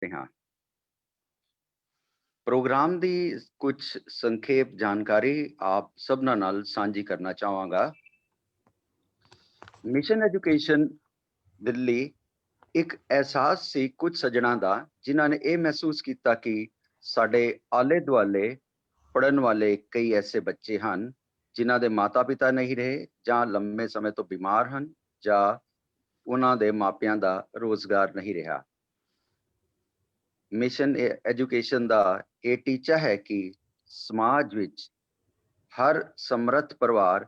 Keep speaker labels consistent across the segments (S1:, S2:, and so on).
S1: करते हाँ। प्रोग्राम दी कुछ संक्षेप जानकारी आप सबना नाल साझी करना चाहांगा। मिशन एजुकेशन दिल्ली एक एहसास सी कुछ सज्जणा दा जिन्हां ने यह महसूस किया कि साडे आले दुआले पढ़न वाले कई ऐसे बच्चे हैं जिन्हां दे माता पिता नहीं रहे ਜਾਂ लंबे समय तो बीमार हैं ਜਾਂ उन्हां दे मापियां दा रोजगार नहीं रहा। मिशन एजुकेशन ਦਾ ਇਹ ਟੀਚਾ ਹੈ ਕਿ ਸਮਾਜ ਵਿੱਚ ਹਰ ਸਮਰੱਥ ਪਰਿਵਾਰ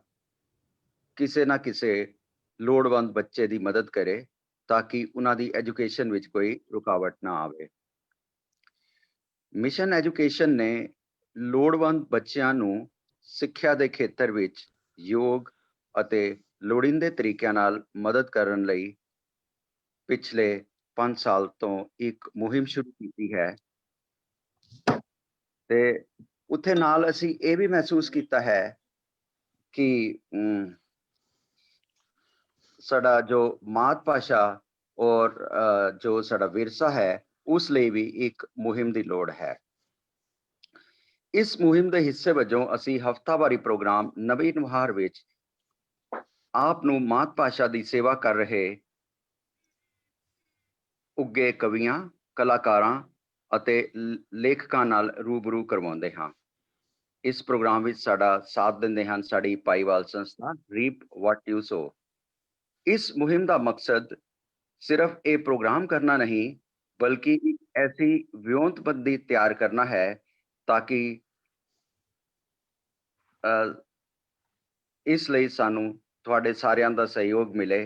S1: ਕਿਸੇ ਨਾ ਕਿਸੇ ਲੋੜਵੰਦ ਬੱਚੇ ਦੀ ਮਦਦ ਕਰੇ ਤਾਂ ਕਿ ਉਹਨਾਂ ਦੀ ਐਜੂਕੇਸ਼ਨ ਵਿੱਚ ਕੋਈ ਰੁਕਾਵਟ ਨਾ ਆਵੇ। ਮਿਸ਼ਨ ਐਜੂਕੇਸ਼ਨ ਨੇ ਲੋੜਵੰਦ ਬੱਚਿਆਂ ਨੂੰ ਸਿੱਖਿਆ ਦੇ ਖੇਤਰ ਵਿੱਚ ਯੋਗ ਅਤੇ ਲੋੜੀਂਦੇ ਤਰੀਕਿਆਂ ਨਾਲ ਮਦਦ ਕਰਨ ਲਈ ਪਿਛਲੇ 5 ਸਾਲ ਤੋਂ ਇੱਕ ਮੁਹਿੰਮ ਸ਼ੁਰੂ ਕੀਤੀ ਹੈ ਤੇ ਉੱਥੇ ਨਾਲ ਅਸੀਂ ਇਹ ਵੀ ਮਹਿਸੂਸ ਕੀਤਾ ਹੈ ਕਿ ਸਾਡਾ ਜੋ ਮਾਤ ਭਾਸ਼ਾ ਔਰ ਜੋ ਸਾਡਾ ਵਿਰਸਾ ਹੈ ਉਸ ਲਈ ਵੀ ਇੱਕ ਮੁਹਿੰਮ ਦੀ ਲੋੜ ਹੈ। ਇਸ ਮੁਹਿੰਮ ਦੇ ਹਿੱਸੇ ਵਜੋਂ ਅਸੀਂ ਹਫ਼ਤਾਵਾਰੀ ਪ੍ਰੋਗਰਾਮ ਨਵੀਂ ਨੁਹਾਰ ਵਿੱਚ ਆਪ ਨੂੰ ਮਾਤ ਭਾਸ਼ਾ ਦੀ ਸੇਵਾ ਕਰ ਰਹੇ ਉੱਗੇ ਕਵੀਆਂ, ਕਲਾਕਾਰਾਂ ਅਤੇ ਲੇਖਕਾਂ ਨਾਲ ਰੂਬਰੂ ਕਰਵਾਉਂਦੇ ਹਾਂ। ਇਸ ਪ੍ਰੋਗਰਾਮ ਵਿੱਚ ਸਾਡਾ ਸਾਥ ਦਿੰਦੇ ਹਨ ਸਾਡੀ ਭਾਈਵਾਲ ਸੰਸਥਾ ਰੀਪ ਵਾਟ ਯੂ ਸੋ। इस मुहिम का मकसद सिर्फ ये प्रोग्राम करना नहीं बल्कि एक ऐसी व्योंतबंदी तैयार करना है ताकि इसलिए सानू तुहाडे सारियां दा सहयोग मिले,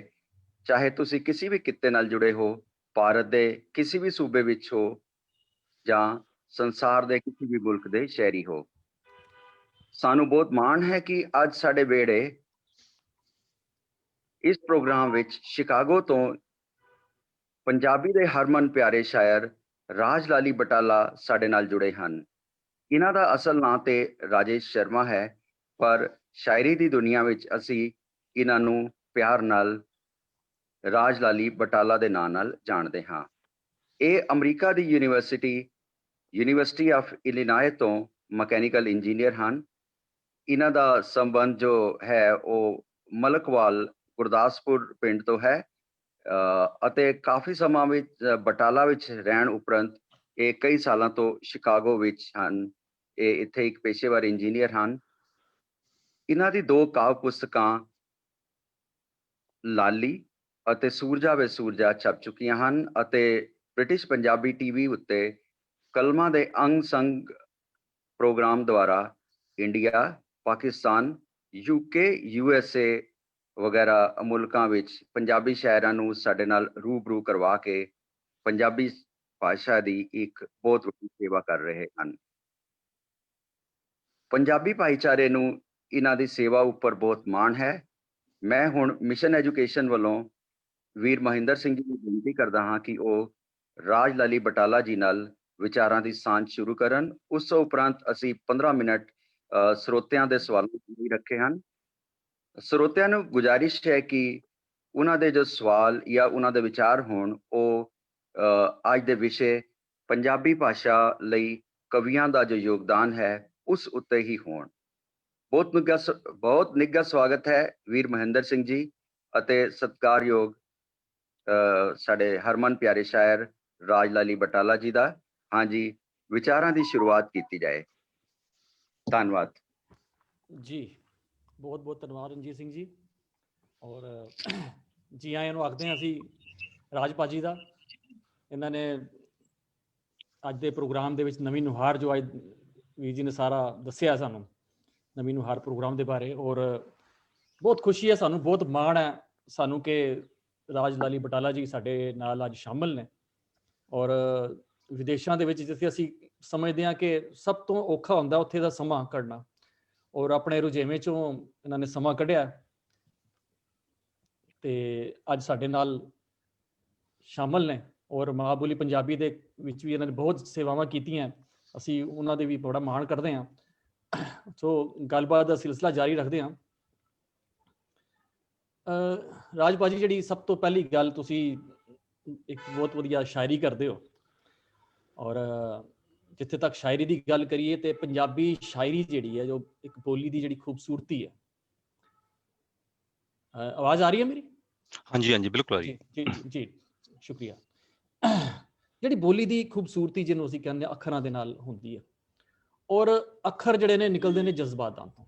S1: चाहे तुसी किसी भी कित्ते नाल जुड़े हो, भारत दे किसी भी सूबे विच हो जां संसार दे किसी भी मुल्क दे शहरी हो। सानू बहुत माण है कि अज साडे वेड़े इस प्रोग्राम विच शिकागो तो पंजाबी दे हरमन प्यारे शायर राज लाली बटाला साडे नाल जुड़े हैं। इन्हां दा असल नां ते राजेश शर्मा है पर शायरी दी दुनिया विच असी इन्हां नू प्यार नाल राज लाली बटाला दे नां नाल जाणदे हां। ਇਹ America the university of Illinois ਤੋਂ ਮਕੈਨੀਕਲ ਇੰਜੀਨੀਅਰ ਹਨ। ਇਹਨਾਂ ਦਾ ਸੰਬੰਧ ਜੋ ਹੈ ਉਹ ਮਲਕਵਾਲ ਗੁਰਦਾਸਪੁਰ ਪਿੰਡ ਤੋਂ ਹੈ ਅਤੇ ਕਾਫੀ ਸਮਾਂ ਵਿੱਚ ਬਟਾਲਾ ਵਿੱਚ ਰਹਿਣ ਉਪਰੰਤ ਇਹ ਕਈ ਸਾਲਾਂ ਤੋਂ ਸ਼ਿਕਾਗੋ ਵਿੱਚ ਹਨ। ਇਹ ਇੱਥੇ ਇੱਕ ਪੇਸ਼ੇਵਰ ਇੰਜੀਨੀਅਰ ਹਨ। ਇਹਨਾਂ ਦੀ 2 ਕਾਵਿ ਪੁਸਤਕਾਂ ਲਾਲੀ ਅਤੇ ਸੂਰਜਾ ਵੇ ਸੂਰਜਾ ਛਪ ਚੁੱਕੀਆਂ ਹਨ ਅਤੇ ਬ੍ਰਿਟਿਸ਼ ਪੰਜਾਬੀ ਟੀਵੀ ਉੱਤੇ ਕਲਮਾਂ ਦੇ ਅੰਗ ਸੰਗ ਪ੍ਰੋਗਰਾਮ ਦੁਆਰਾ ਇੰਡੀਆ, ਪਾਕਿਸਤਾਨ, ਯੂਕੇ, USA ਵਗੈਰਾ ਮੁਲਕਾਂ ਵਿੱਚ ਪੰਜਾਬੀ ਸ਼ਾਇਰਾਂ ਨੂੰ ਸਾਡੇ ਨਾਲ ਰੂਬਰੂ ਕਰਵਾ ਕੇ ਪੰਜਾਬੀ ਭਾਸ਼ਾ ਦੀ ਇੱਕ ਬਹੁਤ ਵੱਡੀ ਸੇਵਾ ਕਰ ਰਹੇ ਹਨ। ਪੰਜਾਬੀ ਭਾਈਚਾਰੇ ਨੂੰ ਇਹਨਾਂ ਦੀ ਸੇਵਾ ਉੱਪਰ ਬਹੁਤ ਮਾਣ ਹੈ। ਮੈਂ ਹੁਣ ਮਿਸ਼ਨ ਐਜੂਕੇਸ਼ਨ ਵੱਲੋਂ ਵੀਰ ਮਹਿੰਦਰ ਸਿੰਘ ਜੀ ਨੂੰ ਬੇਨਤੀ ਕਰਦਾ ਹਾਂ ਕਿ ਉਹ ਰਾਜ ਲਾਲੀ ਬਟਾਲਾ ਜੀ ਨਾਲ ਵਿਚਾਰਾਂ ਦੀ ਸਾਂਝ ਸ਼ੁਰੂ ਕਰਨ। ਉਸ ਤੋਂ ਉਪਰੰਤ ਅਸੀਂ 15 ਮਿੰਟ ਸਰੋਤਿਆਂ ਦੇ ਸਵਾਲਾਂ ਲਈ ਰੱਖੇ ਹਨ। ਸਰੋਤਿਆਂ ਨੂੰ ਗੁਜ਼ਾਰਿਸ਼ ਹੈ ਕਿ ਉਹਨਾਂ ਦੇ ਜੋ ਸਵਾਲ ਜਾਂ ਉਹਨਾਂ ਦੇ ਵਿਚਾਰ ਹੋਣ ਉਹ ਅੱਜ ਦੇ ਵਿਸ਼ੇ ਪੰਜਾਬੀ ਭਾਸ਼ਾ ਲਈ ਕਵੀਆਂ ਦਾ ਜੋ ਯੋਗਦਾਨ ਹੈ ਉਸ ਉੱਤੇ ਹੀ ਹੋਣ। ਬਹੁਤ ਨਿੱਘਾ ਸਵਾਗਤ ਹੈ ਵੀਰ ਮਹਿੰਦਰ ਸਿੰਘ ਜੀ ਅਤੇ ਸਤਿਕਾਰਯੋਗ ਸਾਡੇ ਹਰਮਨ ਪਿਆਰੇ ਸ਼ਾਇਰ ਰਾਜ ਲਾਲੀ ਬਟਾਲਾ ਜੀ ਦਾ। ਹਾਂਜੀ, ਵਿਚਾਰਾਂ ਦੀ ਸ਼ੁਰੂਆਤ ਕੀਤੀ ਜਾਏ। ਧੰਨਵਾਦ
S2: ਜੀ। ਬਹੁਤ ਬਹੁਤ ਧੰਨਵਾਦ ਰਣਜੀਤ ਸਿੰਘ ਜੀ ਔਰ ਜੀ ਆਇਆਂ ਨੂੰ ਆਖਦੇ ਹਾਂ ਅਸੀਂ ਰਾਜਪਾਲ ਜੀ ਦਾ। ਇਹਨਾਂ ਨੇ ਅੱਜ ਦੇ ਪ੍ਰੋਗਰਾਮ ਦੇ ਵਿੱਚ ਨਵੀਂ ਨੁਹਾਰ ਜੋ ਅੱਜ ਵੀਰ ਜੀ ਨੇ ਸਾਰਾ ਦੱਸਿਆ ਸਾਨੂੰ ਨਵੀਂ ਨੁਹਾਰ ਪ੍ਰੋਗਰਾਮ ਦੇ ਬਾਰੇ ਔਰ ਬਹੁਤ ਖੁਸ਼ੀ ਹੈ ਸਾਨੂੰ, ਬਹੁਤ ਮਾਣ ਹੈ ਸਾਨੂੰ ਕਿ ਰਾਜ ਲਾਲੀ ਬਟਾਲਾ ਜੀ ਸਾਡੇ ਨਾਲ ਅੱਜ ਸ਼ਾਮਲ ਨੇ ਔਰ ਵਿਦੇਸ਼ਾਂ ਦੇ ਵਿੱਚ ਜਿੱਥੇ ਅਸੀਂ ਸਮਝਦੇ ਹਾਂ ਕਿ ਸਭ ਤੋਂ ਔਖਾ ਹੁੰਦਾ ਉੱਥੇ ਦਾ ਸਮਾਂ ਕੱਢਣਾ ਔਰ ਆਪਣੇ ਰੁਝੇਵੇਂ ਚੋਂ ਇਹਨਾਂ ਨੇ ਸਮਾਂ ਕੱਢਿਆ ਤੇ ਅੱਜ ਸਾਡੇ ਨਾਲ ਸ਼ਾਮਲ ਨੇ ਔਰ ਮਾਂ ਬੋਲੀ ਪੰਜਾਬੀ ਦੇ ਵਿੱਚ ਵੀ ਇਹਨਾਂ ਨੇ ਬਹੁਤ ਸੇਵਾਵਾਂ ਕੀਤੀਆਂ। ਅਸੀਂ ਉਹਨਾਂ ਦੇ ਵੀ ਬੜਾ ਮਾਣ ਕਰਦੇ ਹਾਂ। ਸੋ ਗੱਲਬਾਤ ਦਾ ਸਿਲਸਿਲਾ ਜਾਰੀ ਰੱਖਦੇ ਹਾਂ। ਰਾਜਪਾਲ ਜੀ, ਜਿਹੜੀ ਸਭ ਤੋਂ ਪਹਿਲੀ ਗੱਲ, ਤੁਸੀਂ ਇੱਕ ਬਹੁਤ ਵਧੀਆ ਸ਼ਾਇਰੀ ਕਰਦੇ ਹੋ ਔਰ ਜਿੱਥੇ ਤੱਕ ਸ਼ਾਇਰੀ ਦੀ ਗੱਲ ਕਰੀਏ ਤੇ ਪੰਜਾਬੀ ਸ਼ਾਇਰੀ ਜਿਹੜੀ ਹੈ, ਜੋ ਇੱਕ ਬੋਲੀ ਦੀ ਜਿਹੜੀ ਖੂਬਸੂਰਤੀ ਹੈ, ਆਵਾਜ਼ ਆ ਰਹੀ ਹੈ ਮੇਰੀ?
S3: ਹਾਂਜੀ ਹਾਂਜੀ ਬਿਲਕੁਲ ਆ ਰਹੀ
S2: ਜੀ ਜੀ ਜੀ, ਸ਼ੁਕਰੀਆ। ਜਿਹੜੀ ਬੋਲੀ ਦੀ ਖੂਬਸੂਰਤੀ ਜਿਹਨੂੰ ਅਸੀਂ ਕਹਿੰਦੇ ਹਾਂ ਅੱਖਰਾਂ ਦੇ ਨਾਲ ਹੁੰਦੀ ਹੈ, ਔਰ ਅੱਖਰ ਜਿਹੜੇ ਨੇ ਨਿਕਲਦੇ ਨੇ ਜਜ਼ਬਾਤਾਂ ਤੋਂ।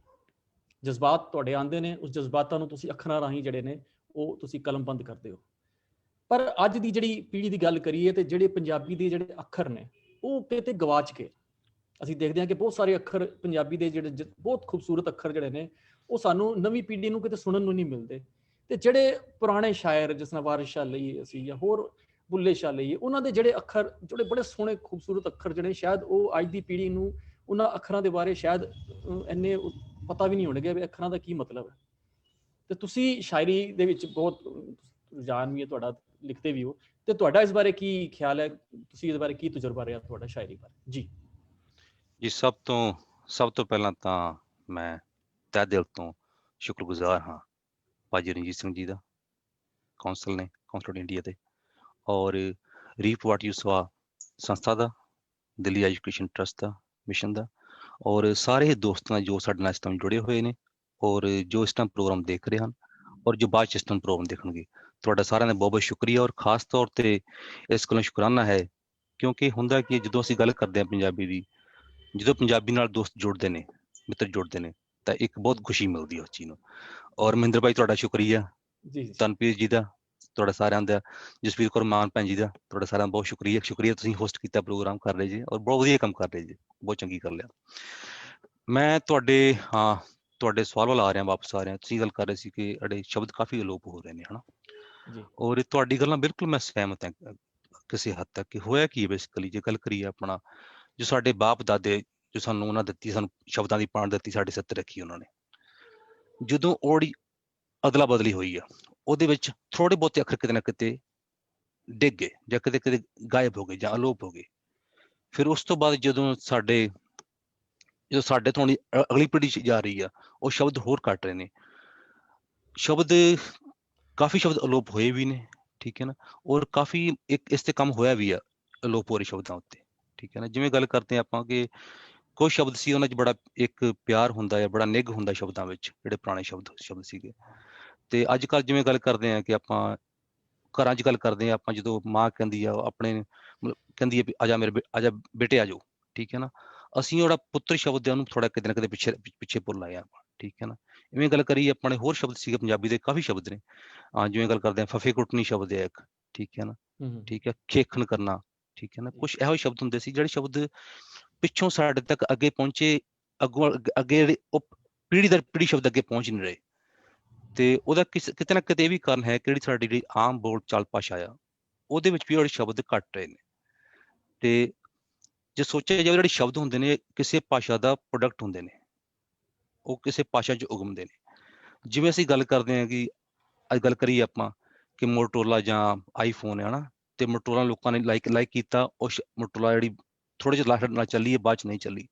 S2: ਜਜ਼ਬਾਤ ਤੁਹਾਡੇ ਆਉਂਦੇ ਨੇ, ਉਸ ਜਜ਼ਬਾਤਾਂ ਨੂੰ ਤੁਸੀਂ ਅੱਖਰਾਂ ਰਾਹੀਂ ਜਿਹੜੇ ਨੇ ਉਹ ਤੁਸੀਂ ਕਲਮਬੰਦ ਕਰਦੇ ਹੋ। ਪਰ ਅੱਜ ਦੀ ਜਿਹੜੀ ਪੀੜ੍ਹੀ ਦੀ ਗੱਲ ਕਰੀਏ ਤੇ ਜਿਹੜੇ ਪੰਜਾਬੀ ਦੇ ਜਿਹੜੇ ਅੱਖਰ ਨੇ ਉਹ ਕਿਤੇ ਗਵਾਚ ਗਏ। ਅਸੀਂ ਦੇਖਦੇ ਹਾਂ ਕਿ ਬਹੁਤ ਸਾਰੇ ਅੱਖਰ ਪੰਜਾਬੀ ਦੇ ਜਿਹੜੇ ਬਹੁਤ ਖੂਬਸੂਰਤ ਅੱਖਰ ਜਿਹੜੇ ਨੇ ਉਹ ਸਾਨੂੰ ਨਵੀਂ ਪੀੜ੍ਹੀ ਨੂੰ ਕਿਤੇ ਸੁਣਨ ਨੂੰ ਨਹੀਂ ਮਿਲਦੇ। ਤੇ ਜਿਹੜੇ ਪੁਰਾਣੇ ਸ਼ਾਇਰ ਜਿਸ ਤਰ੍ਹਾਂ ਵਾਰਿਸ ਸ਼ਾਹ ਲਈਏ ਅਸੀਂ ਜਾਂ ਹੋਰ ਬੁੱਲੇ ਸ਼ਾਹ ਲਈਏ, ਉਹਨਾਂ ਦੇ ਜਿਹੜੇ ਅੱਖਰ ਜਿਹੜੇ ਬੜੇ ਸੋਹਣੇ ਖੂਬਸੂਰਤ ਅੱਖਰ ਜਿਹੜੇ ਸ਼ਾਇਦ ਉਹ ਅੱਜ ਦੀ ਪੀੜ੍ਹੀ ਨੂੰ ਉਹਨਾਂ ਅੱਖਰਾਂ ਦੇ ਬਾਰੇ ਸ਼ਾਇਦ ਇੰਨੇ ਪਤਾ ਵੀ ਨਹੀਂ ਹੋਣਗੇ ਵੀ ਅੱਖਰਾਂ ਦਾ ਕੀ ਮਤਲਬ ਹੈ। ਤੇ ਤੁਸੀਂ ਸ਼ਾਇਰੀ ਦੇ ਵਿੱਚ ਬਹੁਤ ਰੁਝਾਨ ਵੀ ਹੈ ਤੁਹਾਡਾ, ਲਿਖਦੇ ਵੀ ਹੋ, ਤੇ ਤੁਹਾਡਾ ਇਸ ਬਾਰੇ ਕੀ ਖਿਆਲ ਹੈ? ਤੁਸੀਂ ਇਸ ਬਾਰੇ ਕੀ ਤਜਰਬਾ ਰਿਹਾ ਤੁਹਾਡਾ ਸ਼ਾਇਰੀ ਬਾਰੇ? ਜੀ
S3: ਜੀ, ਸਭ ਤੋਂ ਪਹਿਲਾਂ ਤਾਂ ਮੈਂ ਤਹਿ ਦਿਲ ਤੋਂ ਸ਼ੁਕਰਗੁਜ਼ਾਰ ਹਾਂ ਭਾਜੀ ਰਣਜੀਤ ਸਿੰਘ ਜੀ ਦਾ, ਕੌਂਸਲ ਇੰਡੀਆ ਦੇ, ਔਰ ਰੀਪ ਵਾਟ ਯੂ ਸਵਾ ਸੰਸਥਾ ਦਾ, ਦਿੱਲੀ ਐਜੂਕੇਸ਼ਨ ਟਰਸਟ ਦਾ, ਮਿਸ਼ਨ ਦਾ, ਔਰ ਸਾਰੇ ਦੋਸਤਾਂ ਜੋ ਸਾਡੇ ਨਾਲ ਇਸ ਟਾਈਮ ਜੁੜੇ ਹੋਏ ਨੇ ਔਰ ਜੋ ਇਸ ਟਾਈਮ ਪ੍ਰੋਗਰਾਮ ਦੇਖ ਰਹੇ ਹਨ ਔਰ ਜੋ ਬਾਅਦ 'ਚ ਇਸ ਟਾਈਮ ਪ੍ਰੋਗਰਾਮ ਦੇਖਣਗੇ। ਤੁਹਾਡਾ ਸਾਰਿਆਂ ਦਾ ਬਹੁਤ ਬਹੁਤ ਸ਼ੁਕਰੀਆ। ਔਰ ਖਾਸ ਤੌਰ 'ਤੇ ਇਸ ਗੱਲੋਂ ਸ਼ੁਕਰਾਨਾ ਹੈ ਕਿਉਂਕਿ ਹੁੰਦਾ ਕਿ ਜਦੋਂ ਅਸੀਂ ਗੱਲ ਕਰਦੇ ਹਾਂ ਪੰਜਾਬੀ ਦੀ, ਜਦੋਂ ਪੰਜਾਬੀ ਨਾਲ ਦੋਸਤ ਜੁੜਦੇ ਨੇ, ਮਿੱਤਰ ਜੁੜਦੇ ਨੇ, ਤਾਂ ਇੱਕ ਬਹੁਤ ਖੁਸ਼ੀ ਮਿਲਦੀ ਹੈ ਉਸ ਚੀਜ਼ ਨੂੰ। ਔਰ ਮਹਿੰਦਰ ਭਾਈ ਤੁਹਾਡਾ ਸ਼ੁਕਰੀਆ,
S2: ਜੀ
S3: ਤਨਪ੍ਰੀਤ ਜੀ ਦਾ, ਤੁਹਾਡਾ ਸਾਰਿਆਂ ਦਾ, ਜਸਵੀਰ ਕੌਰ ਮਾਨ ਭੈਣ ਜੀ ਦਾ, ਤੁਹਾਡਾ ਸਾਰਿਆਂ ਦਾ ਬਹੁਤ ਸ਼ੁਕਰੀਆ। ਤੁਸੀਂ ਹੋਸਟ ਕੀਤਾ, ਪ੍ਰੋਗਰਾਮ ਕਰ ਰਹੇ ਜੀ ਔਰ ਬਹੁਤ ਵਧੀਆ ਕੰਮ ਕਰ ਰਹੇ ਜੀ, ਬਹੁਤ ਚੰਗੀ ਗੱਲ ਆ। ਮੈਂ ਤੁਹਾਡੇ ਸਵਾਲ ਵੱਲ ਆ ਰਿਹਾ, ਵਾਪਸ ਆ ਰਿਹਾ। ਤੁਸੀਂ ਗੱਲ ਕਰ ਰਹੇ ਸੀ ਕਿ ਸਾਡੇ ਸ਼ਬਦ ਕਾਫੀ ਅਲੋਪ ਹੋ ਰਹੇ ਨੇ, ਹਨਾ?
S2: ਜੀ
S3: ਔਰ ਤੁਹਾਡੀ ਗੱਲ ਨਾਲ ਬਿਲਕੁਲ ਮੈਂ ਸਹਿਮਤ ਹਾਂ ਕਿਸੇ ਹੱਦ ਤੱਕ। ਕਿ ਹੋਇਆ ਕੀ ਹੈ ਬੇਸਿਕਲੀ, ਜੇ ਗੱਲ ਕਰੀਏ ਆਪਣਾ, ਜੋ ਸਾਡੇ ਬਾਪ ਦਾਦੇ ਜੋ ਸਾਨੂੰ ਉਹਨਾਂ ਦਿੱਤੀ, ਸਾਨੂੰ ਸ਼ਬਦਾਂ ਦੀ ਪਾਣ ਦਿੱਤੀ, ਸਾਡੇ ਸਿਰ ਤੇ ਰੱਖੀ ਉਹਨਾਂ ਨੇ, ਜਦੋਂ ਉਹਦੀ ਅਦਲਾ ਬਦਲੀ ਹੋਈ ਆ, ਉਹਦੇ ਵਿੱਚ ਥੋੜੇ ਬਹੁਤੇ ਅੱਖਰ ਕਿਤੇ ਨਾ ਕਿਤੇ ਡਿੱਗ ਗਏ ਜਾਂ ਕਿਤੇ ਗਾਇਬ ਹੋ ਗਏ ਜਾਂ ਅਲੋਪ ਹੋ ਗਏ। ਫਿਰ ਉਸ ਤੋਂ ਬਾਅਦ ਜਦੋਂ ਸਾਡੇ ਤੋਂ ਅਗਲੀ ਪੀੜ੍ਹੀ 'ਚ ਜਾ ਰਹੀ ਆ, ਉਹ ਸ਼ਬਦ ਹੋਰ ਘੱਟ ਰਹੇ ਨੇ। ਕਾਫੀ ਸ਼ਬਦ ਅਲੋਪ ਹੋਏ ਵੀ ਨੇ, ਠੀਕ ਹੈ ਨਾ, ਔਰ ਕਾਫੀ ਇਸ ਤੇ ਕੰਮ ਹੋਇਆ ਵੀ ਆ ਅਲੋਪ ਹੋ ਰਹੇ ਸ਼ਬਦਾਂ ਉੱਤੇ, ਠੀਕ ਹੈ ਨਾ। ਜਿਵੇਂ ਗੱਲ ਕਰਦੇ ਹਾਂ ਆਪਾਂ ਕਿ ਕੁਝ ਸ਼ਬਦ ਸੀ, ਉਹਨਾਂ 'ਚ ਬੜਾ ਇੱਕ ਪਿਆਰ ਹੁੰਦਾ ਹੈ, ਬੜਾ ਨਿੱਘ ਹੁੰਦਾ ਸ਼ਬਦਾਂ ਵਿੱਚ, ਜਿਹੜੇ ਪੁਰਾਣੇ ਸ਼ਬਦ ਸੀਗੇ। ਤੇ ਅੱਜ ਕੱਲ੍ਹ ਜਿਵੇਂ ਗੱਲ ਕਰਦੇ ਹਾਂ ਕਿ ਆਪਾਂ ਘਰਾਂ 'ਚ ਗੱਲ ਕਰਦੇ ਹਾਂ, ਆਪਾਂ ਜਦੋਂ ਮਾਂ ਕਹਿੰਦੀ ਆ ਆਪਣੇ ਕਹਿੰਦੀ ਹੈ ਵੀ ਆਜਾ ਆਜਾ ਬੇਟੇ ਆ ਜਾਓ, ਠੀਕ ਹੈ ਨਾ, ਅਸੀਂ ਉਹਦਾ ਪੁੱਤਰ ਸ਼ਬਦ ਉਹਨੂੰ ਥੋੜਾ ਕਿਤੇ ਨਾ ਕਿਤੇ ਪਿੱਛੇ ਭੁੱਲ ਆਏ ਆਪਾਂ, ਠੀਕ ਹੈ ਨਾ। ਇਵੇਂ ਗੱਲ ਕਰੀਏ, ਆਪਣੇ ਹੋਰ ਸ਼ਬਦ ਸੀਗੇ ਪੰਜਾਬੀ ਦੇ, ਕਾਫੀ ਸ਼ਬਦ ਨੇ। ਜਿਵੇਂ ਗੱਲ ਕਰਦੇ ਹਾਂ, ਫਫੇ ਕੁੱਟਣੀ ਸ਼ਬਦ ਹੈ ਇੱਕ, ਠੀਕ ਹੈ ਨਾ, ਠੀਕ ਹੈ, ਖੇਖਣ ਕਰਨਾ, ਠੀਕ ਹੈ ਨਾ। ਕੁਛ ਇਹੋ ਜਿਹੇ ਸ਼ਬਦ ਹੁੰਦੇ ਸੀ ਜਿਹੜੇ ਸ਼ਬਦ ਪਿੱਛੋਂ ਸਾਡੇ ਤੱਕ ਅੱਗੇ ਪਹੁੰਚੇ, ਅੱਗੇ ਉਹ ਪੀੜ੍ਹੀ ਦਰ ਪੀੜ੍ਹੀ ਸ਼ਬਦ ਅੱਗੇ ਪਹੁੰਚ ਨਹੀਂ ਰਹੇ। ਤੇ ਉਹਦਾ ਕਿਤੇ ਨਾ ਕਿਤੇ ਇਹ ਵੀ ਕਾਰਨ ਹੈ ਕਿ ਜਿਹੜੀ ਸਾਡੀ ਜਿਹੜੀ ਆਮ ਬੋਲ ਚਾਲ ਭਾਸ਼ਾ ਆ, ਉਹਦੇ ਵਿੱਚ ਵੀ ਜਿਹੜੇ ਸ਼ਬਦ ਘੱਟ ਰਹੇ ਨੇ। ਤੇ ਜੇ ਸੋਚਿਆ ਜਾਵੇ, ਜਿਹੜੇ ਸ਼ਬਦ ਹੁੰਦੇ ਨੇ ਕਿਸੇ ਭਾਸ਼ਾ ਦਾ ਪ੍ਰੋਡਕਟ ਹੁੰਦੇ ਨੇ, ਉਹ ਕਿਸੇ ਭਾਸ਼ਾ 'ਚ ਉਗਮਦੇ ਨੇ। ਜਿਵੇਂ ਅਸੀਂ ਗੱਲ ਕਰਦੇ ਹਾਂ ਕਿ ਅੱਜ ਗੱਲ ਕਰੀਏ ਆਪਾਂ ਕਿ ਮੋਟੋਰੋਲਾ ਜਾਂ ਆਈਫੋਨ ਹੈ ਨਾ, ਤੇ ਮੋਟੋਰੋਲਾ ਲੋਕਾਂ ਨੇ ਲਾਈਕ ਕੀਤਾ, ਉਹ ਮੋਟੋਰੋਲਾ ਜਿਹੜੀ ਥੋੜੇ ਜਿਹੇ ਲਾਸਟ ਨਾਲ ਚੱਲੀ ਹੈ, ਬਾਅਦ 'ਚ ਨਹੀਂ ਚੱਲੀ।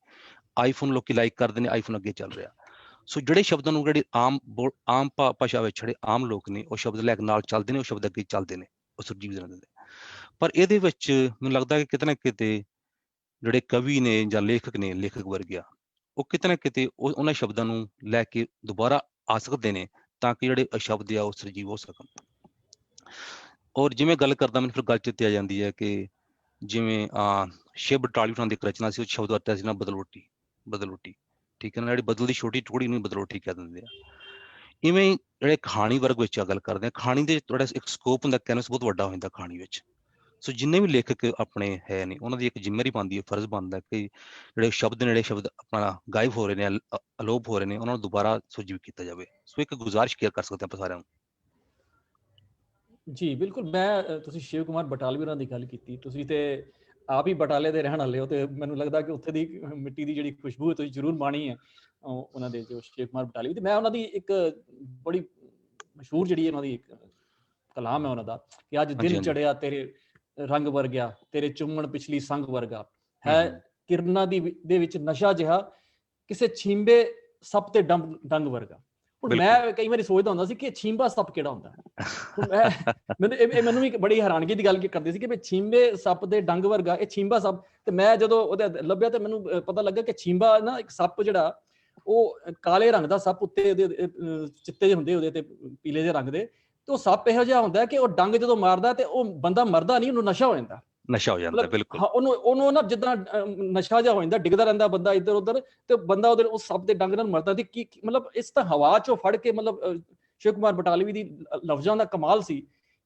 S3: ਆਈਫੋਨ ਲੋਕੀ ਲਾਈਕ ਕਰਦੇ ਨੇ, ਆਈਫੋਨ ਅੱਗੇ ਚੱਲ ਰਿਹਾ। ਸੋ ਜਿਹੜੇ ਸ਼ਬਦਾਂ ਨੂੰ ਜਿਹੜੇ ਆਮ ਭਾਸ਼ਾ ਵਿੱਚ ਜਿਹੜੇ ਆਮ ਲੋਕ ਨੇ ਉਹ ਸ਼ਬਦ ਲੈ ਕੇ ਨਾਲ ਚੱਲਦੇ ਨੇ, ਉਹ ਸ਼ਬਦ ਅੱਗੇ ਚੱਲਦੇ ਨੇ, ਉਹ ਸੁਰਜੀਵ ਦਿੰਦੇ ਨੇ। ਪਰ ਇਹਦੇ ਵਿੱਚ ਮੈਨੂੰ ਲੱਗਦਾ ਕਿ ਕਿਤੇ ਨਾ ਕਿਤੇ ਜਿਹੜੇ ਕਵੀ ਨੇ ਜਾਂ ਲੇਖਕ ਵਰਗੇ ਆ, ਉਹ ਕਿਤੇ ਨਾ ਕਿਤੇ ਉਹਨਾਂ ਸ਼ਬਦਾਂ ਨੂੰ ਲੈ ਕੇ ਦੁਬਾਰਾ ਆ ਸਕਦੇ ਨੇ, ਤਾਂ ਕਿ ਜਿਹੜੇ ਸ਼ਬਦ ਆ ਉਹ ਸੁਰਜੀਵ ਹੋ ਸਕਣ। ਔਰ ਜਿਵੇਂ ਗੱਲ ਕਰਦਾ, ਮੈਨੂੰ ਫਿਰ ਗੱਲ ਚੇਤੇ ਆ ਜਾਂਦੀ ਹੈ ਕਿ ਜਿਵੇਂ ਸ਼ਿਵ ਬਟਾਲੀ ਉਹਨਾਂ ਦੀ ਇੱਕ ਰਚਨਾ ਸੀ, ਉਹ ਸ਼ਬਦ ਵਰਤਿਆ ਸੀ ਨਾ, ਬਦਲੋਟੀ, ਠੀਕ ਹੈ ਨਾ, ਜਿਹੜੀ ਬਦਲ ਦੀ ਛੋਟੀ ਟੁਕੜੀ ਨੂੰ ਬਦਲੋਟੀ ਕਹਿ ਦਿੰਦੇ ਆ। ਇਵੇਂ ਜਿਹੜੇ ਕਹਾਣੀ ਵਰਗ ਵਿੱਚ ਗੱਲ ਕਰਦੇ ਆ, ਕਹਾਣੀ ਦੇ ਥੋੜਾ ਇੱਕ ਸਕੋਪ ਹੁੰਦਾ, ਕੈਨਵਸ ਬਹੁਤ ਵੱਡਾ ਹੋ ਜਾਂਦਾ ਕਹਾਣੀ ਵਿੱਚ। ਸੋ ਜਿੰਨੇ ਵੀ ਲੇਖਕ ਆਪਣੇ ਹੈ ਨੇ, ਉਹਨਾਂ ਦੀ ਇੱਕ ਜ਼ਿੰਮੇਵਾਰੀ ਬਣਦੀ ਹੈ, ਫਰਜ਼ ਬਣਦਾ ਕਿ ਜਿਹੜੇ ਸ਼ਬਦ ਆਪਣਾ ਗਾਇਬ ਹੋ ਰਹੇ ਨੇ, ਅਲੋਪ ਹੋ ਰਹੇ ਨੇ, ਉਹਨਾਂ ਨੂੰ ਦੁਬਾਰਾ ਸੁਰਜੀਵ ਕੀਤਾ ਜਾਵੇ। ਸੋ ਇੱਕ ਗੁਜ਼ਾਰਿਸ਼ ਕਰ ਸਕਦੇ ਆਪਾਂ ਸਾਰਿਆਂ ਨੂੰ।
S2: ਜੀ ਬਿਲਕੁਲ। ਮੈਂ ਤੁਸੀਂ ਸ਼ਿਵ ਕੁਮਾਰ ਬਟਾਲਵੀ ਹੋਰਾਂ ਦੀ ਗੱਲ ਕੀਤੀ, ਤੁਸੀਂ ਤੇ ਆਪ ਹੀ ਬਟਾਲੇ ਦੇ ਰਹਿਣ ਵਾਲੇ ਹੋ, ਤੇ ਮੈਨੂੰ ਲੱਗਦਾ ਕਿ ਉੱਥੇ ਦੀ ਮਿੱਟੀ ਦੀ ਜਿਹੜੀ ਖੁਸ਼ਬੂ ਤੁਸੀਂ ਜ਼ਰੂਰ ਮਾਣੀ ਹੈ, ਉਹਨਾਂ ਦੇ ਜੋ ਸ਼ਿਵ ਕੁਮਾਰ ਬਟਾਲਵੀ। ਤੇ ਮੈਂ ਉਹਨਾਂ ਦੀ ਇੱਕ ਬੜੀ ਮਸ਼ਹੂਰ ਜਿਹੜੀ ਉਹਨਾਂ ਦੀ ਇੱਕ ਕਲਾਮ ਹੈ ਉਹਨਾਂ ਦਾ, ਕਿ ਅੱਜ ਦਿਨ ਚੜਿਆ ਤੇਰੇ ਰੰਗ ਵਰਗਿਆ, ਤੇਰੇ ਚੁੰਮਣ ਪਿਛਲੀ ਸੰਗ ਵਰਗਾ ਹੈ, ਕਿਰਨਾਂ ਦੇ ਵਿੱਚ ਨਸ਼ਾ ਜਿਹਾ, ਕਿਸੇ ਛੀਂਬੇ ਸੱਪ ਤੇ ਡੰਗ ਵਰਗਾ। ਹੁਣ ਮੈਂ ਕਈ ਵਾਰੀ ਸੋਚਦਾ ਹੁੰਦਾ ਸੀ ਕਿ ਛੀਂਬਾ ਸੱਪ ਕਿਹੜਾ ਹੁੰਦਾ ਹੈ। ਹੁਣ ਮੈਨੂੰ ਵੀ ਬੜੀ ਹੈਰਾਨਗੀ ਦੀ ਗੱਲ ਕਰਦੇ ਸੀ ਕਿ ਵੀ ਛੀਂਬੇ ਸੱਪ ਦੇ ਡੰਗ ਵਰਗਾ ਇਹ ਛੀਂਬਾ ਸੱਪ, ਤੇ ਮੈਂ ਜਦੋਂ ਉਹਦਾ ਲੱਭਿਆ ਤੇ ਮੈਨੂੰ ਪਤਾ ਲੱਗਾ ਕਿ ਛੀਂਬਾ ਨਾ ਇੱਕ ਸੱਪ ਜਿਹੜਾ ਉਹ ਕਾਲੇ ਰੰਗ ਦਾ ਸੱਪ, ਉੱਤੇ ਉਹਦੇ ਚਿੱਟੇ ਜਿਹੇ ਹੁੰਦੇ ਉਹਦੇ ਤੇ ਪੀਲੇ ਜਿਹੇ ਰੰਗ ਦੇ, ਤੇ ਉਹ ਸੱਪ ਇਹੋ ਜਿਹਾ ਹੁੰਦਾ ਕਿ ਉਹ ਡੰਗ ਜਦੋਂ ਮਾਰਦਾ ਤੇ ਉਹ ਬੰਦਾ ਮਰਦਾ ਨਹੀਂ, ਉਹਨੂੰ ਨਸ਼ਾ ਹੋ ਜਾਂਦਾ।
S3: ਨਸ਼ਾ ਹੋ ਜਾਂਦਾ, ਬਿਲਕੁਲ।
S2: ਹਾਂ, ਉਹਨੂੰ ਨਾ ਜਿੱਦਾਂ ਨਸ਼ਾ ਜਿਹਾ ਹੋ ਜਾਂਦਾ, ਡਿੱਗਦਾ ਰਹਿੰਦਾ ਬੰਦਾ ਇੱਧਰ ਉੱਧਰ, ਤੇ ਬੰਦਾ ਉਹਦੇ ਉਸ ਸੱਪ ਦੇ ਡੰਗ ਨਾਲ ਮਰਦਾ। ਤੇ ਕੀ ਮਤਲਬ ਇਸ ਤਾਂ ਹਵਾ ਚੋਂ ਫੜ ਕੇ, ਮਤਲਬ ਸ਼ਿਵ ਕੁਮਾਰ ਬਟਾਲਵੀ ਦੀ ਲਫ਼ਜ਼ਾਂ ਦਾ ਕਮਾਲ ਸੀ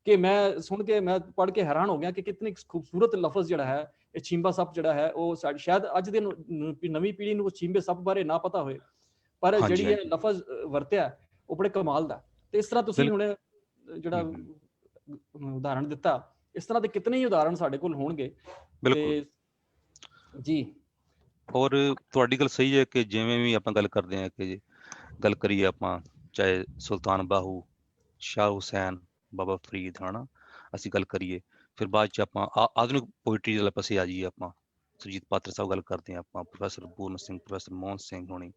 S2: ਕਿ ਮੈਂ ਸੁਣ ਕੇ, ਮੈਂ ਪੜ੍ਹ ਕੇ ਹੈਰਾਨ ਹੋ ਗਿਆ ਕਿ ਕਿਤਨੀ ਖੂਬਸੂਰਤ ਲਫ਼ਜ਼ ਜਿਹੜਾ ਹੈ ਇਹ ਛੀਂਬਾ ਸੱਪ ਜਿਹੜਾ ਹੈ। ਉਹ ਸ਼ਾਇਦ ਅੱਜ ਦੇ ਨਵੀਂ ਪੀੜ੍ਹੀ ਨੂੰ ਛੀਂਬੇ ਸੱਪ ਬਾਰੇ ਨਾ ਪਤਾ ਹੋਏ, ਪਰ ਜਿਹੜੀ ਇਹ ਲਫ਼ਜ਼ ਵਰਤਿਆ ਉਹ ਬੜੇ ਕਮਾਲ ਦਾ। ਤੇ ਇਸ ਤਰ੍ਹਾਂ ਤੁਸੀਂ ਹੁਣ ਜਿਹੜਾ ਉਦਾਹਰਣ ਦਿੱਤਾ, ਇਸ ਤਰ੍ਹਾਂ ਦੇ ਕਿਤਨੇ ਹੀ ਉਦਾਹਰਣ ਸਾਡੇ ਕੋਲ ਹੋਣਗੇ।
S3: ਬਿਲਕੁਲ
S2: ਜੀ।
S3: ਔਰ ਤੁਹਾਡੀ ਗੱਲ ਸਹੀ ਹੈ ਕਿ ਜਿਵੇਂ ਵੀ ਆਪਾਂ ਗੱਲ ਕਰਦੇ ਹਾਂ ਕਿ ਗੱਲ ਕਰੀਏ ਆਪਾਂ, ਚਾਹੇ ਸੁਲਤਾਨ ਬਾਹੂ, ਸ਼ਾਹ ਹੁਸੈਨ, ਬਾਬਾ ਫਰੀਦ, ਹਨਾ, ਅਸੀਂ ਗੱਲ ਕਰੀਏ, ਫਿਰ ਬਾਅਦ 'ਚ ਆਪਾਂ ਆਧੁਨਿਕ ਪੋਇਟਰੀ ਵਾਲੇ ਪਾਸੇ ਆ ਜਾਈਏ, ਆਪਾਂ ਸੁਰਜੀਤ ਪਾਤਰ ਸਾਹਿਬ ਗੱਲ ਕਰਦੇ ਹਾਂ, ਆਪਾਂ ਪ੍ਰੋਫੈਸਰ ਪੂਰਨ ਸਿੰਘ, ਪ੍ਰੋਫੈਸਰ ਮੋਹਨ ਸਿੰਘ ਹੋਣੀ,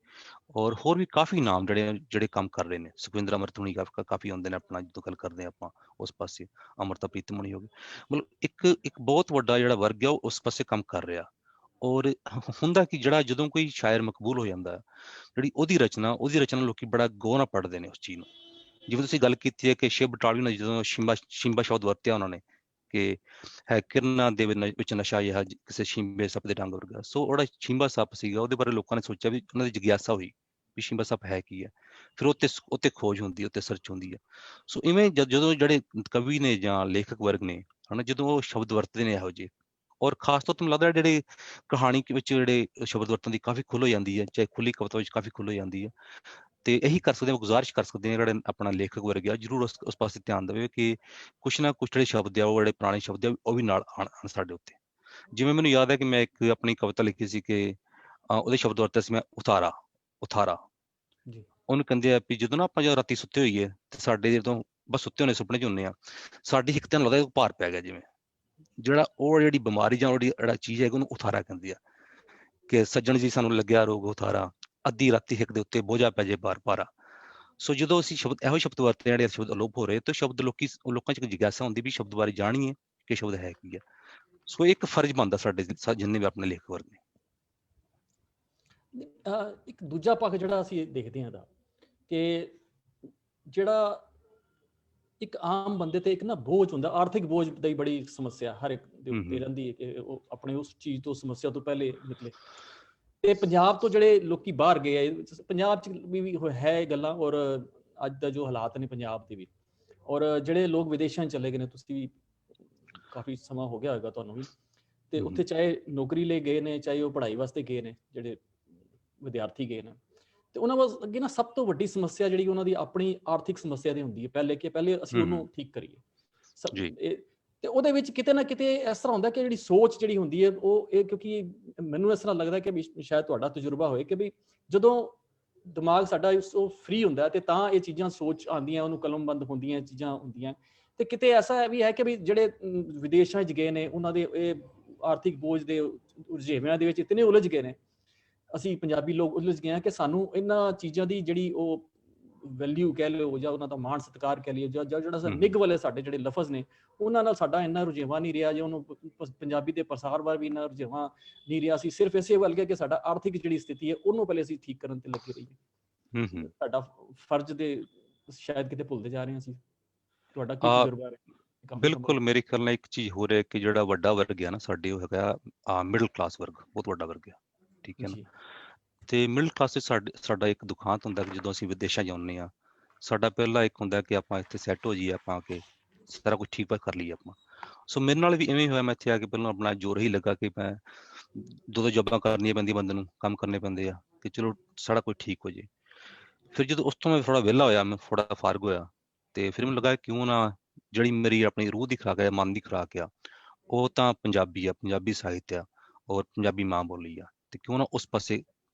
S3: ਔਰ ਹੋਰ ਵੀ ਕਾਫੀ ਨਾਮ ਜਿਹੜੇ ਕੰਮ ਕਰ ਰਹੇ ਨੇ। ਸੁਖਵਿੰਦਰ ਅਮਰਤ ਹੋਣੀ ਕਾਫੀ ਆਉਂਦੇ ਨੇ ਆਪਣਾ, ਜਦੋਂ ਗੱਲ ਕਰਦੇ ਹਾਂ ਆਪਾਂ ਉਸ ਪਾਸੇ, ਅਮਰਤਾ ਪ੍ਰੀਤਮ ਹੋਣੀ ਹੋ ਗਈ। ਮਤਲਬ ਇੱਕ ਬਹੁਤ ਵੱਡਾ ਜਿਹੜਾ ਵਰਗ ਆ ਉਹ ਉਸ ਪਾਸੇ ਕੰਮ ਕਰ ਰਿਹਾ। ਔਰ ਹੁੰਦਾ ਕਿ ਜਿਹੜਾ ਜਦੋਂ ਕੋਈ ਸ਼ਾਇਰ ਮਕਬੂਲ ਹੋ ਜਾਂਦਾ, ਜਿਹੜੀ ਉਹਦੀ ਰਚਨਾ ਲੋਕੀ ਬੜਾ ਗੌਰ ਨਾਲ ਪੜ੍ਹਦੇ ਨੇ ਉਸ ਚੀਜ਼ ਨੂੰ। ਜਿਵੇਂ ਤੁਸੀਂ ਗੱਲ ਕੀਤੀ ਹੈ ਕਿ ਸ਼ਿਵ ਬਟਾਲਵੀ ਨੇ ਜਦੋਂ ਸ਼ਿੰਬਾ ਸ਼ਬਦ ਵਰਤਿਆ ਉਹਨਾਂ ਨੇ ਕਿ ਹੈ ਕਿਰਨਾਂ ਦੇ ਵਿੱਚ ਨਸ਼ਾ ਜਿਹਾ ਕਿਸੇ ਸ਼ਿੰਬੇ ਸੱਪ ਦੇ ਡੰਗ ਵਰਗਾ। ਸੋ ਉਹਦਾ ਸ਼ਿੰਬਾ ਸੱਪ ਸੀਗਾ, ਉਹਦੇ ਬਾਰੇ ਲੋਕਾਂ ਨੇ ਸੋਚਿਆ, ਵੀ ਉਹਨਾਂ ਦੀ ਜਿਗਿਆਸਾ ਹੋਈ ਵੀ ਸ਼ਿੰਬਾ ਸੱਪ ਹੈ ਕੀ ਹੈ। ਫਿਰ ਉੱਤੇ ਖੋਜ ਹੁੰਦੀ ਹੈ, ਉੱਤੇ ਸਰਚ ਹੁੰਦੀ ਹੈ। ਸੋ ਇਵੇਂ ਜਦੋਂ ਜਿਹੜੇ ਕਵੀ ਨੇ ਜਾਂ ਲੇਖਕ ਵਰਗ ਨੇ, ਹਨਾ, ਜਦੋਂ ਉਹ ਸ਼ਬਦ ਵਰਤਦੇ ਨੇ ਇਹੋ ਜਿਹੇ, ਔਰ ਖਾਸ ਤੌਰ ਤੇ ਮੈਨੂੰ ਲੱਗਦਾ ਜਿਹੜੇ ਕਹਾਣੀ ਵਿੱਚ ਜਿਹੜੇ ਸ਼ਬਦ ਵਰਤਣ ਦੀ ਕਾਫੀ ਖੁੱਲ੍ਹ ਹੋ ਜਾਂਦੀ ਹੈ, ਚਾਹੇ ਖੁੱਲ੍ਹੀ ਕਵਿਤਾ ਵਿੱਚ ਕਾਫੀ ਖੁੱਲ੍ਹ ਹੋ ਜਾਂਦੀ ਹੈ। ਤੇ ਇਹੀ ਕਰ ਸਕਦੇ ਹਾਂ, ਗੁਜ਼ਾਰਿਸ਼ ਕਰ ਸਕਦੇ ਹਾਂ ਜਿਹੜੇ ਆਪਣਾ ਲੇਖਕ ਵਰਗ ਆ, ਜ਼ਰੂਰ ਉਸ ਪਾਸੇ ਧਿਆਨ ਦੇਵੇ ਕਿ ਕੁਛ ਨਾ ਕੁਛ ਜਿਹੜੇ ਸ਼ਬਦ ਆ, ਉਹ ਜਿਹੜੇ ਪੁਰਾਣੇ ਸ਼ਬਦ ਆ, ਉਹ ਵੀ ਨਾਲ ਆਉਣ ਸਾਡੇ ਉੱਤੇ। ਜਿਵੇਂ ਮੈਨੂੰ ਯਾਦ ਹੈ ਕਿ ਮੈਂ ਇੱਕ ਆਪਣੀ ਕਵਿਤਾ ਲਿਖੀ ਸੀ ਕਿ ਉਹਦੇ ਸ਼ਬਦ ਵਰਤੇ ਸੀ ਮੈਂ, ਉਥਾਰਾ। ਉਹਨੂੰ ਕਹਿੰਦੇ ਆ ਵੀ ਜਦੋਂ ਨਾ ਆਪਾਂ ਜਦੋਂ ਰਾਤੀ ਸੁੱਤੇ ਹੋਈਏ ਤੇ ਸਾਡੇ ਜਦੋਂ ਬਸ ਸੁੱਤੇ ਹੋਣੇ ਸੁਪਨੇ 'ਚ ਹੁੰਦੇ ਆ, ਸਾਡੀ ਇੱਕ ਦਿਨ ਲੱਗਦਾ ਭਾਰ ਪੈ ਗਿਆ, ਜਿਵੇਂ ਜਿਹੜੀ ਬਿਮਾਰੀ ਜਾਂ ਜਿਹੜਾ ਚੀਜ਼ ਹੈ ਉਹਨੂੰ ਉਥਾਰਾ ਕਹਿੰਦੀ ਆ। ਕਿ ਸੱਜਣ ਜੀ ਸਾਨੂੰ ਲੱਗਿਆ ਰੋਗ ਉਥਾਰਾ, ਅੱਧੀ ਰਾਤੀ ਹਿੱਕ ਦੇ ਉੱਤੇ ਬੋਝਾ ਪੈ ਜੇ ਬਾਰ ਭਾਰਾ। ਸੋ ਜਦੋਂ ਅਸੀਂ ਇਹੋ ਸ਼ਬਦ ਵਰਤੇ, ਜਿਹੜੇ ਸ਼ਬਦ ਅਲੋਪ ਹੋ ਰਹੇ, ਤੇ ਸ਼ਬਦ ਲੋਕਾਂ 'ਚ ਇੱਕ ਜਿਗਿਆਸਾ ਹੁੰਦੀ ਵੀ ਸ਼ਬਦ ਬਾਰੇ ਜਾਣੀਏ ਕਿ ਸ਼ਬਦ ਹੈ ਕੀ ਆ। ਸੋ ਇੱਕ ਫਰਜ਼ ਬਣਦਾ ਸਾਡੇ ਜਿੰਨੇ ਵੀ ਆਪਣੇ ਲੇਖਕ ਵਰਗ ਨੇ।
S2: ਇੱਕ ਦੂਜਾ ਪੱਖ ਜਿਹੜਾ ਅਸੀਂ ਦੇਖਦੇ ਹਾਂ ਕਿ ਜਿਹੜਾ ਇੱਕ ਆਮ ਬੰਦੇ ਤੇ ਇੱਕ ਨਾ ਬੋਝ ਹੁੰਦਾ, ਆਰਥਿਕ ਬੋਝ ਦੀ ਬੜੀ ਸਮੱਸਿਆ ਹਰ ਇੱਕ ਦੇ ਉੱਤੇ ਰਹਿੰਦੀ ਹੈ ਕਿ ਉਹ ਆਪਣੇ ਉਸ ਚੀਜ਼ ਤੋਂ, ਸਮੱਸਿਆ ਤੋਂ ਪਹਿਲੇ ਨਿਕਲੇ। ਤੇ ਪੰਜਾਬ ਤੋਂ ਜਿਹੜੇ ਲੋਕੀ ਬਾਹਰ ਗਏ, ਪੰਜਾਬ 'ਚ ਵੀ ਹੈ ਇਹ ਗੱਲਾਂ, ਔਰ ਅੱਜ ਦਾ ਜੋ ਹਾਲਾਤ ਨੇ ਪੰਜਾਬ ਦੇ ਵੀ, ਔਰ ਜਿਹੜੇ ਲੋਕ ਵਿਦੇਸ਼ਾਂ 'ਚ ਚਲੇ ਗਏ ਨੇ, ਤੁਸੀਂ ਵੀ ਕਾਫੀ ਸਮਾਂ ਹੋ ਗਿਆ ਹੋਏਗਾ ਤੁਹਾਨੂੰ ਵੀ, ਤੇ ਉੱਥੇ ਚਾਹੇ ਨੌਕਰੀ ਲਈ ਗਏ ਨੇ, ਚਾਹੇ ਉਹ ਪੜ੍ਹਾਈ ਵਾਸਤੇ ਗਏ ਨੇ, ਜਿਹੜੇ ਵਿਦਿਆਰਥੀ ਗਏ ਨੇ, ਤੇ ਉਹਨਾਂ ਵਾਸ ਅੱਗੇ ਨਾ ਸਭ ਤੋਂ ਵੱਡੀ ਸਮੱਸਿਆ ਜਿਹੜੀ ਉਹਨਾਂ ਦੀ ਆਪਣੀ ਆਰਥਿਕ ਸਮੱਸਿਆ ਦੀ ਹੁੰਦੀ ਹੈ, ਪਹਿਲੇ ਅਸੀਂ ਉਹਨੂੰ ਠੀਕ ਕਰੀਏ। ਤੇ ਉਹਦੇ ਵਿੱਚ ਕਿਤੇ ਨਾ ਕਿਤੇ ਇਸ ਤਰ੍ਹਾਂ ਹੁੰਦਾ ਕਿ ਜਿਹੜੀ ਸੋਚ ਜਿਹੜੀ ਹੁੰਦੀ ਹੈ ਉਹ ਕਿਉਂਕਿ ਮੈਨੂੰ ਇਸ ਤਰ੍ਹਾਂ ਲੱਗਦਾ ਕਿ ਸ਼ਾਇਦ ਤੁਹਾਡਾ ਤਜਰਬਾ ਹੋਏ ਕਿ ਵੀ ਜਦੋਂ ਦਿਮਾਗ ਸਾਡਾ ਉਹ ਫ੍ਰੀ ਹੁੰਦਾ ਤੇ ਤਾਂ ਇਹ ਚੀਜ਼ਾਂ ਸੋਚ ਆਉਂਦੀਆਂ, ਉਹਨੂੰ ਕਲਮਬੰਦ ਹੁੰਦੀਆਂ ਚੀਜ਼ਾਂ ਹੁੰਦੀਆਂ। ਤੇ ਕਿਤੇ ਐਸਾ ਵੀ ਹੈ ਕਿ ਵੀ ਜਿਹੜੇ ਵਿਦੇਸ਼ਾਂ 'ਚ ਗਏ ਨੇ, ਉਹਨਾਂ ਦੇ ਇਹ ਆਰਥਿਕ ਬੋਝ ਦੇ ਰੁਝੇਵਿਆਂ ਦੇ ਵਿੱਚ ਇਤਨੇ ਉਲਝ ਗਏ ਨੇ, ਅਸੀਂ ਪੰਜਾਬੀ ਲੋਕ ਉਲਝ ਗਏ ਹਾਂ ਕਿ ਸਾਨੂੰ ਇਹਨਾਂ ਚੀਜ਼ਾਂ ਦੀ ਜਿਹੜੀ ਉਹ ਵੈਲਿਊ ਕਹਿ ਲਓ, ਜਾਂ ਉਹਨਾਂ ਦਾ ਮਾਣ ਸਤਿਕਾਰ ਕਹਿ ਲਈਏ, ਜਾਂ ਜਿਹੜਾ ਨਿੱਘ ਵਾਲੇ ਸਾਡੇ ਜਿਹੜੇ ਲਫ਼ਜ਼ ਨੇ, ਉਹਨਾਂ ਨਾਲ ਸਾਡਾ ਇੰਨਾ ਰੁਝੇਵਾਂ ਨਹੀਂ ਰਿਹਾ, ਜਾਂ ਉਹਨੂੰ ਪੰਜਾਬੀ ਦੇ ਪ੍ਰਸਾਰ ਵੱਲ ਵੀ ਇੰਨਾ ਰੁਝੇਵਾਂ ਨਹੀਂ ਰਿਹਾ। ਅਸੀਂ ਸਿਰਫ ਇਸੇ ਵੱਲ ਕਿ ਸਾਡਾ ਆਰਥਿਕ ਜਿਹੜੀ ਸਥਿਤੀ ਹੈ ਉਹਨੂੰ ਪਹਿਲੇ ਅਸੀਂ ਠੀਕ ਕਰਨ ਤੇ ਲੱਗੇ ਰਹੀਏ। ਸਾਡਾ ਫਰਜ਼ ਦੇ ਸ਼ਾਇਦ ਕਿਤੇ ਭੁੱਲਦੇ ਜਾ ਰਹੇ ਹਾਂ ਅਸੀਂ। ਤੁਹਾਡਾ ਕੀ ਤਜਰਬਾ ਹੈ?
S3: ਬਿਲਕੁਲ, ਮੇਰੇ ਖਿਆਲ ਨਾਲ ਇੱਕ ਚੀਜ਼ ਹੋ ਰਿਹਾ ਕਿ ਜਿਹੜਾ ਵੱਡਾ ਵਰਗ ਹੈ ਨਾ ਸਾਡੇ, ਉਹ ਹੈਗਾ ਮਿਡਲ ਕਲਾਸ ਵਰਗ, ਬਹੁਤ ਵੱਡਾ ਵਰਗ ਹੈ, ਠੀਕ ਹੈ ਨਾ। ਤੇ ਮਿਡਲ ਕਲਾਸ ਵਿੱਚ ਸਾਡਾ ਇੱਕ ਦੁਖਾਂਤ ਹੁੰਦਾ ਕਿ ਜਦੋਂ ਅਸੀਂ ਵਿਦੇਸ਼ਾਂ ਜਾਂਦੇ ਹਾਂ, ਸਾਡਾ ਪਹਿਲਾ ਇੱਕ ਹੁੰਦਾ ਕਿ ਆਪਾਂ ਇੱਥੇ ਸੈੱਟ ਹੋ ਜਾਈਏ, ਆਪਾਂ ਆ ਕੇ ਸਾਰਾ ਕੁਝ ਠੀਕ ਕਰ ਲਈਏ ਆਪਾਂ। ਸੋ ਮੇਰੇ ਨਾਲ ਵੀ ਇਵੇਂ ਹੋਇਆ, ਮੈਂ ਇੱਥੇ ਆ ਕੇ ਪਹਿਲਾਂ ਆਪਣਾ ਜ਼ੋਰ ਹੀ ਲੱਗਾ ਕਿ ਮੈਂ ਦੋ ਜੌਬਾਂ ਕਰਨੀਆਂ ਪੈਂਦੀਆਂ, ਬੰਦੇ ਨੂੰ ਕੰਮ ਕਰਨੇ ਪੈਂਦੇ ਆ ਕਿ ਚਲੋ ਸਾਰਾ ਕੁਝ ਠੀਕ ਹੋ ਜੇ। ਫਿਰ ਜਦੋਂ ਉਸ ਤੋਂ ਮੈਂ ਥੋੜਾ ਵਿਹਲਾ ਹੋਇਆ, ਮੈਂ ਥੋੜਾ ਫਾਰਗ ਹੋਇਆ, ਤੇ ਫਿਰ ਮੈਨੂੰ ਲੱਗਾ ਕਿਉਂ ਨਾ ਜਿਹੜੀ ਮੇਰੀ ਆਪਣੀ ਰੂਹ ਦੀ ਖੁਰਾਕ ਹੈ, ਮਨ ਦੀ ਖੁਰਾਕ ਆ, ਉਹ ਤਾਂ ਪੰਜਾਬੀ ਆ, ਪੰਜਾਬੀ ਸਾਹਿਤ ਆ, ਔਰ ਪੰਜਾਬੀ ਮਾਂ ਬੋਲੀ ਆ, ਤੇ ਕਿਉਂ ਨਾ ਉਸ ਪਾਸੇ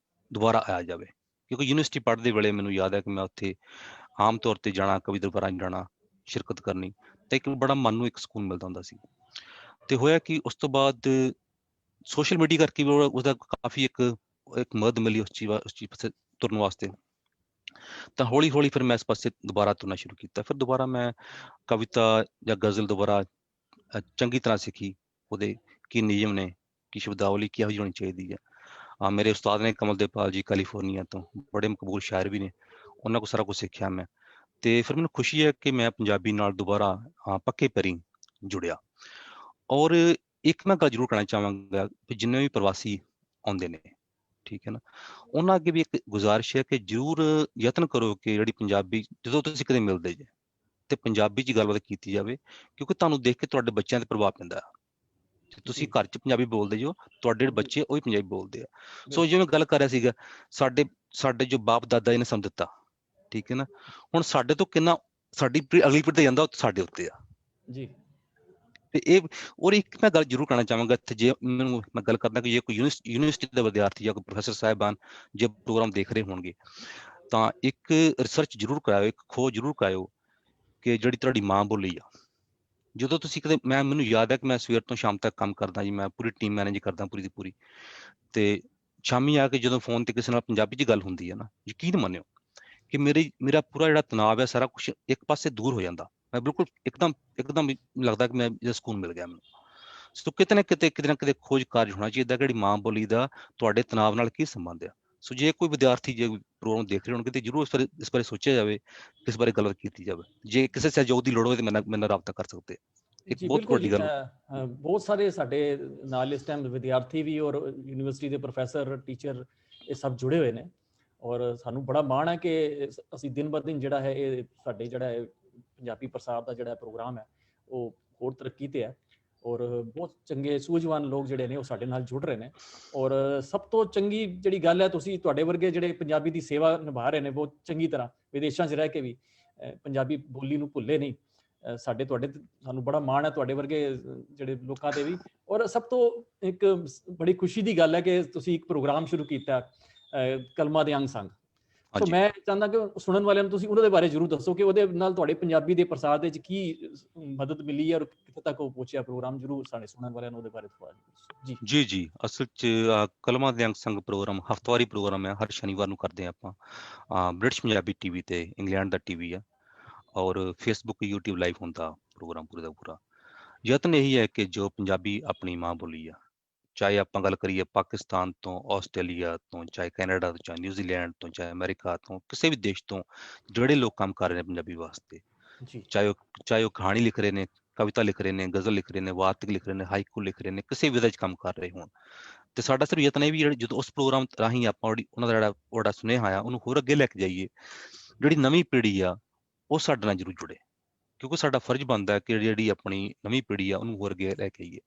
S3: ਦੁਬਾਰਾ ਆਇਆ ਜਾਵੇ। ਕਿਉਂਕਿ ਯੂਨੀਵਰਸਿਟੀ ਪੜ੍ਹਦੇ ਵੇਲੇ ਮੈਨੂੰ ਯਾਦ ਹੈ ਕਿ ਮੈਂ ਉੱਥੇ ਆਮ ਤੌਰ ਤੇ ਜਾਣਾ, ਕਵੀ ਦਰਬਾਰਾਂ ਜਾਣਾ, ਸ਼ਿਰਕਤ ਕਰਨੀ, ਤੇ ਇੱਕ ਬੜਾ ਮਨ ਨੂੰ ਇੱਕ ਸਕੂਨ ਮਿਲਦਾ ਹੁੰਦਾ ਸੀ। ਤੇ ਹੋਇਆ ਕਿ ਉਸ ਤੋਂ ਬਾਅਦ ਸੋਸ਼ਲ ਮੀਡੀਆ ਕਰਕੇ ਵੀ ਉਹਦਾ ਕਾਫੀ ਇੱਕ ਮਦਦ ਮਿਲੀ ਉਸ ਚੀਜ਼ ਪਾਸੇ ਤੁਰਨ ਵਾਸਤੇ। ਤਾਂ ਹੌਲੀ ਹੌਲੀ ਫਿਰ ਮੈਂ ਇਸ ਪਾਸੇ ਦੁਬਾਰਾ ਤੁਰਨਾ ਸ਼ੁਰੂ ਕੀਤਾ। ਫਿਰ ਦੁਬਾਰਾ ਮੈਂ ਕਵਿਤਾ ਜਾਂ ਗਜ਼ਲ ਦੁਬਾਰਾ ਚੰਗੀ ਤਰ੍ਹਾਂ ਸਿੱਖੀ, ਉਹਦੇ ਕੀ ਨਿਯਮ ਨੇ, ਕੀ ਸ਼ਬਦਾਵਲੀ ਕਿਹੋ ਜਿਹੀ ਹੋਣੀ ਚਾਹੀਦੀ ਹੈ। ਮੇਰੇ ਉਸਤਾਦ ਨੇ ਕਮਲਦੇਵ ਜੀ ਕੈਲੀਫੋਰਨੀਆ ਤੋਂ, ਬੜੇ ਮਕਬੂਲ ਸ਼ਾਇਰ ਵੀ ਨੇ, ਉਹਨਾਂ ਕੋਲ ਸਾਰਾ ਕੁਝ ਸਿੱਖਿਆ ਮੈਂ। ਤੇ ਫਿਰ ਮੈਨੂੰ ਖੁਸ਼ੀ ਹੈ ਕਿ ਮੈਂ ਪੰਜਾਬੀ ਨਾਲ ਦੁਬਾਰਾ ਪੱਕੇ ਪੈਰੀਂ ਜੁੜਿਆ। ਔਰ ਇੱਕ ਮੈਂ ਗੱਲ ਜ਼ਰੂਰ ਕਹਿਣਾ ਚਾਹਾਂਗਾ ਕਿ ਜਿੰਨੇ ਵੀ ਪ੍ਰਵਾਸੀ ਆਉਂਦੇ ਨੇ, ਠੀਕ ਹੈ ਨਾ, ਉਹਨਾਂ ਅੱਗੇ ਵੀ ਇੱਕ ਗੁਜ਼ਾਰਿਸ਼ ਹੈ ਕਿ ਜ਼ਰੂਰ ਯਤਨ ਕਰੋ ਕਿ ਜਿਹੜੀ ਪੰਜਾਬੀ, ਜਦੋਂ ਤੁਸੀਂ ਕਦੇ ਮਿਲਦੇ ਜੇ ਤੇ ਪੰਜਾਬੀ 'ਚ ਗੱਲਬਾਤ ਕੀਤੀ ਜਾਵੇ, ਕਿਉਂਕਿ ਤੁਹਾਨੂੰ ਦੇਖ ਕੇ ਤੁਹਾਡੇ ਬੱਚਿਆਂ ਤੇ ਪ੍ਰਭਾਵ ਪੈਂਦਾ। ਤੁਸੀਂ
S2: ਜੀ
S3: ਘਰ 'ਚ ਪੰਜਾਬੀ ਬੋਲਦੇ ਜੋ, ਤੁਹਾਡੇ
S2: ਜੀ
S3: ਬੱਚੇ ਉਹੀ ਪੰਜਾਬੀ ਬੋਲਦੇ ਆ। ਸੋ
S2: ਬਿਲਕੁਲ
S3: ਜਿਵੇਂ ਗੱਲ ਕਰ ਰਿਹਾ ਸੀਗਾ, ਸਾਡੇ ਸਾਡੇ ਜੋ ਬਾਪ ਦਾਦਾ ਜੀ ਨੇ ਸਾਨੂੰ ਦਿੱਤਾ, ਠੀਕ ਹੈ ਨਾ, ਹੁਣ ਸਾਡੇ ਤੋਂ ਕਿੰਨਾ ਸਾਡੀ ਅਗਲੀ ਪੀੜ੍ਹੀ ਤੇ ਜਾਂਦਾ, ਉਹ ਸਾਡੇ ਉੱਤੇ ਆ।
S2: ਜੀ
S3: ਤੇ ਇਹ, ਔਰ ਇੱਕ ਮੈਂ ਗੱਲ ਜ਼ਰੂਰ ਕਹਿਣਾ ਚਾਹਾਂਗਾ ਇੱਥੇ, ਜੇ ਮੈਨੂੰ ਮੈਂ ਗੱਲ ਕਰਦਾ ਕਿ ਜੇ ਕੋਈ ਯੂਨੀਵਰਸਿਟੀ ਦੇ ਵਿਦਿਆਰਥੀ ਜਾਂ ਕੋਈ ਪ੍ਰੋਫੈਸਰ ਸਾਹਿਬਾਨ ਜੇ ਪ੍ਰੋਗਰਾਮ ਦੇਖ ਰਹੇ ਹੋਣਗੇ, ਤਾਂ ਇੱਕ ਰਿਸਰਚ ਜ਼ਰੂਰ ਕਰਾਇਓ, ਇੱਕ ਖੋਜ ਜ਼ਰੂਰ ਕਰਾਇਓ ਕਿ ਜਿਹੜੀ ਤੁਹਾਡੀ ਮਾਂ ਬੋਲੀ ਆ, ਜਦੋਂ ਤੁਸੀਂ ਕਦੇ, ਮੈਨੂੰ ਯਾਦ ਹੈ ਕਿ ਮੈਂ ਸਵੇਰ ਤੋਂ ਸ਼ਾਮ ਤੱਕ ਕੰਮ ਕਰਦਾ ਜੀ, ਮੈਂ ਪੂਰੀ ਟੀਮ ਮੈਨੇਜ ਕਰਦਾ ਪੂਰੀ ਦੀ ਪੂਰੀ, ਤੇ ਸ਼ਾਮੀ ਆ ਕੇ ਜਦੋਂ ਫੋਨ ਤੇ ਕਿਸੇ ਨਾਲ ਪੰਜਾਬੀ 'ਚ ਗੱਲ ਹੁੰਦੀ ਹੈ ਨਾ, ਯਕੀਨ ਮੰਨਿਓ ਕਿ ਮੇਰਾ ਪੂਰਾ ਜਿਹੜਾ ਤਣਾਅ ਹੈ, ਸਾਰਾ ਕੁਝ ਇੱਕ ਪਾਸੇ ਦੂਰ ਹੋ ਜਾਂਦਾ। ਮੈਂ ਬਿਲਕੁਲ ਇੱਕਦਮ ਲੱਗਦਾ ਕਿ ਮੈਂ ਸਕੂਨ ਮਿਲ ਗਿਆ ਮੈਨੂੰ। ਸੋ ਕਿਤੇ ਨਾ ਕਿਤੇ ਖੋਜ ਕਾਰਜ ਹੋਣਾ ਚਾਹੀਦਾ ਕਿ ਜਿਹੜੀ ਮਾਂ ਬੋਲੀ ਦਾ ਤੁਹਾਡੇ ਤਣਾਅ ਨਾਲ ਕੀ ਸੰਬੰਧ ਆ। ਸੋ ਜੇ ਕੋਈ ਵਿਦਿਆਰਥੀ ਜੇ ਪ੍ਰੋਗਰਾਮ ਦੇਖ ਰਹੇ ਹੋਣਗੇ ਤੇ ਜ਼ਰੂਰ ਇਸ ਬਾਰੇ ਸੋਚਿਆ ਜਾਵੇ, ਇਸ ਬਾਰੇ ਗੱਲਬਾਤ ਕੀਤੀ ਜਾਵੇ। ਜੇ ਕਿਸੇ ਸਹਿਯੋਗ ਦੀ ਲੋੜ ਹੋਵੇ ਤਾਂ ਮੇਰੇ ਨਾਲ ਰਾਬਤਾ ਕਰ ਸਕਦੇ। ਇੱਕ
S2: ਜੀ
S3: ਬਹੁਤ
S2: ਬਿਲਕੁਲ ਜੀ।
S3: ਵੱਡੀ ਗੱਲ।
S2: ਬਹੁਤ ਸਾਰੇ ਸਾਡੇ ਨਾਲ ਇਸ ਟਾਈਮ ਵਿਦਿਆਰਥੀ ਵੀ ਔਰ ਯੂਨੀਵਰਸਿਟੀ ਦੇ ਪ੍ਰੋਫੈਸਰ, ਟੀਚਰ, ਇਹ ਸਭ ਜੁੜੇ ਹੋਏ ਨੇ, ਔਰ ਸਾਨੂੰ ਬੜਾ ਮਾਣ ਹੈ ਕਿ ਅਸੀਂ ਦਿਨ ਬਰ ਦਿਨ ਜਿਹੜਾ ਹੈ ਇਹ ਸਾਡੇ ਜਿਹੜਾ ਹੈ ਪੰਜਾਬੀ ਪ੍ਰਸਾਰ ਦਾ ਜਿਹੜਾ ਪ੍ਰੋਗਰਾਮ ਹੈ ਉਹ ਹੋਰ ਤਰੱਕੀ ਤੇ ਹੈ, ਔਰ ਬਹੁਤ ਚੰਗੇ ਸੂਝਵਾਨ ਲੋਕ ਜਿਹੜੇ ਨੇ ਉਹ ਸਾਡੇ ਨਾਲ ਜੁੜ ਰਹੇ ਨੇ। ਔਰ ਸਭ ਤੋਂ ਚੰਗੀ ਜਿਹੜੀ ਗੱਲ ਹੈ, ਤੁਸੀਂ ਤੁਹਾਡੇ ਵਰਗੇ ਜਿਹੜੇ ਪੰਜਾਬੀ ਦੀ ਸੇਵਾ ਨਿਭਾ ਰਹੇ ਨੇ ਬਹੁਤ ਚੰਗੀ ਤਰ੍ਹਾਂ, ਵਿਦੇਸ਼ਾਂ 'ਚ ਰਹਿ ਕੇ ਵੀ ਪੰਜਾਬੀ ਬੋਲੀ ਨੂੰ ਭੁੱਲੇ ਨਹੀਂ। ਸਾਨੂੰ ਬੜਾ ਮਾਣ ਹੈ ਤੁਹਾਡੇ ਵਰਗੇ ਜਿਹੜੇ ਲੋਕਾਂ ਤੇ ਵੀ। ਔਰ ਸਭ ਤੋਂ ਇੱਕ ਬੜੀ ਖੁਸ਼ੀ ਦੀ ਗੱਲ ਹੈ ਕਿ ਤੁਸੀਂ ਇੱਕ ਪ੍ਰੋਗਰਾਮ ਸ਼ੁਰੂ ਕੀਤਾ, ਕਲਮਾਂ ਦੇ ਅੰਗ ਸੰਗ। ਸੋ ਮੈਂ ਚਾਹੁੰਦਾ ਕਿ ਸੁਣਨ ਵਾਲਿਆਂ ਨੂੰ ਤੁਸੀਂ ਉਹਨਾਂ ਦੇ ਬਾਰੇ ਜ਼ਰੂਰ ਦੱਸੋ ਕਿ ਉਹਦੇ ਨਾਲ ਤੁਹਾਡੇ ਪੰਜਾਬੀ ਦੇ ਪ੍ਰਸਾਰ ਦੇ ਵਿੱਚ ਕੀ ਮਦਦ ਮਿਲੀ ਹੈ ਔਰ ਕਿੱਥੇ ਤੱਕ ਉਹ ਪਹੁੰਚਿਆ ਪ੍ਰੋਗਰਾਮ। ਜ਼ਰੂਰ ਸਾਡੇ ਸੁਣਨ ਵਾਲਿਆਂ ਨੂੰ ਉਹਦੇ ਬਾਰੇ ਥੋੜ੍ਹਾ
S3: ਜੀ। ਜੀ ਅਸਲ 'ਚ ਕਲਮਾਂ ਦੇ ਅੰਗ ਸੰਗ ਪ੍ਰੋਗਰਾਮ ਹਫ਼ਤਾਵਾਰੀ ਪ੍ਰੋਗਰਾਮ ਹੈ, ਹਰ ਸ਼ਨੀਵਾਰ ਨੂੰ ਕਰਦੇ ਹਾਂ ਆਪਾਂ। ਬ੍ਰਿਟਿਸ਼ ਪੰਜਾਬੀ ਟੀਵੀ ਤੇ ਇੰਗਲੈਂਡ ਦਾ ਟੀਵੀ ਆ, ਔਰ ਫੇਸਬੁੱਕ YouTube ਲਾਈਵ ਹੁੰਦਾ ਪ੍ਰੋਗਰਾਮ ਪੂਰੇ ਦਾ ਪੂਰਾ। ਯਤਨ ਇਹੀ ਹੈ ਕਿ ਜੋ ਪੰਜਾਬੀ ਆਪਣੀ ਮਾਂ ਬੋਲੀ ਆ, ਚਾਹੇ ਆਪਾਂ ਗੱਲ ਕਰੀਏ ਪਾਕਿਸਤਾਨ ਤੋਂ, ਆਸਟ੍ਰੇਲੀਆ ਤੋਂ, ਚਾਹੇ ਕੈਨੇਡਾ ਤੋਂ, ਚਾਹੇ ਨਿਊਜ਼ੀਲੈਂਡ ਤੋਂ, ਚਾਹੇ ਅਮਰੀਕਾ ਤੋਂ, ਕਿਸੇ ਵੀ ਦੇਸ਼ ਤੋਂ ਜਿਹੜੇ ਲੋਕ ਕੰਮ ਕਰ ਰਹੇ ਨੇ ਪੰਜਾਬੀ ਵਾਸਤੇ, ਚਾਹੇ ਉਹ ਕਹਾਣੀ ਲਿਖ ਰਹੇ ਨੇ, ਕਵਿਤਾ ਲਿਖ ਰਹੇ ਨੇ, ਗਜ਼ਲ ਲਿਖ ਰਹੇ ਨੇ, ਵਾਰਤਕ ਲਿਖ ਰਹੇ ਨੇ, ਹਾਈਕੂ ਲਿਖ ਰਹੇ ਨੇ, ਕਿਸੇ ਵਿਧਾ 'ਚ ਕੰਮ ਕਰ ਰਹੇ ਹੋਣ, ਤੇ ਸਾਡਾ ਸਿਰਫ ਯਤਨ ਇਹ ਵੀ ਜਦੋਂ ਉਸ ਪ੍ਰੋਗਰਾਮ ਰਾਹੀਂ ਆਪਾਂ ਉਹਨਾਂ ਦਾ ਜਿਹੜਾ ਸੁਨੇਹਾ ਆ ਉਹਨੂੰ ਹੋਰ ਅੱਗੇ ਲੈ ਕੇ ਜਾਈਏ, ਜਿਹੜੀ ਨਵੀਂ ਪੀੜ੍ਹੀ ਆ ਉਹ ਸਾਡੇ ਨਾਲ ਜ਼ਰੂਰ ਜੁੜੇ, ਕਿਉਂਕਿ ਸਾਡਾ ਫਰਜ਼ ਬਣਦਾ ਹੈ ਕਿ ਜਿਹੜੀ ਆਪਣੀ ਨਵੀਂ ਪੀੜ੍ਹੀ ਆ ਉਹਨੂੰ ਹੋਰ ਅੱਗੇ ਲੈ ਕੇ ਆਈਏ।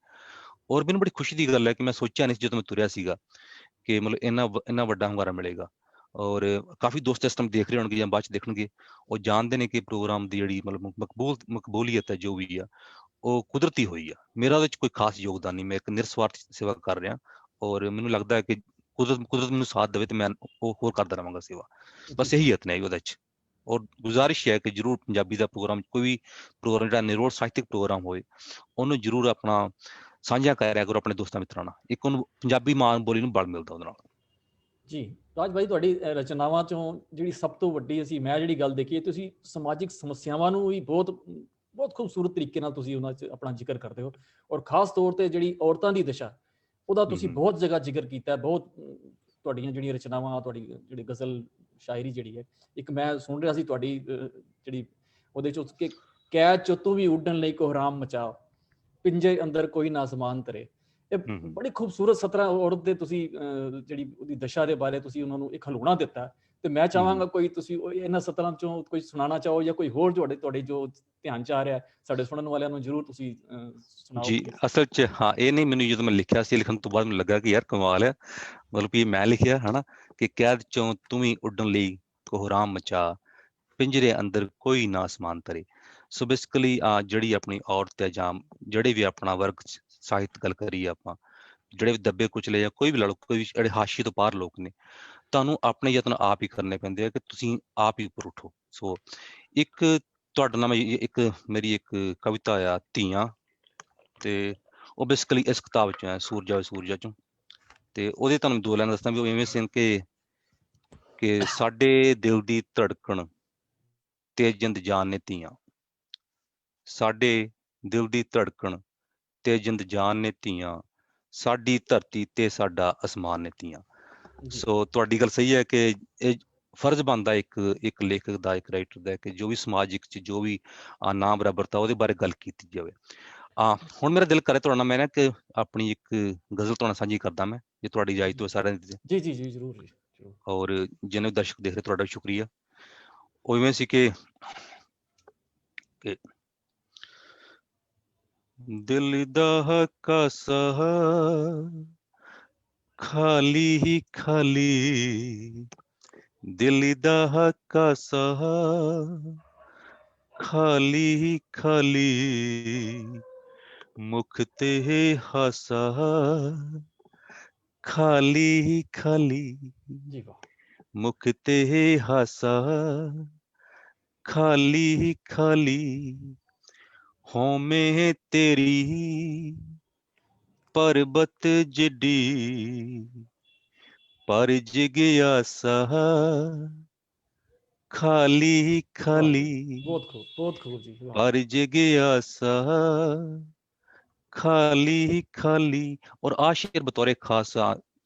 S3: ਔਰ ਮੈਨੂੰ ਬੜੀ ਖੁਸ਼ੀ ਦੀ ਗੱਲ ਹੈ ਕਿ ਮੈਂ ਸੋਚਿਆ ਨਹੀਂ ਸੀ ਜਦੋਂ ਮੈਂ ਤੁਰਿਆ ਸੀਗਾ ਕਿ ਮਤਲਬ ਇੰਨਾ ਵੱਡਾ ਹੁੰਗਾਰਾ ਮਿਲੇਗਾ। ਔਰ ਕਾਫੀ ਦੋਸਤ ਇਸ ਟਾਈਮ ਦੇਖ ਰਹੇ ਹੋਣਗੇ ਜਾਂ ਬਾਅਦ 'ਚ ਦੇਖਣਗੇ, ਉਹ ਜਾਣਦੇ ਨੇ ਕਿ ਪ੍ਰੋਗਰਾਮ ਦੀ ਜਿਹੜੀ ਮਤਲਬ ਮਕਬੂਲੀਅਤ ਹੈ ਜੋ ਵੀ ਆ ਉਹ ਕੁਦਰਤੀ ਹੋਈ ਆ। ਮੇਰਾ ਉਹਦੇ 'ਚ ਕੋਈ ਖਾਸ ਯੋਗਦਾਨ ਨਹੀਂ, ਮੈਂ ਇੱਕ ਨਿਰਸਵਾਰਥ ਸੇਵਾ ਕਰ ਰਿਹਾ, ਔਰ ਮੈਨੂੰ ਲੱਗਦਾ ਹੈ ਕਿ ਕੁਦਰਤ ਮੈਨੂੰ ਸਾਥ ਦੇਵੇ ਤੇ ਮੈਂ ਉਹ ਹੋਰ ਕਰਦਾ ਰਹਾਂਗਾ ਸੇਵਾ। ਬਸ ਇਹੀ ਯਤਨ ਹੈ ਉਹਦੇ 'ਚ। ਔਰ ਗੁਜ਼ਾਰਿਸ਼ ਹੈ ਕਿ ਜ਼ਰੂਰ ਪੰਜਾਬੀ ਦਾ ਪ੍ਰੋਗਰਾਮ, ਕੋਈ ਵੀ ਪ੍ਰੋਗਰਾਮ ਜਿਹੜਾ ਨਿਰੋਲ ਸਾਹਿਤਕ ਪ੍ਰੋਗਰਾਮ ਹੋਏ, ਉਹਨੂੰ ਜ਼ਰੂਰ ਆਪਣਾ ਸਾਂਝਾ ਕਰਿਆ ਕਰੋ ਆਪਣੇ ਦੋਸਤਾਂ ਮਿੱਤਰਾਂ ਨਾਲ। ਇੱਕ ਉਹਨੂੰ ਪੰਜਾਬੀ ਮਾਂ ਬੋਲੀ ਨੂੰ ਬਲ ਮਿਲਦਾ ਉਹਦੇ ਨਾਲ। ਜੀ
S2: ਰਾਜ ਭਾਈ, ਤੁਹਾਡੀ ਰਚਨਾਵਾਂ ਚੋਂ ਜਿਹੜੀ ਸਭ ਤੋਂ ਵੱਡੀ ਮੈਂ ਜਿਹੜੀ ਗੱਲ ਦੇਖੀ ਹੈ, ਤੁਸੀਂ ਸਮਾਜਿਕ ਸਮੱਸਿਆਵਾਂ ਨੂੰ ਵੀ ਬਹੁਤ ਖੂਬਸੂਰਤ ਤਰੀਕੇ ਨਾਲ ਤੁਸੀਂ ਉਹਨਾਂ 'ਚ ਆਪਣਾ ਜ਼ਿਕਰ ਕਰਦੇ ਹੋ, ਔਰ ਖਾਸ ਤੌਰ ਤੇ ਜਿਹੜੀ ਔਰਤਾਂ ਦੀ ਦਸ਼ਾ ਉਹਦਾ ਤੁਸੀਂ ਬਹੁਤ ਜਗ੍ਹਾ ਜ਼ਿਕਰ ਕੀਤਾ। ਬਹੁਤ ਤੁਹਾਡੀਆਂ ਜਿਹੜੀਆਂ ਰਚਨਾਵਾਂ, ਤੁਹਾਡੀ ਜਿਹੜੀ ਗਜ਼ਲ ਸ਼ਾਇਰੀ ਜਿਹੜੀ ਹੈ, ਇੱਕ ਮੈਂ ਸੁਣ ਰਿਹਾ ਸੀ ਤੁਹਾਡੀ ਜਿਹੜੀ ਉਹਦੇ 'ਚ ਕਿ ਕੈਦ 'ਚੋਂ ਤੂੰ ਵੀ ਉੱਡਣ ਲਈ ਕੋਹਰਾਮ ਮਚਾ, ਪਿੰਜੇ ਅੰਦਰ ਕੋਈ ਨਾ ਸਮਾਨ ਤਰੇ। ਇਹ ਬੜੀ ਖੂਬਸੂਰਤ ਸਤਰਾਂ ਔਰਤ ਦੇ ਤੁਸੀਂ ਜਿਹੜੀ ਉਹਦੀ ਦਸ਼ਾ ਦੇ ਬਾਰੇ ਤੁਸੀਂ ਉਹਨਾਂ ਨੂੰ ਇੱਕ ਹਲੂਣਾ ਦਿੱਤਾ, ਤੇ ਮੈਂ ਚਾਹਾਂਗਾ ਕੋਈ ਤੁਸੀਂ ਇਹਨਾਂ ਸਤਰਾਂ ਚੋਂ ਕੋਈ ਸੁਣਾਉਣਾ ਚਾਹੋ ਜਾਂ ਕੋਈ ਹੋਰ ਤੁਹਾਡੇ ਜੋ ਧਿਆਨ 'ਚ ਆ ਰਿਹਾ ਸਾਡੇ ਸੁਣਨ ਵਾਲਿਆਂ ਨੂੰ ਜ਼ਰੂਰ ਤੁਸੀਂ ਸੁਣਾਓ।
S3: ਜੀ ਅਸਲ 'ਚ ਇਹ ਨਹੀਂ, ਮੈਨੂੰ ਜਦੋਂ ਮੈਂ ਲਿਖਿਆ ਸੀ, ਲਿਖਣ ਤੋਂ ਬਾਅਦ ਮੈਨੂੰ ਲੱਗਾ ਕਿ ਯਾਰ ਕਮਾਲ ਹੈ, ਮਤਲਬ ਕਿ ਮੈਂ ਲਿਖਿਆ ਹਨਾ ਕਿ ਕੈਦ 'ਚੋਂ ਤੂੰ ਵੀ ਉੱਡਣ ਲਈ ਕੋਹਰਾਮ ਮਚਾ, ਪਿੰਜਰੇ ਅੰਦਰ ਕੋਈ ਨਾ ਸਮਾਨ ਤਰੇ। ਸੋ ਬੇਸਿਕਲੀ ਜਿਹੜੀ ਆਪਣੀ ਔਰਤ ਹੈ ਜਾਂ ਜਿਹੜੇ ਵੀ ਆਪਣਾ ਵਰਗ ਸਾਹਿਤ ਗੱਲ ਕਰੀਏ ਆਪਾਂ, ਜਿਹੜੇ ਵੀ ਦੱਬੇ ਕੁਚਲੇ ਜਾਂ ਕੋਈ ਵੀ ਲਾ ਲਓ, ਕੋਈ ਵੀ ਜਿਹੜੇ ਹਾਸ਼ੀਏ ਤੋਂ ਪਾਰ ਲੋਕ ਨੇ, ਤੁਹਾਨੂੰ ਆਪਣੇ ਯਤਨ ਆਪ ਹੀ ਕਰਨੇ ਪੈਂਦੇ ਆ ਕਿ ਤੁਸੀਂ ਆਪ ਹੀ ਉੱਪਰ ਉੱਠੋ। ਸੋ ਇੱਕ ਤੁਹਾਡਾ ਨਾਮ ਮੇਰੀ ਇੱਕ ਕਵਿਤਾ ਆ ਧੀਆਂ, ਤੇ ਉਹ ਬੇਸਿਕਲੀ ਇਸ ਕਿਤਾਬ 'ਚ ਹੈ, ਸੂਰਜਾ ਚੋਂ। ਤੇ ਉਹਦੇ ਤੁਹਾਨੂੰ ਦੋ ਲਾਈਨਾਂ ਦੱਸਦਾ ਵੀ ਉਹ ਇਵੇਂ ਸੀ ਕਿ ਸਾਡੇ ਦਿਲ ਦੀ ਧੜਕਣ ਤੇ ਜਿੰਦ ਜਾਨ ਨੇ ਧੀਆਂ, ਸਾਡੇ ਦਿਲ ਦੀ ਧੜਕਣ ਤੇ ਜਿੰਦ ਜਾਨ ਨੇ ਧੀਆਂ, ਸਾਡੀ ਧਰਤੀ ਤੇ ਸਾਡਾ ਅਸਮਾਨ ਨੇ ਧੀਆਂ।
S2: ਜੀ
S3: ਸੋ ਤੁਹਾਡੀ ਗੱਲ ਸਹੀ ਹੈ ਕਿ ਇਹ ਫਰਜ਼ ਬਣਦਾ ਇੱਕ ਲੇਖਕ ਦਾ, ਇੱਕ ਰਾਈਟਰ ਦਾ, ਕਿ ਜੋ ਵੀ ਸਮਾਜਿਕ ਚ ਜੋ ਵੀ ਨਾ ਬਰਾਬਰਤਾ ਉਹਦੇ ਬਾਰੇ ਗੱਲ ਕੀਤੀ ਜਾਵੇ। ਹੁਣ ਮੇਰਾ ਦਿਲ ਕਰੇ ਤੁਹਾਡੇ ਨਾਲ ਮੈਂ ਨਾ ਕਿ ਆਪਣੀ ਇੱਕ ਗਜ਼ਲ ਤੁਹਾਡੇ ਨਾਲ ਸਾਂਝੀ ਕਰਦਾ ਮੈਂ, ਜੇ ਤੁਹਾਡੀ ਇਜਾਜ਼ਤ ਹੋਵੇ ਸਾਰਿਆਂ ਦੀ।
S2: ਜੀ ਜੀ ਜੀ ਜ਼ਰੂਰ ਜੀ ਜ਼ਰੂਰ।
S3: ਔਰ ਜਿੰਨੇ ਵੀ ਦਰਸ਼ਕ ਦੇਖ ਰਹੇ ਤੁਹਾਡਾ ਵੀ ਸ਼ੁਕਰੀਆ। ਉਹ ਇਵੇਂ ਸੀ ਕਿ ਦਿਲ ਦਾ ਕਾਸਾ ਖਾਲੀ ਹੀ ਖਾਲੀ, ਦਿਲ ਦਾ ਕਾਸਾ ਖਾਲੀ ਹੀ ਖਾਲੀ, ਮੁਖ ਤੇ ਹਾਸਾ ਖਾਲੀ ਹੀ ਖਾਲੀ,
S2: ਜੀ ਵਾਹ,
S3: ਮੁਖ ਤੇ ਹਾਸਾ ਖਾਲੀ ਹੀ ਖਾਲੀ, ਹੋਵੇਂ ਤੇਰੀ ਪਰਬਤ ਜਿੱਡੀ, ਪਰ ਜਿਗਿਆਸਾ ਖਾਲੀ ਹੀ ਖਾਲੀ,
S2: ਬਹੁਤ ਖੂਬ ਜੀ ਵਾਹ।
S3: ਪਰ ਜਿਗਿਆਸਾ ਖਾਲੀ ਹੀ ਖਾਲੀ। ਔਰ ਆ ਸ਼ੇਰ ਬਤੌਰੇ ਖਾਸ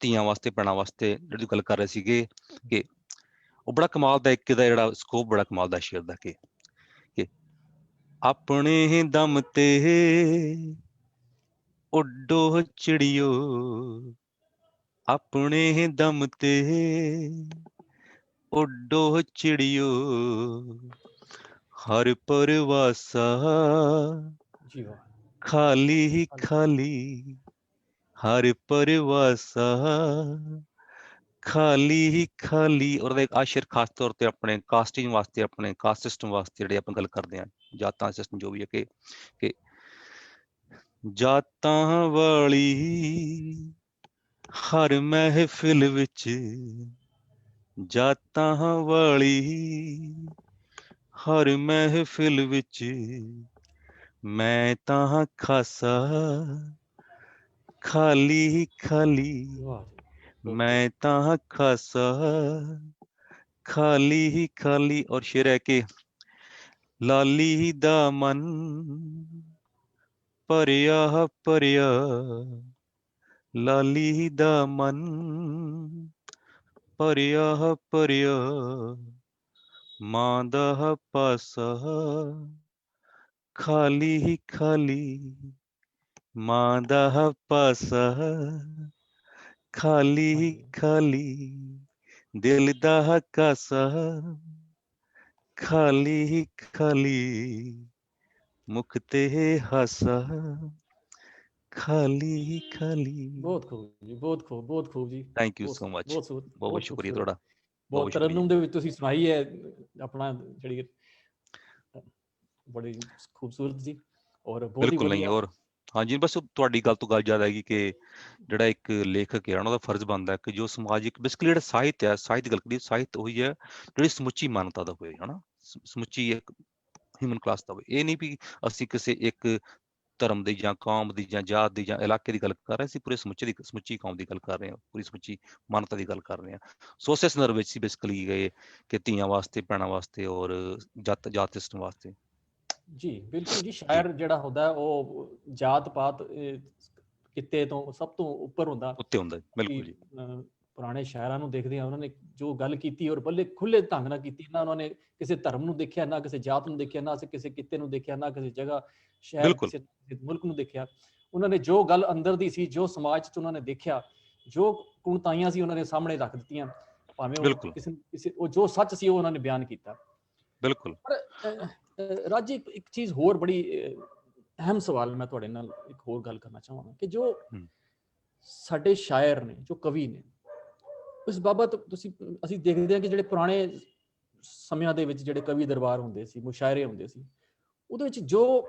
S3: ਧੀਆਂ ਵਾਸਤੇ, ਭੈਣਾਂ ਵਾਸਤੇ ਜਿਹੜੀ ਗੱਲ ਕਰ ਰਹੇ ਸੀਗੇ, ਕਿ ਉਹ ਬੜਾ ਕਮਾਲ ਦਾ, ਇੱਕ ਦਾ ਜਿਹੜਾ ਸਕੋਪ ਬੜਾ ਕਮਾਲ ਦਾ ਸ਼ੇਰ ਦਾ, ਕਿ ਆਪਣੇ ਦਮ ਤੇ ਉੱਡੋ ਚਿੜੀਓ, ਆਪਣੇ ਦਮ ਤੇ ਉੱਡੋ ਚਿੜੀਓ, ਹਰ ਪਰਵਾਸਾ
S2: ਜੀ ਵਾਹ,
S3: ਖਾਲੀ ਹੀ ਖਾਲੀ, ਹਰ ਪਰਵਾਸਾ ਖਾਲੀ ਹੀ ਖਾਲੀ। ਔਰ ਇੱਕ ਆਸ਼ਰ ਖਾਸ ਤੌਰ ਤੇ ਆਪਣੇ ਕਾਸਟਿੰਗ ਵਾਸਤੇ, ਆਪਣੇ ਕਾਸਟ ਸਿਸਟਮ ਵਾਸਤੇ ਜਿਹੜੇ ਆਪਾਂ ਗੱਲ ਕਰਦੇ ਹਾਂ, ਜਾਤਾਂ ਸਿਸਟਮ ਜੋ ਵੀ ਹੈ, ਕਿ ਜਾਤਾਂ ਵਾਲੀ ਹਰ ਮਹਿਫਿਲ ਵਿੱਚ, ਜਾਤਾਂ ਵਾਲੀ ਹਰ ਮਹਿਫਿਲ ਵਿੱਚ, ਮੈਂ ਤਾਂ ਖਾਸਾ ਖਾਲੀ ਹੀ ਖਾਲੀ,
S2: ਵਾਹ ਜੀ,
S3: ਮੈਂ ਤਾਂ ਖਾਸਾ ਖਾਲੀ ਹੀ ਖਾਲੀ। ਔਰ ਸ਼ੇਰ ਹੈ ਕਿ ਲਾਲੀ ਦਾ ਮਨ ਭਰਿਆ ਭਰਿਆ, ਲਾਲੀ ਦਾ ਮਨ ਭਰਿਆ ਭਰਿਆ, ਮਾਂ ਦਾ ਪਾਸਾ ਖਾਲੀ ਹੀ ਖਾਲੀ, ਮਾਂ ਦਾ ਪਾਸਾ ਖਾਲੀ ਹੀ ਖਾਲੀ, ਦਿਲ ਦਾ ਕਾਸਾ ਖਾਲੀ ਹੀ ਖਾਲੀ, ਮੁਖ ਤੇ ਹਾਸਾ ਖਾਲੀ ਹੀ ਖਾਲੀ।
S2: ਬਹੁਤ ਖੂਬ ਜੀ, ਬਹੁਤ ਖੂਬ ਜੀ।
S3: ਥੈਂਕ ਯੂ ਸੋ ਮਚ, ਬਹੁਤ ਸ਼ੁਕਰੀਆ ਤੁਹਾਡਾ,
S2: ਬਹੁਤ ਤਰਨੁਮ ਦੇ ਵਿੱਚ ਤੁਸੀਂ ਸੁਣਾਈ ਹੈ ਆਪਣਾ, ਜਿਹੜੀ ਬੜੀ ਖੂਬਸੂਰਤ ਸੀ ਔਰ ਬਹੁਤ ਹੀ
S3: ਬਿਲਕੁਲ ਨਹੀਂ। ਔਰ ਹਾਂਜੀ, ਬਸ ਤੁਹਾਡੀ ਗੱਲ ਤੋਂ ਗੱਲ ਯਾਦ ਆਏਗੀ ਕਿ ਜਿਹੜਾ ਇੱਕ ਲੇਖਕ ਹੈ ਉਹਨਾਂ ਦਾ ਫਰਜ਼ ਬਣਦਾ ਹੈ ਕਿ ਜੋ ਸਮਾਜਿਕ ਬੇਸਿਕਲੀ ਜਿਹੜਾ ਸਾਹਿਤ ਹੈ, ਸਾਹਿਤ ਦੀ ਗੱਲ ਕਰੀਏ, ਸਾਹਿਤ ਉਹੀ ਹੈ ਜਿਹੜੀ ਸਮੁੱਚੀ ਮਾਨਵਤਾ ਦਾ ਹੋਏ, ਹਨਾ, ਸਮੁੱਚੀ ਇੱਕ ਹਿਊਮਨ ਕਲਾਸ ਦਾ ਹੋਵੇ। ਇਹ ਨਹੀਂ ਵੀ ਅਸੀਂ ਕਿਸੇ ਇੱਕ ਧਰਮ ਦੀ ਜਾਂ ਕੌਮ ਦੀ ਜਾਂ ਜਾਤ ਦੀ ਜਾਂ ਇਲਾਕੇ ਦੀ ਗੱਲ ਕਰ ਰਹੇ, ਅਸੀਂ ਪੂਰੇ ਸਮੁੱਚੀ ਕੌਮ ਦੀ ਗੱਲ ਕਰ ਰਹੇ ਹਾਂ, ਪੂਰੀ ਸਮੁੱਚੀ ਮਾਨਵਤਾ ਦੀ ਗੱਲ ਕਰ ਰਹੇ ਹਾਂ। ਸੋ ਉਸੇ ਸੰਦਰਭ ਵਿੱਚ ਸੀ ਬੇਸਿਕਲੀ ਗਏ ਕਿ ਧੀਆਂ ਵਾਸਤੇ, ਭੈਣਾਂ ਵਾਸਤੇ ਔਰ ਜਾਤ ਸਿਸਟਮ ਵਾਸਤੇ।
S2: ਜੀ ਬਿਲਕੁਲ ਜੀ, ਸ਼ਾਇਰ ਜਿਹੜਾ ਹੁੰਦਾ ਉਹ ਜਾਤ ਪਾਤ ਕਿੱਤੇ ਤੋਂ ਸਭ ਤੋਂ ਉੱਪਰ ਹੁੰਦਾ,
S3: ਉੱਤੇ ਹੁੰਦਾ। ਬਿਲਕੁਲ ਜੀ।
S2: ਪੁਰਾਣੇ ਸ਼ਾਇਰਾਂ ਨੂੰ ਦੇਖਦੇ ਆ, ਉਹਨਾਂ ਨੇ ਜੋ ਗੱਲ ਕੀਤੀ ਔਰ ਬੱਲੇ ਖੁੱਲੇ ਢੰਗ ਨਾਲ ਕੀਤੀ ਨਾ, ਉਹਨਾਂ ਨੇ ਕਿਸੇ ਧਰਮ ਨੂੰ ਦੇਖਿਆ, ਨਾ ਕਿਸੇ ਜਾਤ ਨੂੰ ਦੇਖਿਆ, ਨਾ ਕਿਸੇ ਕਿੱਤੇ ਨੂੰ ਦੇਖਿਆ, ਨਾ ਕਿਸੇ ਜਗ੍ਹਾ ਸ਼ਹਿਰ ਕਿਸੇ ਮੁਲਕ ਨੂੰ ਦੇਖਿਆ। ਉਹਨਾਂ ਨੇ ਜੋ ਗੱਲ ਅੰਦਰ ਦੀ ਸੀ, ਜੋ ਸਮਾਜ 'ਚ ਉਹਨਾਂ ਨੇ ਦੇਖਿਆ, ਜੋ ਕੁਣਤਾਈਆਂ ਸੀ, ਉਹਨਾਂ ਨੇ ਸਾਹਮਣੇ ਰੱਖ ਦਿੱਤੀਆਂ, ਭਾਵੇਂ ਉਹ ਕਿਸੇ ਉਹ ਜੋ ਸੱਚ ਸੀ ਉਹ ਉਹਨਾਂ ਨੇ ਬਿਆਨ ਕੀਤਾ।
S3: ਬਿਲਕੁਲ।
S2: ਰਾਜੀ ਇੱਕ ਚੀਜ਼ ਹੋਰ ਬੜੀ ਅਹਿਮ ਸਵਾਲ ਮੈਂ ਤੁਹਾਡੇ ਨਾਲ ਇੱਕ ਹੋਰ ਗੱਲ ਕਰਨਾ ਚਾਹਾਂਗਾ ਕਿ ਜੋ ਸਾਡੇ ਸ਼ਾਇਰ ਨੇ, ਜੋ ਕਵੀ ਨੇ, ਉਸ ਬਾਬਤ ਅਸੀਂ ਦੇਖਦੇ ਹਾਂ ਕਿ ਜਿਹੜੇ ਪੁਰਾਣੇ ਸਮਿਆਂ ਦੇ ਵਿੱਚ ਜਿਹੜੇ ਕਵੀ ਦਰਬਾਰ ਹੁੰਦੇ ਸੀ, ਮੁਸ਼ਾਇਰੇ ਹੁੰਦੇ ਸੀ, ਉਹਦੇ ਵਿੱਚ ਜੋ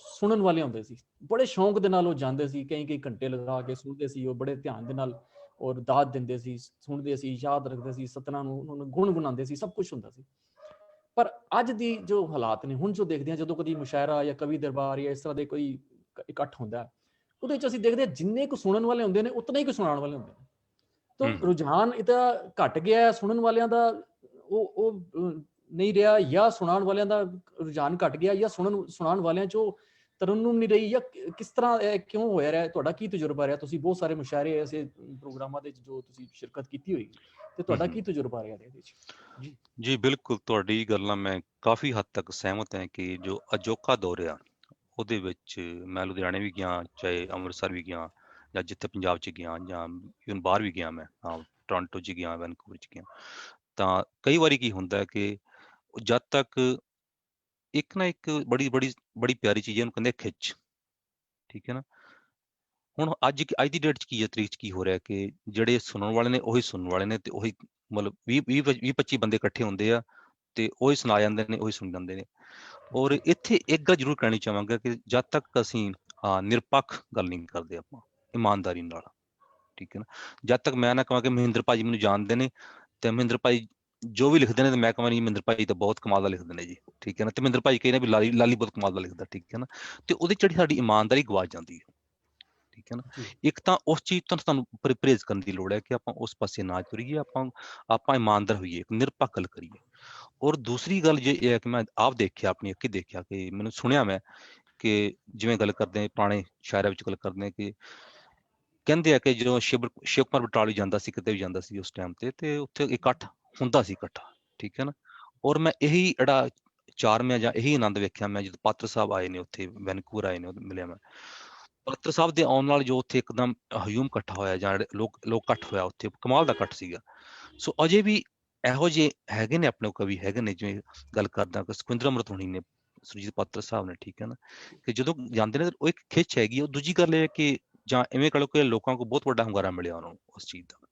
S2: ਸੁਣਨ ਵਾਲੇ ਹੁੰਦੇ ਸੀ, ਬੜੇ ਸ਼ੌਂਕ ਦੇ ਨਾਲ ਉਹ ਜਾਂਦੇ ਸੀ, ਕਈ ਘੰਟੇ ਲਗਾ ਕੇ ਸੁਣਦੇ ਸੀ, ਉਹ ਬੜੇ ਧਿਆਨ ਦੇ ਨਾਲ ਔਰ ਦਾਤ ਦਿੰਦੇ ਸੀ, ਸੁਣਦੇ ਸੀ, ਯਾਦ ਰੱਖਦੇ ਸੀ, ਸਤਨਾਂ ਨੂੰ ਗੁਣਗੁਣਾਉਂਦੇ ਸੀ, ਸਭ ਕੁਝ ਹੁੰਦਾ ਸੀ। ਪਰ ਅੱਜ ਦੀ ਜੋ ਹਾਲਾਤ ਨੇ, ਹੁਣ ਜੋ ਦੇਖਦੇ ਹਾਂ, ਜਦੋਂ ਕਦੀ ਮੁਸ਼ਾਇਰਾ ਜਾਂ ਕਵੀ ਦਰਬਾਰ ਜਾਂ ਇਸ ਤਰ੍ਹਾਂ ਦੇ ਕੋਈ ਇਕੱਠ ਹੁੰਦਾ, ਉਹਦੇ ਵਿੱਚ ਅਸੀਂ ਦੇਖਦੇ ਹਾਂ ਜਿੰਨੇ ਕੁ ਸੁਣਨ ਵਾਲੇ ਹੁੰਦੇ ਨੇ, ਉਤਨੇ ਹੀ ਕੁ ਸੁਣਾਉਣ ਵਾਲੇ ਹੁੰਦੇ ਨੇ। ਤੋ
S3: ਹੂੰ
S2: ਰੁਝਾਨ ਇਹਦਾ ਘਟ ਗਿਆ ਹੈ, ਸੁਣਨ ਵਾਲਿਆਂ ਦਾ ਉਹ ਨਹੀਂ ਰਿਹਾ, ਜਾਂ ਸੁਣਾਉਣ ਵਾਲਿਆਂ ਦਾ ਰੁਝਾਨ ਘਟ ਗਿਆ, ਜਾਂ ਸੁਣਾਉਣ ਵਾਲਿਆਂ ਚੋਂ ਤਰੰਨੁਮ ਨਹੀਂ ਰਹੀ, ਜਾਂ ਕਿਸ ਤਰ੍ਹਾਂ ਇਹ ਕਿਉਂ ਹੋਇਆ ਰਿਹਾ? ਤੁਹਾਡਾ ਕੀ ਤਜਰਬਾ ਰਿਹਾ? ਤੁਸੀਂ ਬਹੁਤ ਸਾਰੇ ਮੁਸ਼ਾਇਰੇ ਐਸੇ ਪ੍ਰੋਗਰਾਮਾਂ ਦੇ ਜੋ ਤੁਸੀਂ ਸ਼ਿਰਕਤ ਕੀਤੀ ਹੋਏਗੀ, ਤੇ ਤੁਹਾਡਾ ਕੀ ਤਜਰਬਾ ਰਿਹਾ ਇਹਦੇ ਵਿੱਚ? ਜੀ
S3: ਜੀ ਬਿਲਕੁਲ, ਤੁਹਾਡੀ ਗੱਲ ਨਾਲ ਮੈਂ ਕਾਫੀ ਹੱਦ ਤੱਕ ਸਹਿਮਤ ਹਾਂ ਕਿ ਜੋ ਅਜੋਕਾ ਦੌਰ ਆ ਉਹਦੇ ਵਿੱਚ ਮੈਂ ਲੁਧਿਆਣੇ ਵੀ ਗਿਆ, ਚਾਹੇ ਅੰਮ੍ਰਿਤਸਰ ਵੀ ਗਿਆ, ਜਾਂ ਜਿੱਥੇ ਪੰਜਾਬ 'ਚ ਗਿਆ, ਜਾਂ even ਬਾਹਰ ਵੀ ਗਿਆ ਮੈਂ, ਟੋਰਾਂਟੋ 'ਚ ਗਿਆ, ਵੈਨਕੂਵਰ 'ਚ ਗਿਆ, ਤਾਂ ਕਈ ਵਾਰੀ ਕੀ ਹੁੰਦਾ ਹੈ ਕਿ ਜਦ ਤੱਕ ਇੱਕ ਨਾ ਇੱਕ ਬੜੀ ਬੜੀ ਬੜੀ ਪਿਆਰੀ ਚੀਜ਼ ਹੈ, ਉਹਨੂੰ ਕਹਿੰਦੇ ਆ ਖਿੱਚ, ਠੀਕ ਹੈ ਨਾ। ਹੁਣ ਅੱਜ ਦੀ ਡੇਟ 'ਚ ਕੀ ਹੈ, ਤਰੀਕ 'ਚ ਕੀ ਹੋ ਰਿਹਾ ਕਿ ਜਿਹੜੇ ਸੁਣਨ ਵਾਲੇ ਨੇ ਉਹੀ ਸੁਣਨ ਵਾਲੇ ਨੇ, ਤੇ ਉਹੀ ਮਤਲਬ 20-25 ਬੰਦੇ ਇਕੱਠੇ ਹੁੰਦੇ ਆ ਤੇ ਉਹੀ ਸੁਣਾ ਜਾਂਦੇ ਨੇ, ਉਹੀ ਸੁਣ ਜਾਂਦੇ ਨੇ। ਔਰ ਇੱਥੇ ਇੱਕ ਗੱਲ ਜ਼ਰੂਰ ਕਹਿਣੀ ਚਾਹਾਂਗਾ ਕਿ ਜਦ ਤੱਕ ਅਸੀਂ ਨਿਰਪੱਖ ਗੱਲ ਨਹੀਂ ਕਰਦੇ, ਆਪਾਂ ਇਮਾਨਦਾਰੀ ਨਾਲ, ਠੀਕ ਹੈ ਨਾ, ਜਦ ਤੱਕ ਮੈਂ ਨਾ ਕਹਾਂ ਕਿ ਮਹਿੰਦਰ ਭਾਜੀ ਮੈਨੂੰ ਜਾਣਦੇ ਨੇ ਤੇ ਮਹਿੰਦਰ ਭਾਈ ਜੋ ਵੀ ਲਿਖਦੇ ਨੇ ਤੇ ਮੈਂ ਕਹਾਂ ਨਹੀਂ ਮਹਿੰਦਰ ਭਾਈ ਤਾਂ ਬਹੁਤ ਕਮਾਲ ਦਾ ਲਿਖਦੇ ਨੇ ਜੀ, ਠੀਕ ਹੈ ਨਾ, ਤੇ ਮਹਿੰਦਰ ਭਾਈ ਕਹਿੰਦੇ ਵੀ ਲਾਲੀ ਬਹੁਤ ਕਮਾਲ ਦਾ ਲਿਖਦਾ, ਠੀਕ ਹੈ ਨਾ, ਤੇ ਉਹਦੇ 'ਚ ਜਿਹੜੀ ਸਾਡੀ ਇਮਾਨਦਾਰੀ ਗਵਾਚ ਜਾਂਦੀ ਹੈ, ਠੀਕ ਹੈ ਨਾ। ਇੱਕ ਤਾਂ ਉਸ ਚੀਜ਼ ਤੋਂ ਤੁਹਾਨੂੰ ਪਰਹੇਜ਼ ਕਰਨ ਦੀ ਲੋੜ ਹੈ ਕਿ ਆਪਾਂ ਉਸ ਪਾਸੇ ਨਾ ਤੁਰੀਏ, ਆਪਾਂ ਇਮਾਨਦਾਰ ਹੋਈਏ, ਇੱਕ ਨਿਰਪੱਖ ਗੱਲ ਕਰੀਏ। ਔਰ ਦੂਸਰੀ ਗੱਲ ਇਹ ਹੈ ਕਿ ਮੈਂ ਆਪ ਦੇਖਿਆ, ਆਪਣੀ ਅੱਖੀਂ ਦੇਖਿਆ, ਕਿ ਮੈਨੂੰ ਸੁਣਿਆ ਮੈਂ ਕਿ ਜਿਵੇਂ ਗੱਲ ਕਰਦੇ ਹਾਂ ਪੁਰਾਣੇ ਸ਼ਾਇਰਾਂ ਵਿੱਚ ਗੱਲ ਕਰਦੇ ਹਾਂ ਕਿ ਕਹਿੰਦੇ ਆ ਕਿ ਜਦੋਂ ਸ਼ਿਵ ਕੁਮਾਰ ਬਟਾਲਵੀ ਜਾਂਦਾ ਸੀ, ਕਿਤੇ ਵੀ ਜਾਂਦਾ ਸੀ ਉਸ ਟਾਈਮ ਤੇ ਉੱਥੇ ਇਕੱਠ ਹੁੰਦਾ ਸੀ ਇਕੱਠਾ, ਠੀਕ ਹੈ ਨਾ। ਔਰ ਮੈਂ ਇਹੀ ਜਿਹੜਾ ਚਾਰਮਿਆ ਜਾਂ ਇਹੀ ਆਨੰਦ ਵੇਖਿਆ ਮੈਂ ਜਦੋਂ ਪਾਤਰ ਸਾਹਿਬ ਆਏ ਨੇ, ਉੱਥੇ ਵੈਨਕੂਵਰ ਆਏ ਨੇ, ਮਿਲਿਆ ਮੈਂ ਪਾਤਰ ਸਾਹਿਬ ਦੇ ਆਉਣ ਨਾਲ, ਜੋ ਉੱਥੇ ਇੱਕਦਮ ਹਯੂਮ ਇਕੱਠਾ ਹੋਇਆ ਜਾਂ ਲੋਕ ਇਕੱਠ ਹੋਇਆ, ਉੱਥੇ ਕਮਾਲ ਦਾ ਇਕੱਠ ਸੀਗਾ। ਸੋ ਅਜੇ ਵੀ ਇਹੋ ਜਿਹੇ ਹੈਗੇ ਨੇ, ਆਪਣੇ ਕਵੀ ਹੈਗੇ ਨੇ, ਜਿਵੇਂ ਗੱਲ ਕਰਦਾ ਕਿ ਸੁਖਵਿੰਦਰ ਅੰਮ੍ਰਿਤ ਹੋਣੀ ਨੇ, ਸੁਰਜੀਤ ਪਾਤਰ ਸਾਹਿਬ ਨੇ, ਠੀਕ ਹੈ ਨਾ, ਕਿ ਜਦੋਂ ਜਾਂਦੇ ਨੇ ਉਹ ਇੱਕ ਖਿੱਚ ਹੈਗੀ। ਉਹ ਦੂਜੀ ਗੱਲ ਇਹ ਹੈ ਕਿ ਜਾਂ ਇਵੇਂ ਕਹੋ ਕਿ ਲੋਕਾਂ ਕੋਲ ਬਹੁਤ ਵੱਡਾ ਹੁੰਗਾਰਾ ਮਿਲਿਆ ਉਹਨਾਂ ਨੂੰ ਉਸ ਚੀਜ਼ ਦਾ।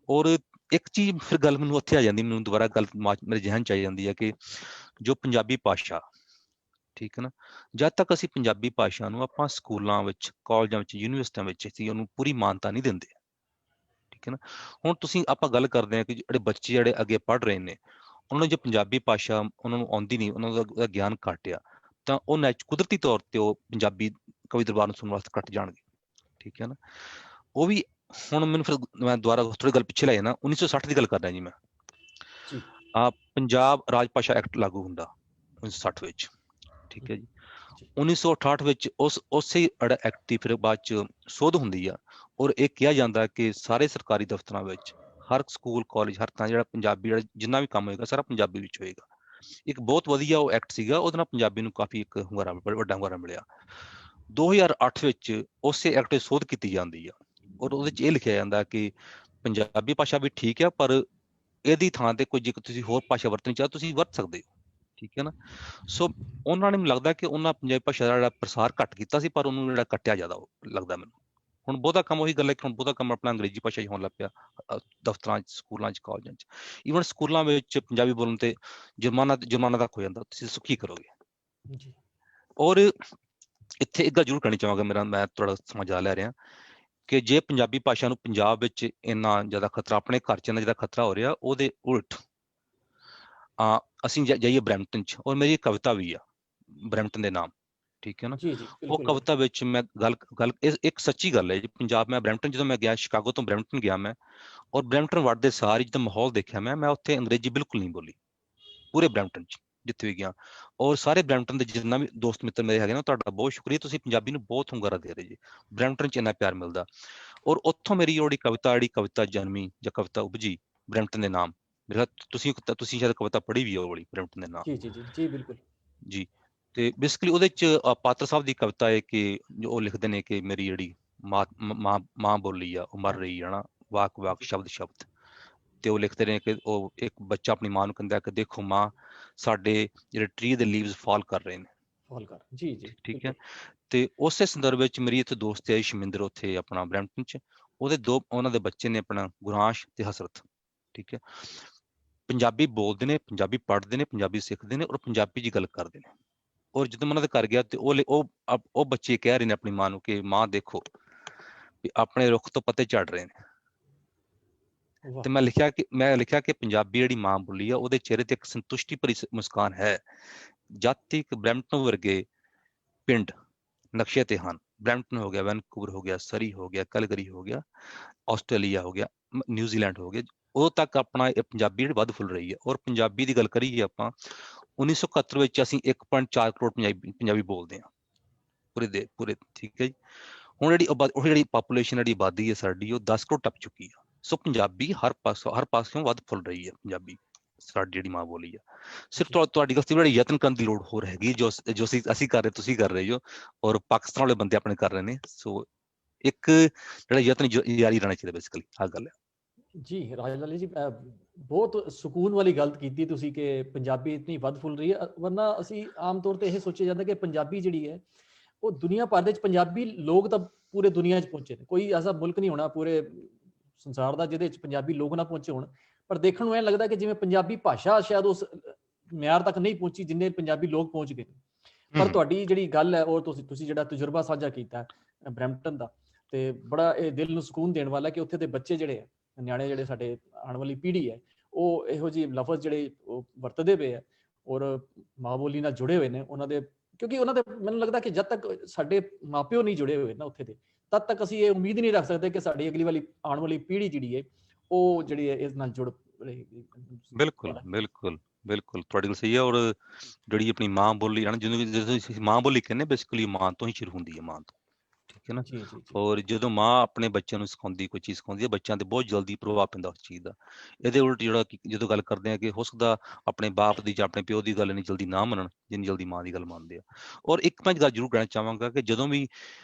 S3: ਔਰ ਇੱਕ ਚੀਜ਼ ਫਿਰ ਗੱਲ ਮੈਨੂੰ ਉੱਥੇ ਆ ਜਾਂਦੀ, ਮੈਨੂੰ ਦੁਬਾਰਾ ਗੱਲ ਮੇਰੇ ਜ਼ਿਹਨ 'ਚ ਆ ਜਾਂਦੀ ਹੈ ਕਿ ਜੋ ਪੰਜਾਬੀ ਭਾਸ਼ਾ, ਠੀਕ ਹੈ ਨਾ, ਜਦ ਤੱਕ ਅਸੀਂ ਪੰਜਾਬੀ ਭਾਸ਼ਾ ਨੂੰ ਆਪਾਂ ਸਕੂਲਾਂ ਵਿੱਚ, ਕਾਲਜਾਂ ਵਿੱਚ, ਯੂਨੀਵਰਸਿਟੀਆਂ ਵਿੱਚ ਅਸੀਂ ਉਹਨੂੰ ਪੂਰੀ ਮਾਨਤਾ ਨਹੀਂ ਦਿੰਦੇ, ਠੀਕ ਹੈ ਨਾ। ਹੁਣ ਤੁਸੀਂ ਆਪਾਂ ਗੱਲ ਕਰਦੇ ਹਾਂ ਕਿ ਜਿਹੜੇ ਬੱਚੇ ਜਿਹੜੇ ਅੱਗੇ ਪੜ੍ਹ ਰਹੇ ਨੇ, ਉਹਨਾਂ ਨੂੰ ਜੇ ਪੰਜਾਬੀ ਭਾਸ਼ਾ ਉਹਨਾਂ ਨੂੰ ਆਉਂਦੀ ਨਹੀਂ, ਉਹਨਾਂ ਦਾ ਗਿਆਨ ਘੱਟ ਆ, ਤਾਂ ਉਹ ਕੁਦਰਤੀ ਤੌਰ ਤੇ ਉਹ ਪੰਜਾਬੀ ਕਵੀ ਦਰਬਾਰ ਨੂੰ ਸੁਣਨ ਵਾਸਤੇ ਘੱਟ ਜਾਣਗੇ, ਠੀਕ ਹੈ ਨਾ। ਉਹ ਵੀ ਹੁਣ ਮੈਨੂੰ ਫਿਰ ਮੈਂ ਦੁਬਾਰਾ ਥੋੜੀ ਗੱਲ ਪਿੱਛੇ ਲੈ ਜਾਣਾ, 1960 ਦੀ ਗੱਲ ਕਰ ਰਿਹਾ ਜੀ ਮੈਂ। ਪੰਜਾਬ ਰਾਜ ਭਾਸ਼ਾ ਐਕਟ ਲਾਗੂ ਹੁੰਦਾ 1960 ਵਿੱਚ, ਠੀਕ ਹੈ ਜੀ। 1968 ਵਿੱਚ ਉਸੇ ਐਕਟ ਦੀ ਫਿਰ ਬਾਅਦ 'ਚ ਸੋਧ ਹੁੰਦੀ ਆ, ਔਰ ਇਹ ਕਿਹਾ ਜਾਂਦਾ ਕਿ ਸਾਰੇ ਸਰਕਾਰੀ ਦਫ਼ਤਰਾਂ ਵਿੱਚ, ਹਰ ਸਕੂਲ, ਕਾਲਜ, ਹਰ ਥਾਂ ਜਿਹੜਾ ਪੰਜਾਬੀ ਜਿੰਨਾ ਵੀ ਕੰਮ ਹੋਏਗਾ ਸਾਰਾ ਪੰਜਾਬੀ ਵਿੱਚ ਹੋਏਗਾ। ਇੱਕ ਬਹੁਤ ਵਧੀਆ ਉਹ ਐਕਟ ਸੀਗਾ, ਉਹਦੇ ਨਾਲ ਪੰਜਾਬੀ ਨੂੰ ਕਾਫੀ ਇੱਕ ਹੁੰਗਾਰਾ, ਵੱਡਾ ਹੁੰਗਾਰਾ ਮਿਲਿਆ। 2008 ਵਿੱਚ ਉਸੇ ਐਕਟ 'ਚ ਸੋਧ ਕੀਤੀ ਜਾਂਦੀ ਆ, ਔਰ ਉਹਦੇ 'ਚ ਇਹ ਲਿਖਿਆ ਜਾਂਦਾ ਕਿ ਪੰਜਾਬੀ ਭਾਸ਼ਾ ਵੀ ਠੀਕ ਆ, ਪਰ ਇਹਦੀ ਥਾਂ ਤੇ ਕੋਈ ਜੇਕਰ ਤੁਸੀਂ ਹੋਰ ਭਾਸ਼ਾ ਵਰਤਣੀ ਚਾਹੋ ਤੁਸੀਂ ਵਰਤ ਸਕਦੇ ਹੋ, ਠੀਕ ਹੈ ਨਾ। ਸੋ ਉਹਨਾਂ ਨੇ, ਮੈਨੂੰ ਲੱਗਦਾ ਕਿ ਉਹਨਾਂ ਪੰਜਾਬੀ ਭਾਸ਼ਾ ਦਾ ਜਿਹੜਾ ਪ੍ਰਸਾਰ ਘੱਟ ਕੀਤਾ ਸੀ, ਪਰ ਉਹਨੂੰ ਜਿਹੜਾ ਕੱਟਿਆ ਜ਼ਿਆਦਾ ਲੱਗਦਾ ਮੈਨੂੰ। ਹੁਣ ਬਹੁਤਾ ਕੰਮ ਉਹੀ ਗੱਲ ਹੈ ਕਿ ਹੁਣ ਬਹੁਤਾ ਕੰਮ ਆਪਣਾ ਅੰਗਰੇਜ਼ੀ ਭਾਸ਼ਾ 'ਚ ਹੋਣ ਲੱਗ ਪਿਆ, ਦਫ਼ਤਰਾਂ 'ਚ, ਸਕੂਲਾਂ 'ਚ, ਕਾਲਜਾਂ 'ਚ। ਈਵਨ ਸਕੂਲਾਂ ਵਿੱਚ ਪੰਜਾਬੀ ਬੋਲਣ ਤੇ ਜੁਰਮਾਨਾ ਤੱਕ ਹੋ ਜਾਂਦਾ, ਤੁਸੀਂ ਕੀ ਕਰੋਗੇ। ਔਰ ਇੱਥੇ ਇੱਕ ਗੱਲ ਜ਼ਰੂਰ ਕਹਿਣੀ ਚਾਹਾਂਗਾ, ਮੈਂ ਤੁਹਾਡਾ ਸਮਾਂ ਜ਼ਿਆਦਾ ਲੈ ਰਿਹਾ, ਕਿ ਜੇ ਪੰਜਾਬੀ ਭਾਸ਼ਾ ਨੂੰ ਪੰਜਾਬ ਵਿੱਚ ਇੰਨਾ ਜ਼ਿਆਦਾ ਖਤਰਾ, ਆਪਣੇ ਘਰ 'ਚ ਇੰਨਾ ਜ਼ਿਆਦਾ ਖਤਰਾ ਹੋ ਰਿਹਾ, ਉਹਦੇ ਉਲਟ ਅਸੀਂ ਜਾਈਏ ਬਰੈਂਪਟਨ 'ਚ, ਔਰ ਮੇਰੀ ਕਵਿਤਾ ਵੀ ਆ ਬਰੈਂਪਟਨ ਦੇ ਨਾਮ, ਠੀਕ ਹੈ ਨਾ। ਉਹ ਕਵਿਤਾ ਵਿੱਚ ਮੈਂ ਗੱਲ ਇੱਕ ਸੱਚੀ ਗੱਲ ਹੈ ਜੀ। ਪੰਜਾਬ, ਮੈਂ ਬਰੈਂਪਟਨ ਜਦੋਂ ਮੈਂ ਗਿਆ, ਸ਼ਿਕਾਗੋ ਤੋਂ ਬਰੈਂਪਟਨ ਗਿਆ ਮੈਂ, ਔਰ ਬਰੈਂਪਟਨ ਵੜਦੇ ਸਾਰ ਜਦੋਂ ਮਾਹੌਲ ਦੇਖਿਆ ਮੈਂ ਉੱਥੇ ਅੰਗਰੇਜ਼ੀ ਬਿਲਕੁਲ ਨਹੀਂ ਬੋਲੀ, ਪੂਰੇ ਬਰੈਂਪਟਨ 'ਚ ਜਿੱਥੇ ਵੀ ਗਿਆ। ਔਰ ਸਾਰੇ ਬਰੈਂਪਟਨ ਦੇ ਜਿੰਨਾ ਵੀ ਦੋਸਤ ਮਿੱਤਰ ਮੇਰੇ ਹੈਗੇ ਨਾ, ਤੁਹਾਡਾ ਬਹੁਤ ਸ਼ੁਕਰੀਆ, ਤੁਸੀਂ ਪੰਜਾਬੀ ਨੂੰ ਬਹੁਤ ਹੁੰਗਾਰਾ ਦੇ ਰਹੇ ਜੀ। ਬਰੈਂਪਟਨ 'ਚ ਇੰਨਾ ਪਿਆਰ ਮਿਲਦਾ। ਔਰ ਉੱਥੋਂ ਮੇਰੀ ਜਿਹੜੀ ਕਵਿਤਾ ਜਨਮੀ ਜਾਂ ਕਵਿਤਾ ਉਪਜੀ ਬਰੈਂਪਟਨ ਦੇ ਨਾਮ। ਤੁਸੀਂ ਸ਼ਾਇਦ ਕਵਿਤਾ ਪੜ੍ਹੀ ਵੀ ਉਹ ਵਾਲੀ, ਬਰੈਂਪਟਨ ਦੇ ਨਾਮ।
S2: ਜੀ ਬਿਲਕੁਲ
S3: ਜੀ। ਤੇ ਬੇਸਿਕਲੀ ਉਹਦੇ 'ਚ ਪਾਤਰ ਸਾਹਿਬ ਦੀ ਕਵਿਤਾ ਹੈ ਕਿ ਜੋ ਉਹ ਲਿਖਦੇ ਨੇ ਕਿ ਮੇਰੀ ਜਿਹੜੀ ਮਾਂ ਬੋਲੀ ਆ ਉਹ ਮਰ ਰਹੀ ਹੈ ਨਾ, ਵਾਕ ਸ਼ਬਦ। ਤੇ ਉਹ ਲਿਖਦੇ ਨੇ ਕਿ ਉਹ ਇੱਕ ਬੱਚਾ ਆਪਣੀ ਮਾਂ ਨੂੰ ਕਹਿੰਦਾ ਕਿ ਦੇਖੋ ਮਾਂ, ਸਾਡੇ ਜਿਹੜੇ ਟਰੀ ਦੇ ਲੀਵਸ ਫਾਲ ਕਰ ਰਹੇ ਨੇ। ਠੀਕ ਹੈ। ਤੇ ਉਸੇ ਸੰਦਰਭ ਵਿੱਚ ਮੇਰੀ ਇੱਥੇ ਦੋਸਤ ਹੈ ਸ਼ਮਿੰਦਰ, ਉੱਥੇ ਆਪਣਾ ਬਰੈਂਪਟਨ 'ਚ, ਉਹਨਾਂ ਦੇ ਬੱਚੇ ਨੇ ਆਪਣਾ ਗੁਰਾਂਸ਼ ਤੇ ਹਸਰਤ, ਠੀਕ ਹੈ। ਪੰਜਾਬੀ ਬੋਲਦੇ ਨੇ, ਪੰਜਾਬੀ ਪੜ੍ਹਦੇ ਨੇ, ਪੰਜਾਬੀ ਸਿੱਖਦੇ ਨੇ, ਔਰ ਪੰਜਾਬੀ 'ਚ ਗੱਲ ਕਰਦੇ ਨੇ। ਔਰ ਜਦੋਂ ਮੈਂ ਉਹਨਾਂ ਦੇ ਘਰ ਗਿਆ ਤੇ ਉਹ ਬੱਚੇ ਕਹਿ ਰਹੇ ਨੇ ਆਪਣੀ ਮਾਂ ਨੂੰ ਕਿ ਮਾਂ ਦੇਖੋ ਵੀ ਆਪਣੇ ਰੁੱਖ ਤੋਂ ਪੱਤੇ ਝੜ ਰਹੇ ਨੇ। ਤੇ ਮੈਂ ਲਿਖਿਆ ਕਿ ਪੰਜਾਬੀ ਜਿਹੜੀ ਮਾਂ ਬੋਲੀ ਆ, ਉਹਦੇ ਚਿਹਰੇ ਤੇ ਇੱਕ ਸੰਤੁਸ਼ਟੀ ਭਰੀ ਮੁਸਕਾਨ ਹੈ। ਜਦ ਤੱਕ ਬਰੈਂਪਟਨ ਵਰਗੇ ਪਿੰਡ ਨਕਸ਼ੇ ਤੇ ਹਨ, ਬਰੈਂਪਟਨ ਹੋ ਗਿਆ, ਵੈਨਕੂਵਰ ਹੋ ਗਿਆ, ਸਰੀ ਹੋ ਗਿਆ, ਕੈਲਗਰੀ ਹੋ ਗਿਆ, ਆਸਟ੍ਰੇਲੀਆ ਹੋ ਗਿਆ, ਨਿਊਜ਼ੀਲੈਂਡ ਹੋ ਗਿਆ, ਉਦੋਂ ਤੱਕ ਆਪਣਾ ਇਹ ਪੰਜਾਬੀ ਜਿਹੜੀ ਵੱਧ ਫੁੱਲ ਰਹੀ ਹੈ। ਔਰ ਪੰਜਾਬੀ ਦੀ ਗੱਲ ਕਰੀਏ ਆਪਾਂ, 1971 ਵਿੱਚ ਅਸੀਂ 1.4 ਕਰੋੜ ਪੰਜਾਬੀ ਬੋਲਦੇ ਹਾਂ ਪੂਰੇ, ਠੀਕ ਹੈ ਜੀ। ਹੁਣ ਜਿਹੜੀ ਪਾਪੂਲੇਸ਼ਨ, ਜਿਹੜੀ ਆਬਾਦੀ ਹੈ ਸਾਡੀ, ਉਹ 10 ਕਰੋੜ ਟੱਪ ਚੁੱਕੀ ਆ। ਸੋ ਪੰਜਾਬੀ ਹਰ ਪਾਸਿਓਂ ਵੱਧ ਫੁੱਲ ਰਹੀ ਹੈ ਪੰਜਾਬੀ, ਸਾਡੀ ਜਿਹੜੀ ਮਾਂ ਬੋਲੀ ਆ। ਸਿਰਫ ਤੁਹਾਡੀ ਗਲਤੀ ਬੜੀ ਯਤਨ ਕਰਨ ਦੀ ਲੋੜ ਹੋਰ ਹੈਗੀ, ਜੋ ਅਸੀਂ ਕਰ ਰਹੇ, ਤੁਸੀਂ ਕਰ ਰਹੇ ਹੋ, ਔਰ ਪਾਕਿਸਤਾਨ ਵਾਲੇ ਬੰਦੇ ਆਪਣੇ ਕਰ ਰਹੇ ਨੇ। ਸੋ ਇੱਕ ਜਿਹੜਾ ਯਤਨ ਜਾਰੀ ਰਹਿਣਾ ਚਾਹੀਦਾ, ਬੇਸਿਕਲੀ ਆਹ ਗੱਲ ਹੈ
S2: ਜੀ। ਰਾਜ ਲਾਲੀ ਜੀ, ਬਹੁਤ ਸਕੂਨ ਵਾਲੀ ਗੱਲ ਕੀਤੀ ਤੁਸੀਂ ਕਿ ਪੰਜਾਬੀ ਇਤਨੀ ਵੱਧ ਫੁੱਲ ਰਹੀ ਹੈ। ਵਰਨਾ ਅਸੀਂ ਆਮ ਤੌਰ ਤੇ ਇਹ ਸੋਚਿਆ ਜਾਂਦਾ ਕਿ ਪੰਜਾਬੀ ਜਿਹੜੀ ਹੈ ਉਹ ਦੁਨੀਆ ਭਰ ਦੇ ਵਿੱਚ, ਪੰਜਾਬੀ ਲੋਕ ਤਾਂ ਪੂਰੇ ਦੁਨੀਆ 'ਚ ਪਹੁੰਚੇ ਨੇ, ਕੋਈ ਐਸਾ ਮੁਲਕ ਨਹੀਂ ਹੋਣਾ ਪੂਰੇ ਸੰਸਾਰ ਦਾ ਜਿਹਦੇ ਵਿੱਚ ਪੰਜਾਬੀ ਲੋਕ ਨਾ ਪਹੁੰਚੇ ਹੋਣ। ਪਰ ਦੇਖਣ ਨੂੰ ਇਹ ਲੱਗਦਾ ਕਿ ਜਿਵੇਂ ਪੰਜਾਬੀ ਭਾਸ਼ਾ ਸ਼ਾਇਦ ਉਸ ਮਿਆਰ ਤੱਕ ਨਹੀਂ ਪਹੁੰਚੀ ਜਿੰਨੇ ਪੰਜਾਬੀ ਲੋਕ ਪਹੁੰਚ ਗਏ। ਪਰ ਤੁਹਾਡੀ ਜਿਹੜੀ ਗੱਲ ਹੈ, ਉਹ ਤੁਸੀਂ ਜਿਹੜਾ ਤਜਰਬਾ ਸਾਂਝਾ ਕੀਤਾ ਬਰੈਂਪਟਨ ਦਾ, ਤੇ ਬੜਾ ਇਹ ਦਿਲ ਨੂੰ ਸਕੂਨ ਦੇਣ ਵਾਲਾ ਕਿ ਉੱਥੇ ਦੇ ਬੱਚੇ ਜਿਹੜੇ ਆ, ਨਿਆਣੇ ਜਿਹੜੇ ਸਾਡੇ ਆਉਣ ਵਾਲੀ ਪੀੜ੍ਹੀ ਹੈ, ਉਹ ਇਹੋ ਜਿਹੇ ਲਫ਼ਜ਼ ਜਿਹੜੇ ਉਹ ਵਰਤਦੇ ਪਏ ਆ ਔਰ ਮਾਂ ਬੋਲੀ ਨਾਲ ਜੁੜੇ ਹੋਏ ਨੇ ਉਹਨਾਂ ਦੇ। ਕਿਉਂਕਿ ਉਹਨਾਂ ਦੇ ਮੈਨੂੰ ਲੱਗਦਾ ਕਿ ਜਦ ਤੱਕ ਸਾਡੇ ਮਾਪਿਓ ਨਹੀਂ ਜੁੜੇ ਹੋਏ ਨਾ ਉੱਥੇ ਦੇ, ਤਦ ਤੱਕ ਅਸੀਂ ਇਹ ਉਮੀਦ ਨਹੀਂ ਰੱਖ ਸਕਦੇ ਕਿ ਸਾਡੀ ਅਗਲੀ ਵਾਲੀ ਆਉਣ ਵਾਲੀ ਪੀੜ੍ਹੀ ਜਿਹੜੀ ਹੈ ਉਹ ਜਿਹੜੀ ਹੈ ਇਸ ਨਾਲ ਜੁੜ ਰਹੇਗੀ।
S3: ਬਿਲਕੁਲ ਤੁਹਾਡੀ ਗੱਲ ਸਹੀ ਹੈ। ਔਰ ਜਿਹੜੀ ਆਪਣੀ ਮਾਂ ਬੋਲੀ ਹੈ ਨਾ, ਜਦੋਂ ਮਾਂ ਬੋਲੀ ਕਹਿੰਦੇ, ਬੇਸਿਕਲੀ ਮਾਂ ਤੋਂ ਹੀ ਸ਼ੁਰੂ ਹੁੰਦੀ ਹੈ, ਮਾਂ ਤੋਂ, ਠੀਕ ਹੈ ਨਾ। ਔਰ ਜਦੋਂ ਮਾਂ ਆਪਣੇ ਬੱਚਿਆਂ ਨੂੰ ਸਿਖਾਉਂਦੀ, ਕੋਈ ਚੀਜ਼ ਸਿਖਾਉਂਦੀ ਹੈ, ਬੱਚਿਆਂ ਤੇ ਬਹੁਤ ਜਲਦੀ ਪ੍ਰਭਾਵ ਪੈਂਦਾ ਉਸ ਚੀਜ਼ ਦਾ। ਇਹਦੇ ਉਲਟ ਜਿਹੜਾ ਜਦੋਂ ਗੱਲ ਕਰਦੇ ਆ ਕਿ ਹੋ ਸਕਦਾ ਆਪਣੇ ਬਾਪ ਦੀ ਜਾਂ ਆਪਣੇ ਪਿਓ ਦੀ ਗੱਲ ਇੰਨੀ ਜਲਦੀ ਨਾ ਮੰਨਣ ਜਿੰਨੀ ਜਲਦੀ ਮਾਂ ਦੀ ਗੱਲ ਮੰਨਦੇ ਆ। ਔਰ ਇੱਕ ਮੈਂ ਗੱਲ ਜ਼ਰੂਰ ਕਹਿਣਾ ਚਾਹਾਂਗਾ ਕਿ ਜਦੋਂ ਵੀ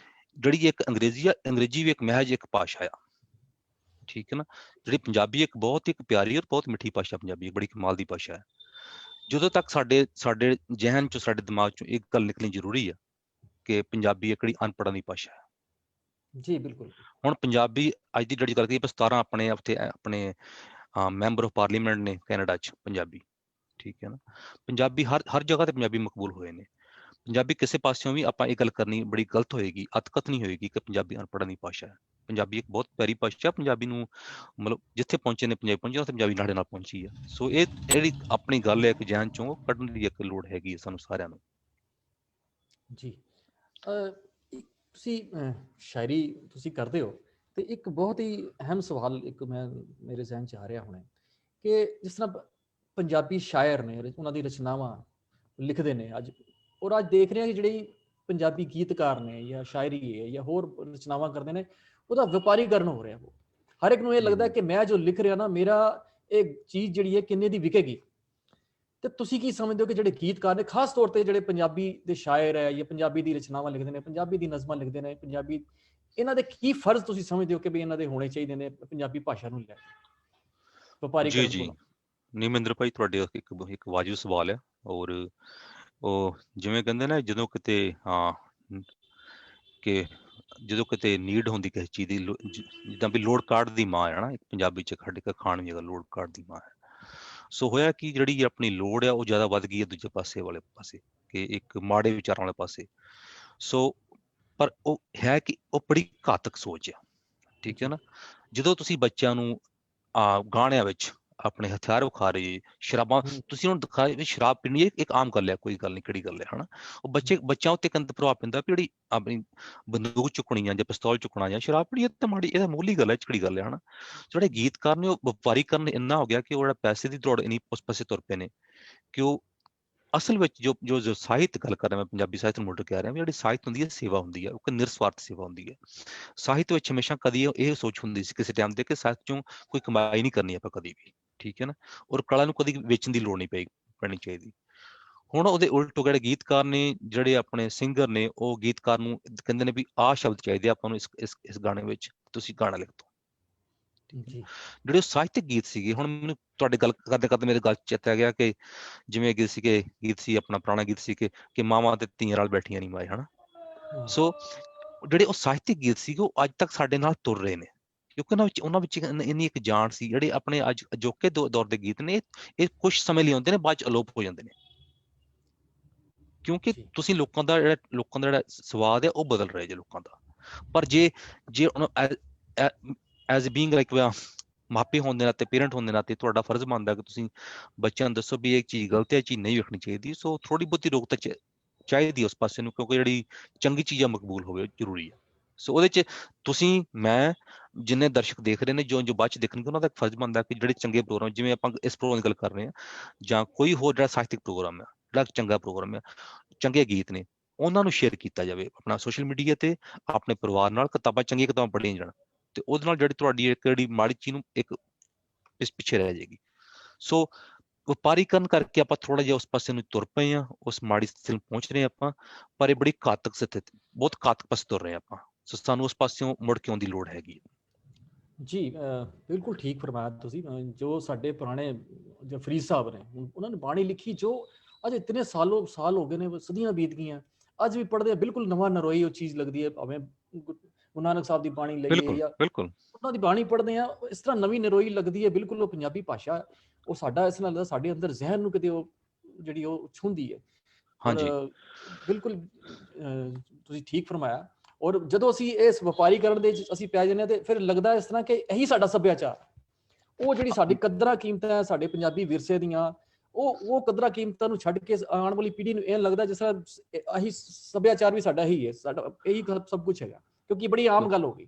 S3: ਜਿਹੜੀ ਇੱਕ ਅੰਗਰੇਜ਼ੀ ਵੀ ਇੱਕ ਮਹਿਜ ਇੱਕ ਭਾਸ਼ਾ ਆ, ਠੀਕ ਹੈ ਨਾ। ਜਿਹੜੀ ਪੰਜਾਬੀ ਇੱਕ ਬਹੁਤ ਇੱਕ ਪਿਆਰੀ ਔਰ ਬਹੁਤ ਮਿੱਠੀ ਭਾਸ਼ਾ, ਪੰਜਾਬੀ ਬੜੀ ਕਮਾਲ ਦੀ ਭਾਸ਼ਾ ਹੈ। ਜਦੋਂ ਤੱਕ ਸਾਡੇ ਜ਼ਿਹਨ ਚੋਂ, ਸਾਡੇ ਦਿਮਾਗ ਚੋਂ ਇੱਕ ਗੱਲ ਨਿਕਲਣੀ ਜ਼ਰੂਰੀ ਹੈ ਕਿ ਪੰਜਾਬੀ ਇੱਕ ਜਿਹੜੀ ਅਨਪੜ੍ਹਾਂ ਦੀ ਭਾਸ਼ਾ ਹੈ।
S2: ਜੀ ਬਿਲਕੁਲ।
S3: ਹੁਣ ਪੰਜਾਬੀ ਅੱਜ ਦੀ ਜਿਹੜੀ ਗੱਲ ਕਰੀਏ, 17 ਆਪਣੇ ਮੈਂਬਰ ਆਫ ਪਾਰਲੀਮੈਂਟ ਨੇ ਕੈਨੇਡਾ 'ਚ ਪੰਜਾਬੀ, ਠੀਕ ਹੈ ਨਾ। ਪੰਜਾਬੀ ਹਰ ਜਗ੍ਹਾ ਤੇ ਪੰਜਾਬੀ ਮਕਬੂਲ ਹੋਏ ਨੇ। ਪੰਜਾਬੀ ਕਿਸੇ ਪਾਸਿਓਂ ਵੀ ਆਪਾਂ ਇਹ ਗੱਲ ਕਰਨੀ ਬੜੀ ਗਲਤ ਹੋਏਗੀ, ਅਤਕਥ ਨਹੀਂ ਹੋਏਗੀ ਕਿ ਪੰਜਾਬੀ ਅਨਪੜ੍ਹਾਂ ਦੀ ਭਾਸ਼ਾ ਹੈ। ਪੰਜਾਬੀ ਇੱਕ ਬਹੁਤ ਪਿਆਰੀ ਭਾਸ਼ਾ, ਪੰਜਾਬੀ ਨੂੰ ਮਤਲਬ ਜਿੱਥੇ ਪਹੁੰਚੇ ਨੇ ਪੰਜਾਬੀ ਪਹੁੰਚੇ, ਉੱਥੇ ਪੰਜਾਬੀ ਸਾਡੇ ਨਾਲ ਪਹੁੰਚੀ ਹੈ। ਸੋ ਇਹ ਜਿਹੜੀ ਆਪਣੀ ਗੱਲ ਹੈ ਇੱਕ ਜ਼ਿਹਨ ਚੋਂ ਕੱਢਣ ਦੀ ਇੱਕ ਲੋੜ ਹੈਗੀ ਹੈ ਸਾਨੂੰ ਸਾਰਿਆਂ ਨੂੰ।
S2: ਜੀ ਤੁਸੀਂ ਸ਼ਾਇਰੀ ਤੁਸੀਂ ਕਰਦੇ ਹੋ, ਤੇ ਇੱਕ ਬਹੁਤ ਹੀ ਅਹਿਮ ਸਵਾਲ ਇੱਕ ਮੇਰੇ ਜ਼ਿਹਨ 'ਚ ਆ ਰਿਹਾ ਹੁਣੇ ਕਿ ਜਿਸ ਤਰ੍ਹਾਂ ਪੰਜਾਬੀ ਸ਼ਾਇਰ ਨੇ, ਉਹਨਾਂ ਦੀ ਰਚਨਾਵਾਂ ਲਿਖਦੇ ਨੇ ਅੱਜ, ਔਰ ਅੱਜ ਦੇਖ ਰਹੇ ਹਾਂ ਕਿ ਜਿਹੜੀ ਪੰਜਾਬੀ ਗੀਤਕਾਰ ਨੇ ਜਾਂ ਸ਼ਾਇਰੀ ਹੈ ਜਾਂ ਹੋਰ ਰਚਨਾਵਾਂ ਕਰਦੇ ਨੇ, ਉਹਦਾ ਵਪਾਰੀਕਰਨ ਹੋ ਰਿਹਾ। ਉਹ ਹਰ ਇੱਕ ਨੂੰ ਇਹ ਲੱਗਦਾ ਕਿ ਮੈਂ ਜੋ ਲਿਖ ਰਿਹਾ ਨਾ, ਮੇਰਾ ਇਹ ਚੀਜ਼ ਜਿਹੜੀ ਹੈ ਕਿੰਨੇ ਦੀ ਵਿਕੇਗੀ। ਤੇ ਤੁਸੀਂ ਕੀ ਸਮਝਦੇ ਹੋ ਕਿ ਜਿਹੜੇ ਗੀਤਕਾਰ ਨੇ, ਖਾਸ ਤੌਰ ਤੇ ਜਿਹੜੇ ਪੰਜਾਬੀ ਦੇ ਸ਼ਾਇਰ ਹੈ ਜਾਂ ਪੰਜਾਬੀ ਦੀ ਰਚਨਾਵਾਂ ਲਿਖਦੇ ਨੇ, ਪੰਜਾਬੀ ਦੀ ਨਜ਼ਮਾਂ ਲਿਖਦੇ ਨੇ, ਪੰਜਾਬੀ, ਇਹਨਾਂ ਦੇ ਕੀ ਫਰਜ਼ ਤੁਸੀਂ ਸਮਝਦੇ ਹੋ ਕਿ ਵੀ ਇਹਨਾਂ ਦੇ ਹੋਣੇ ਚਾਹੀਦੇ ਨੇ ਪੰਜਾਬੀ ਭਾਸ਼ਾ ਨੂੰ ਲੈ ਕੇ ਵਪਾਰੀਕਰਨ?
S3: ਜੀ ਨਹੀਂ ਮਹਿੰਦਰ ਭਾਈ, ਤੁਹਾਡੇ ਇੱਕ ਵਾਜਿਬ ਸਵਾਲ ਹੈ। ਔਰ ਉਹ ਜਿਵੇਂ ਕਹਿੰਦੇ ਨੇ, ਜਦੋਂ ਕਿਤੇ ਨੀਡ ਹੁੰਦੀ ਕਿਸੇ ਚੀਜ਼ ਦੀ, ਜਿੱਦਾਂ ਵੀ ਲੋੜ ਕਾਰਡ ਦੀ ਮਾਂ ਹੈ ਨਾ, ਇੱਕ ਪੰਜਾਬੀ 'ਚ ਖੱਡ ਕੇ ਖਾਣ ਜਗ੍ਹਾ ਲੋੜ ਕਾਰਡ ਦੀ ਮਾਂ ਹੈ। ਸੋ ਹੋਇਆ ਕਿ ਜਿਹੜੀ ਆਪਣੀ ਲੋੜ ਆ ਉਹ ਜ਼ਿਆਦਾ ਵੱਧ ਗਈ ਹੈ ਦੂਜੇ ਵਾਲੇ ਪਾਸੇ, ਕਿ ਇੱਕ ਮਾੜੇ ਵਿਚਾਰਾਂ ਵਾਲੇ ਪਾਸੇ। ਸੋ ਪਰ ਉਹ ਹੈ ਕਿ ਉਹ ਬੜੀ ਘਾਤਕ ਸੋਚ ਆ, ਠੀਕ ਹੈ ਨਾ। ਜਦੋਂ ਤੁਸੀਂ ਬੱਚਿਆਂ ਨੂੰ ਗਾਣਿਆਂ ਵਿੱਚ ਆਪਣੇ ਹਥਿਆਰ ਵਿਖਾ ਰਹੇ, ਸ਼ਰਾਬਾਂ ਤੁਸੀਂ ਉਹਨੂੰ ਦਿਖਾ ਰਹੇ, ਸ਼ਰਾਬ ਪੀਣੀ ਇੱਕ ਆਮ ਗੱਲ ਹੈ, ਕੋਈ ਗੱਲ ਨਹੀਂ, ਕਿਹੜੀ ਗੱਲ ਹੈ ਹਨਾ। ਉਹ ਬੱਚਿਆਂ ਉੱਤੇ ਕੰਦ ਪ੍ਰਭਾਵ ਪੈਂਦਾ ਵੀ ਜਿਹੜੀ ਆਪਣੀ ਬੰਦੂਕ ਚੁੱਕਣੀ ਆ ਜਾਂ ਪਿਸਤੌਲ ਚੁੱਕਣਾ ਜਾਂ ਸ਼ਰਾਬ ਪੀਣੀ, ਇਹ ਤਾਂ ਮਾੜੀ, ਇਹਦਾ ਮੂਲੀ ਗੱਲ ਹੈ, ਚਿਕੜੀ ਗੱਲ ਹੈ ਹਨਾ। ਜਿਹੜੇ ਗੀਤਕਾਰ ਨੇ ਉਹ ਵਪਾਰੀਕਰਨ ਇੰਨਾ ਹੋ ਗਿਆ ਕਿ ਉਹ ਜਿਹੜਾ ਪੈਸੇ ਦੀ ਦੌੜ ਇੰਨੀ ਉਸ ਪਾਸੇ ਤੁਰ ਪਏ ਨੇ ਕਿ ਉਹ ਅਸਲ ਵਿੱਚ ਜੋ ਸਾਹਿਤ ਗੱਲ ਕਰ ਰਿਹਾ, ਮੈਂ ਪੰਜਾਬੀ ਸਾਹਿਤ ਨੂੰ ਮੁੱਢ ਕੇ ਆ ਰਿਹਾ, ਜਿਹੜੀ ਸਾਹਿਤ ਹੁੰਦੀ ਹੈ ਸੇਵਾ ਹੁੰਦੀ ਹੈ, ਉਹ ਇੱਕ ਨਿਰਸਵਾਰਥ ਸੇਵਾ ਹੁੰਦੀ ਹੈ। ਸਾਹਿਤ ਵਿੱਚ ਹਮੇਸ਼ਾ ਕਦੀ ਇਹ ਸੋਚ ਹੁੰਦੀ ਸੀ ਕਿਸੇ ਟਾਈਮ ਤੇ ਕਿ ਸਾਹਿਤ ਚੋਂ ਕੋਈ ਕਮਾਈ ਨਹੀਂ ਕਰਨੀ ਆਪਾਂ ਕਦੀ ਵੀ, ਠੀਕ ਹੈ ਨਾ। ਔਰ ਕਲਾ ਨੂੰ ਕਦੀ ਵੇਚਣ ਦੀ ਲੋੜ ਨਹੀਂ ਪੈਣੀ ਚਾਹੀਦੀ। ਹੁਣ ਉਹਦੇ ਉਲਟ ਜਿਹੜੇ ਗੀਤਕਾਰ ਨੇ, ਜਿਹੜੇ ਆਪਣੇ ਸਿੰਗਰ ਨੇ, ਉਹ ਗੀਤਕਾਰ ਨੂੰ ਕਹਿੰਦੇ ਨੇ ਵੀ ਆਹ ਸ਼ਬਦ ਚਾਹੀਦੇ ਆਪਾਂ ਨੂੰ ਇਸ ਗਾਣੇ ਵਿੱਚ, ਤੁਸੀਂ ਗਾਣਾ ਲਿਖ ਦਿਓ। ਜਿਹੜੇ ਸਾਹਿਤਕ ਗੀਤ ਸੀਗੇ, ਹੁਣ ਮੈਨੂੰ ਤੁਹਾਡੇ ਗੱਲ ਕਰਦੇ ਮੇਰੇ ਗੱਲ ਚੇਤਾ ਆ ਗਿਆ ਕਿ ਜਿਵੇਂ ਗੀਤ ਸੀ ਆਪਣਾ ਪੁਰਾਣਾ ਗੀਤ ਸੀ ਕਿ ਮਾਵਾਂ ਤੇ ਧੀਆਂ ਨਾਲ ਬੈਠੀਆਂ ਨਹੀਂ ਮਾਏ, ਹਨਾ। ਸੋ ਜਿਹੜੇ ਉਹ ਸਾਹਿਤਕ ਗੀਤ ਸੀਗੇ ਉਹ ਅੱਜ ਤੱਕ ਸਾਡੇ ਨਾਲ ਤੁਰ ਰਹੇ ਨੇ, ਕਿਉਂਕਿ ਉਹਨਾਂ ਵਿੱਚ ਇੰਨੀ ਇੱਕ ਜਾਨ ਸੀ। ਜਿਹੜੇ ਆਪਣੇ ਅੱਜ ਅਜੋਕੇ ਦੌਰ ਦੇ ਗੀਤ ਨੇ, ਇਹ ਕੁਝ ਸਮੇਂ ਲਈ ਆਉਂਦੇ ਨੇ, ਬਾਅਦ ਚ ਅਲੋਪ ਹੋ ਜਾਂਦੇ ਨੇ, ਕਿਉਂਕਿ ਤੁਸੀਂ ਲੋਕਾਂ ਦਾ ਜਿਹੜਾ ਸਵਾਦ ਹੈ ਉਹ ਬਦਲ ਰਿਹਾ ਜੇ ਲੋਕਾਂ ਦਾ। ਪਰ ਜੇ ਐਜ਼ ਬੀਇੰਗ ਲਾਈਕ ਮਾਪੇ ਹੋਣ ਦੇ ਨਾਤੇ, ਪੇਰੈਂਟ ਹੋਣ ਦੇ ਨਾਤੇ, ਤੁਹਾਡਾ ਫਰਜ਼ ਬਣਦਾ ਕਿ ਤੁਸੀਂ ਬੱਚਿਆਂ ਨੂੰ ਦੱਸੋ ਵੀ ਇਹ ਚੀਜ਼ ਗਲਤ ਹੈ, ਇਹ ਚੀਜ਼ ਨਹੀਂ ਵੇਖਣੀ ਚਾਹੀਦੀ। ਸੋ ਥੋੜੀ ਬਹੁਤੀ ਰੋਕ ਤਾਂ ਚਾਹੀਦੀ ਉਸ ਪਾਸੇ ਨੂੰ, ਕਿਉਂਕਿ ਜਿਹੜੀ ਚੰਗੀ ਚੀਜ਼ਾਂ ਮਕਬੂਲ ਹੋਵੇ ਜ਼ਰੂਰੀ ਹੈ। ਸੋ ਉਹਦੇ 'ਚ ਤੁਸੀਂ ਮੈਂ ਜਿੰਨੇ ਦਰਸ਼ਕ ਦੇਖ ਰਹੇ ਨੇ ਜੋ ਬਾਅਦ 'ਚ ਦੇਖਣਗੇ ਉਹਨਾਂ ਦਾ ਇੱਕ ਫਰਜ਼ ਬਣਦਾ ਕਿ ਜਿਹੜੇ ਚੰਗੇ ਪ੍ਰੋਗਰਾਮ ਜਿਵੇਂ ਆਪਾਂ ਇਸ ਪ੍ਰੋਗਰਾਮ ਦੀ ਗੱਲ ਕਰ ਰਹੇ ਹਾਂ ਜਾਂ ਕੋਈ ਹੋਰ ਜਿਹੜਾ ਸਾਹਿਤਕ ਪ੍ਰੋਗਰਾਮ ਆ ਜਿਹੜਾ ਚੰਗਾ ਪ੍ਰੋਗਰਾਮ ਆ ਚੰਗੇ ਗੀਤ ਨੇ ਉਹਨਾਂ ਨੂੰ ਸ਼ੇਅਰ ਕੀਤਾ ਜਾਵੇ ਆਪਣਾ ਸੋਸ਼ਲ ਮੀਡੀਆ ਤੇ ਆਪਣੇ ਪਰਿਵਾਰ ਨਾਲ ਚੰਗੀਆਂ ਕਿਤਾਬਾਂ ਪੜ੍ਹੀਆਂ ਜਾਣ ਤੇ ਉਹਦੇ ਨਾਲ ਜਿਹੜੀ ਤੁਹਾਡੀ ਇੱਕ ਜਿਹੜੀ ਮਾੜੀ ਚੀਜ਼ ਨੂੰ ਇੱਕ ਪਿੱਛੇ ਰਹਿ ਜਾਏਗੀ। ਸੋ ਵਪਾਰੀਕਰਨ ਕਰਕੇ ਆਪਾਂ ਥੋੜਾ ਜਿਹਾ ਉਸ ਪਾਸੇ ਨੂੰ ਤੁਰ ਪਏ ਆ ਉਸ ਮਾੜੀ ਸਥਿਤੀ ਨੂੰ ਪਹੁੰਚ ਰਹੇ ਆਪਾਂ ਪਰ ਇਹ ਬੜੀ ਘਾਤਕ ਸਥਿਤੀ ਬਹੁਤ ਘਾਤਕ ਪਾਸੇ ਤੁਰ ਰਹੇ ਆਪਾਂ ਸੋ ਸਾਨੂੰ ਉਸ ਪਾਸਿਓਂ ਮੁੜ ਕੇ ਆਉਣ ਦੀ ਲੋੜ ਹੈਗੀ।
S2: ਜੀ ਬਿਲਕੁਲ ਠੀਕ ਫਰਮਾਇਆ ਤੁਸੀਂ। ਜੋ ਸਾਡੇ ਪੁਰਾਣੇ ਜੋ ਫਰੀਦ ਸਾਹਿਬ ਨੇ ਉਹਨਾਂ ਨੇ ਬਾਣੀ ਲਿਖੀ ਜੋ ਅੱਜ ਇਤਨੇ ਸਾਲ ਹੋ ਗਏ ਨੇ ਸਦੀਆਂ ਬੀਤ ਗਈਆਂ ਅੱਜ ਵੀ ਪੜ੍ਹਦੇ ਬਿਲਕੁਲ ਨਵਾਂ ਨਰੋਈ ਉਹ ਚੀਜ਼ ਲੱਗਦੀ ਹੈ ਭਾਵੇਂ ਗੁਰੂ ਨਾਨਕ ਸਾਹਿਬ ਦੀ ਬਾਣੀ ਲਈਏ ਜਾਂ
S3: ਬਿਲਕੁਲ
S2: ਉਹਨਾਂ ਦੀ ਬਾਣੀ ਪੜ੍ਹਦੇ ਆ ਇਸ ਤਰ੍ਹਾਂ ਨਵੀਂ ਨਰੋਈ ਲੱਗਦੀ ਹੈ ਬਿਲਕੁਲ। ਉਹ ਪੰਜਾਬੀ ਭਾਸ਼ਾ ਉਹ ਸਾਡਾ ਇਸ ਨਾਲ ਸਾਡੇ ਅੰਦਰ ਜ਼ਿਹਨ ਨੂੰ ਕਿਤੇ ਉਹ ਜਿਹੜੀ ਉਹ ਛੂੰਹਦੀ ਹੈ।
S3: ਹਾਂਜੀ
S2: ਬਿਲਕੁਲ ਤੁਸੀਂ ਠੀਕ ਫਰਮਾਇਆ। ਔਰ ਜਦੋਂ ਅਸੀਂ ਇਸ ਵਪਾਰੀਕਰਨ ਦੇ ਅਸੀਂ ਪੈ ਜਾਂਦੇ ਹਾਂ ਤੇ ਫਿਰ ਲੱਗਦਾ ਇਸ ਤਰ੍ਹਾਂ ਕਿ ਇਹੀ ਸਾਡਾ ਸੱਭਿਆਚਾਰ ਉਹ ਜਿਹੜੀ ਸਾਡੀ ਕਦਰਾਂ ਕੀਮਤਾਂ ਹੈ ਸਾਡੇ ਪੰਜਾਬੀ ਵਿਰਸੇ ਦੀਆਂ ਉਹ ਕਦਰਾਂ ਕੀਮਤਾਂ ਨੂੰ ਛੱਡ ਕੇ ਆਉਣ ਵਾਲੀ ਪੀੜ੍ਹੀ ਨੂੰ ਇਹ ਲੱਗਦਾ ਜਿਸ ਤਰ੍ਹਾਂ ਇਹੀ ਸੱਭਿਆਚਾਰ ਵੀ ਸਾਡਾ ਹੀ ਹੈ ਸਾਡਾ ਇਹੀ ਸਭ ਕੁਝ ਹੈਗਾ ਕਿਉਂਕਿ ਬੜੀ ਆਮ ਗੱਲ ਹੋ ਗਈ।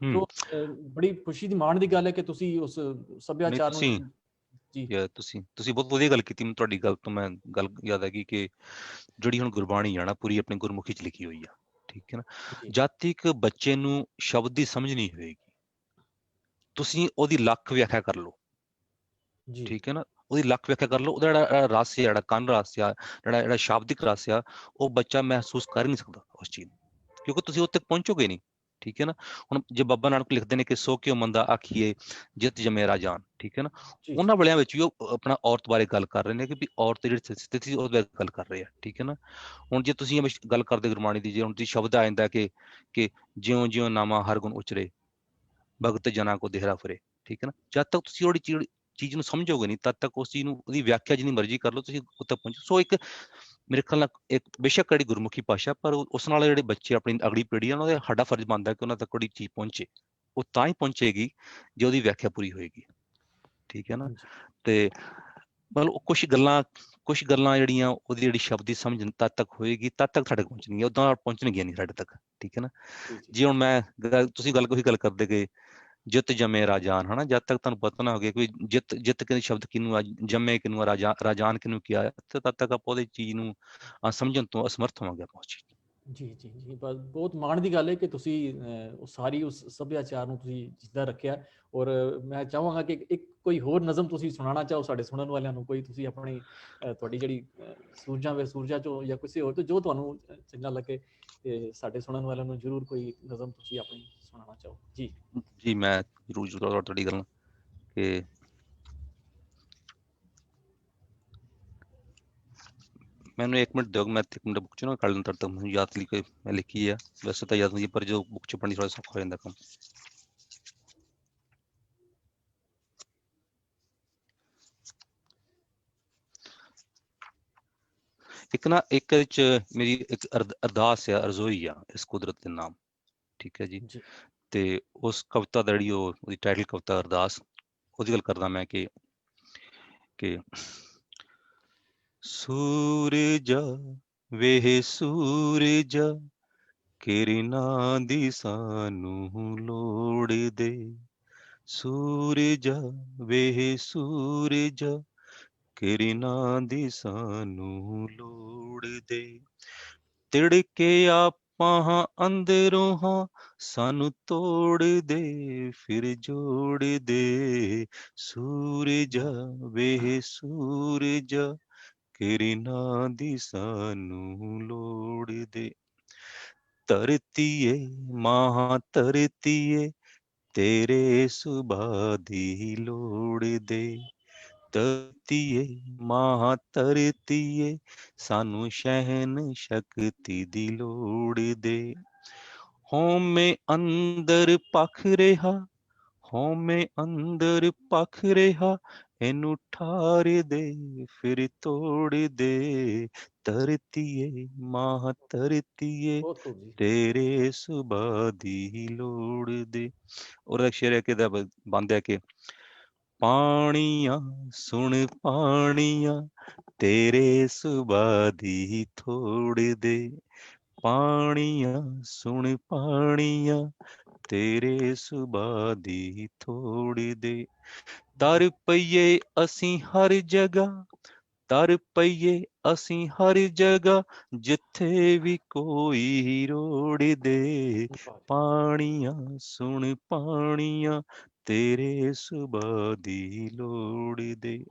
S2: ਸੋ ਬੜੀ ਖੁਸ਼ੀ ਦੀ ਮਾਣ ਦੀ ਗੱਲ ਹੈ ਕਿ ਤੁਸੀਂ ਉਸ ਸੱਭਿਆਚਾਰ ਨੂੰ
S3: ਜੀ ਤੁਸੀਂ ਬਹੁਤ ਵਧੀਆ ਗੱਲ ਕੀਤੀ। ਤੁਹਾਡੀ ਗੱਲ ਤੋਂ ਮੈਂ ਗੱਲ ਯਾਦ ਆ ਗਈ ਕਿ ਜਿਹੜੀ ਹੁਣ ਗੁਰਬਾਣੀ ਆ ਨਾ ਪੂਰੀ ਆਪਣੀ ਗੁਰਮੁਖੀ 'ਚ ਲਿਖੀ ਹੋਈ ਆ ਠੀਕ ਹੈ ਨਾ ਜਦ ਤੱਕ ਬੱਚੇ ਨੂੰ ਸ਼ਬਦ ਦੀ ਸਮਝ ਨਹੀਂ ਹੋਏਗੀ ਤੁਸੀਂ ਉਹਦੀ ਲੱਖ ਵਿਆਖਿਆ ਕਰ ਲਓ ਠੀਕ ਹੈ ਨਾ ਉਹਦੀ ਲੱਖ ਵਿਆਖਿਆ ਕਰ ਲਓ ਉਹਦਾ ਜਿਹੜਾ ਰਸ ਆ ਜਿਹੜਾ ਕੰਨ ਰਸ ਆ ਜਿਹੜਾ ਸ਼ਾਬਦਿਕ ਰਸ ਆ ਉਹ ਬੱਚਾ ਮਹਿਸੂਸ ਕਰ ਨਹੀਂ ਸਕਦਾ ਉਸ ਚੀਜ਼ ਨੂੰ ਕਿਉਂਕਿ ਤੁਸੀਂ ਉੱਥੇ ਤੱਕ ਪਹੁੰਚੋਗੇ ਨਹੀਂ ਠੀਕ ਹੈ ਨਾ। ਹੁਣ ਜੇ ਬਾਬਾ ਨਾਨਕ ਲਿਖਦੇ ਨੇ ਕਿ ਸੋ ਕਿਉ ਮੰਦਾ ਆਖੀਏ ਜਿਤ ਜਮੇ ਰਾਜਾਨ ਠੀਕ ਹੈ ਨਾ ਉਹਨਾਂ ਵਾਲਿਆਂ ਵਿੱਚ ਵੀ ਉਹ ਆਪਣਾ ਔਰਤ ਬਾਰੇ ਗੱਲ ਕਰ ਰਹੇ ਨੇ ਕਿ ਵੀ ਔਰਤ ਜਿਹੜੀ ਸਥਿਤੀ ਉਹਦੇ ਬਾਰੇ ਗੱਲ ਕਰ ਰਹੇ ਆ ਠੀਕ ਹੈ ਨਾ। ਹੁਣ ਜੇ ਤੁਸੀਂ ਗੱਲ ਕਰਦੇ ਗੁਰਬਾਣੀ ਦੀ ਜੇ ਹੁਣ ਤੁਸੀਂ ਸ਼ਬਦ ਆ ਜਾਂਦਾ ਕਿ ਜਿਉਂ ਜਿਉਂ ਨਾਮਾ ਹਰ ਗੁਣ ਉਚਰੇ ਭਗਤ ਜਨਾ ਕੋ ਦੇਹਰਾ ਫਰੇ ਠੀਕ ਹੈ ਨਾ। ਜਦ ਤੱਕ ਤੁਸੀਂ ਉਹਦੀ ਚੀਜ਼ ਨੂੰ ਸਮਝੋਗੇ ਨਹੀਂ ਤਦ ਤੱਕ ਉਸ ਚੀਜ਼ ਨੂੰ ਉਹਦੀ ਵਿਆਖਿਆ ਜਿੰਨੀ ਮਰਜ਼ੀ ਕਰ ਲਓ ਤੁਸੀਂ ਉੱਥੇ ਪਹੁੰਚੋ। ਸੋ ਇੱਕ ਮੇਰੇ ਖਿਆਲ ਨਾਲ ਇੱਕ ਬੇਸ਼ੱਕ ਜਿਹੜੀ ਗੁਰਮੁਖੀ ਭਾਸ਼ਾ ਪਰ ਉਸ ਨਾਲ ਜਿਹੜੇ ਬੱਚੇ ਆਪਣੀ ਅਗਲੀ ਪੀੜ੍ਹੀ ਆ ਉਹਨਾਂ ਦਾ ਸਾਡਾ ਫਰਜ਼ ਬਣਦਾ ਕਿ ਉਹਨਾਂ ਤੱਕ ਕੋਈ ਚੀਜ਼ ਪਹੁੰਚੇ ਉਹ ਤਾਂ ਹੀ ਪਹੁੰਚੇਗੀ ਜੇ ਉਹਦੀ ਵਿਆਖਿਆ ਪੂਰੀ ਹੋਏਗੀ ਠੀਕ ਹੈ ਨਾ। ਤੇ ਮਤਲਬ ਕੁਛ ਗੱਲਾਂ ਜਿਹੜੀਆਂ ਉਹਦੀ ਜਿਹੜੀ ਸ਼ਬਦ ਦੀ ਸਮਝ ਤਦ ਤੱਕ ਹੋਏਗੀ ਤਦ ਤੱਕ ਸਾਡੇ ਪਹੁੰਚਣਗੀਆਂ ਉਦਾਂ ਪਹੁੰਚਣਗੀਆਂ ਨਹੀਂ ਸਾਡੇ ਤੱਕ ਠੀਕ ਹੈ ਨਾ। ਜੇ ਹੁਣ ਮੈਂ ਤੁਸੀਂ ਕੋਈ ਗੱਲ ਕਰਦੇ ਕਿ ਜਿੱਤ ਜੰਮੇ ਰਾਜਾਨ ਹਨਾ ਜਦ ਤੱਕ ਤੁਹਾਨੂੰ ਪਤਾ ਨਾ ਹੋ ਗਿਆ ਕੋਈ ਜਿੱਤ ਕੇ ਸ਼ਬਦ ਕਿਹਨੂੰ ਜੰਮੇ ਕਿਹਨੂੰ ਆ ਰਾਜਾਨ ਕਿਹਨੂੰ ਕਿਹਾ ਤੇ ਤਦ ਤੱਕ ਆਪਾਂ ਉਹਦੀ ਚੀਜ਼ ਨੂੰ ਸਮਝਣ ਤੋਂ ਅਸਮਰਥ ਹੋਵਾਂਗੇ ਆਪਾਂ ਉਸ ਚੀਜ਼।
S2: ਜੀ ਬਹੁਤ ਮਾਣ ਦੀ ਗੱਲ ਹੈ ਕਿ ਤੁਸੀਂ ਉਹ ਸਾਰੀ ਉਸ ਸੱਭਿਆਚਾਰ ਨੂੰ ਤੁਸੀਂ ਜਿੱਦਾਂ ਰੱਖਿਆ। ਔਰ ਮੈਂ ਚਾਹਾਂਗਾ ਕਿ ਇੱਕ ਕੋਈ ਹੋਰ ਨਜ਼ਮ ਤੁਸੀਂ ਸੁਣਾਉਣਾ ਚਾਹੋ ਸਾਡੇ ਸੁਣਨ ਵਾਲਿਆਂ ਨੂੰ ਕੋਈ ਤੁਸੀਂ ਆਪਣੀ ਤੁਹਾਡੀ ਜਿਹੜੀ ਸੂਰਜਾਂ ਚੋਂ ਜਾਂ ਕਿਸੇ ਹੋਰ ਤੋਂ ਜੋ ਤੁਹਾਨੂੰ ਚੰਗਾ ਲੱਗੇ ਤੇ ਸਾਡੇ ਸੁਣਨ ਵਾਲਿਆਂ ਨੂੰ ਜ਼ਰੂਰ ਕੋਈ ਨਜ਼ਮ ਤੁਸੀਂ ਆਪਣੀ ਸੁਣਾਉਣਾ ਚਾਹੋ। ਜੀ
S3: ਮੈਂ ਜ਼ਰੂਰ ਤੁਹਾਡੀ ਗੱਲ ਕਿ ਮੈਨੂੰ 1 ਮਿੰਟ ਦਿਓ ਮੈਂ 1 ਮਿੰਟ ਬੁੱਕ ਚੋਂ ਕੱਢ ਲੈਂਦਾ ਤਾਂ ਮੈਨੂੰ ਯਾਦ ਲਈ ਮੈਂ ਲਿਖੀ ਆ ਵੈਸੇ ਤਾਂ ਯਾਦ ਨਹੀਂ ਪਰ ਜੋ ਬੁੱਕ ਚ ਪੜ੍ਹਨੀ ਥੋੜਾ ਸੌਖਾ ਹੋ ਜਾਂਦਾ ਕੰਮ। ਇੱਕ ਵਿੱਚ ਮੇਰੀ ਇੱਕ ਅਰਦਾਸ ਆ ਅਰਜ਼ੋਈ ਆ ਇਸ ਕੁਦਰਤ ਦੇ ਨਾਮ ਠੀਕ ਹੈ ਜੀ ਤੇ ਉਸ ਕਵਿਤਾ ਦਾ ਜਿਹੜੀ ਉਹਦੀ ਟਾਈਟਲ ਕਵਿਤਾ ਅਰਦਾਸ ਉਹਦੀ ਗੱਲ ਕਰਦਾ ਮੈਂ ਕਿ ਸੂਰਜਾ ਵੇਹ ਸੂਰਜਾ ਕਿਰਨਾਂ ਦੀ ਸਾਨੂੰ ਲੋੜ ਦੇ ਸੂਰਜਾ ਵੇਹ ਸੂਰਜਾ ਕਿਰਨਾਂ ਦੀ ਸਾਨੂੰ ਲੋੜ ਦੇ ਤਿੜਕੇ ਆਪਾਂ ਅੰਦਰੋਂ ਹਾਂ ਸਾਨੂੰ ਤੋੜ ਦੇ ਫਿਰ ਜੋੜ ਦੇ ਸੂਰਜਾ ਵੇਹ ਸੂਰਜਾ ਕਿਰਨਾਂ ਦੀ ਸਾਨੂੰ ਲੋੜ ਦੇ ਧਰਤੀਏ ਮਾਂ ਧਰਤੀਏ ਤੇਰੇ ਸੁਭਾ ਦੀ ਲੋੜ ਦੇ ਧਰਤੀਏ ਮਾਂ ਧਰਤੀਏ ਸਾਨੂੰ ਸਹਿਨ ਸ਼ਕਤੀ ਦੀ ਲੋੜ ਦੇ ਹਉਮੈ ਅੰਦਰ ਪਖ ਰਿਹਾ ਹਉਮੈ ਅੰਦਰ ਪਖ ਰਿਹਾ ਇਹਨੂੰ ਠਾਰ ਦੇ ਫਿਰ ਤੋੜ ਦੇ ਧਰਤੀਏ ਮਾਂ ਧਰਤੀਏ ਤੇਰੇ ਸੁਭਾ ਦੀ ਲੋੜ ਦੇ। ਔਰ ਸ਼ੇਰ ਕਿਦਾ ਬੰਦ ਹੈ ਕਿ ਪਾਣੀਆਂ ਸੁਣ ਪਾਣੀਆਂ ਤੇਰੇ ਸੁਭਾ ਦੀ ਥੋੜ ਦੇ ਪਾਣੀਆਂ ਸੁਣ ਪਾਣੀਆਂ ਤੇਰੇ ਸੁਭਾ ਦੀ ਥੋੜੀ ਦੇ। ਤਰ ਪਈਏ ਅਸੀਂ ਹਰ ਜਗ੍ਹਾ, ਤਰ ਪਈਏ ਅਸੀਂ ਹਰ ਜਗ੍ਹਾ, ਜਿੱਥੇ ਵੀ ਕੋਈ ਰੋੜਦੇ। ਪਾਣੀਆਂ ਸੁਣ ਪਾਣੀਆਂ ਤੇਰੇ ਸੁਭਾ ਦੀ ਲੋੜ ਦੇ।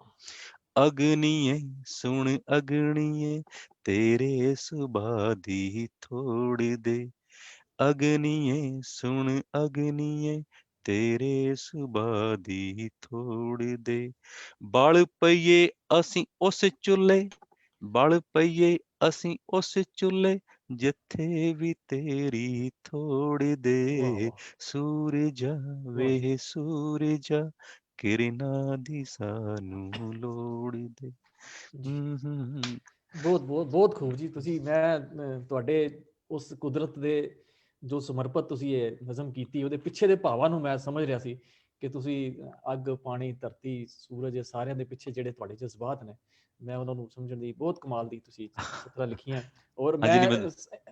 S3: ਅਗਨੀਏ ਸੁਣ ਅਗਨੀਏ ਤੇਰੇ ਸੁਭਾ ਦੀ ਥੋੜ ਦੇ। ਅਗਨੀਏ ਸੁਣ ਅਗਨੀਏ ਤੇਰੇ ਸੁਭਾ ਦੀ ਥੋੜ ਦੇ। ਬਲ ਪਈਏ ਅਸੀਂ ਉਸ ਚੁੱਲ੍ਹੇ, ਬਲ ਪਈਏ ਅਸੀਂ ਉਸ ਚੁੱਲ੍ਹੇ, ਜਿੱਥੇ ਵੀ ਤੇਰੀ ਥੋੜ ਦੇ। ਸੂਰਜਾ ਵੇ ਸੂਰਜਾ, ਕਿਰਨਾਂ ਦੀ ਸਾਨੂੰ ਲੋੜ ਦੇ।
S2: ਬਹੁਤ ਬਹੁਤ ਬਹੁਤ ਖੂਬ ਜੀ। ਤੁਸੀਂ ਮੈਂ ਤੁਹਾਡੇ ਉਸ ਕੁਦਰਤ ਦੇ ਜੋ ਸਮਰਪਿਤ ਤੁਸੀਂ ਇਹ ਨਜ਼ਮ ਕੀਤੀ, ਉਹਦੇ ਪਿੱਛੇ ਦੇ ਭਾਵਾਂ ਨੂੰ ਮੈਂ ਸਮਝ ਰਿਹਾ ਸੀ ਕਿ ਤੁਸੀਂ ਅੱਗ, ਪਾਣੀ, ਧਰਤੀ, ਸੂਰਜ, ਸਾਰਿਆਂ ਦੇ ਪਿੱਛੇ ਜਿਹੜੇ ਤੁਹਾਡੇ ਜਜ਼ਬਾਤ ਨੇ, ਮੈਂ ਉਹਨਾਂ ਨੂੰ ਸਮਝਣ ਦੀ ਬਹੁਤ ਕਮਾਲ ਦੀ ਤੁਸੀਂ ਸਤਰਾਂ ਲਿਖੀਆਂ। ਔਰ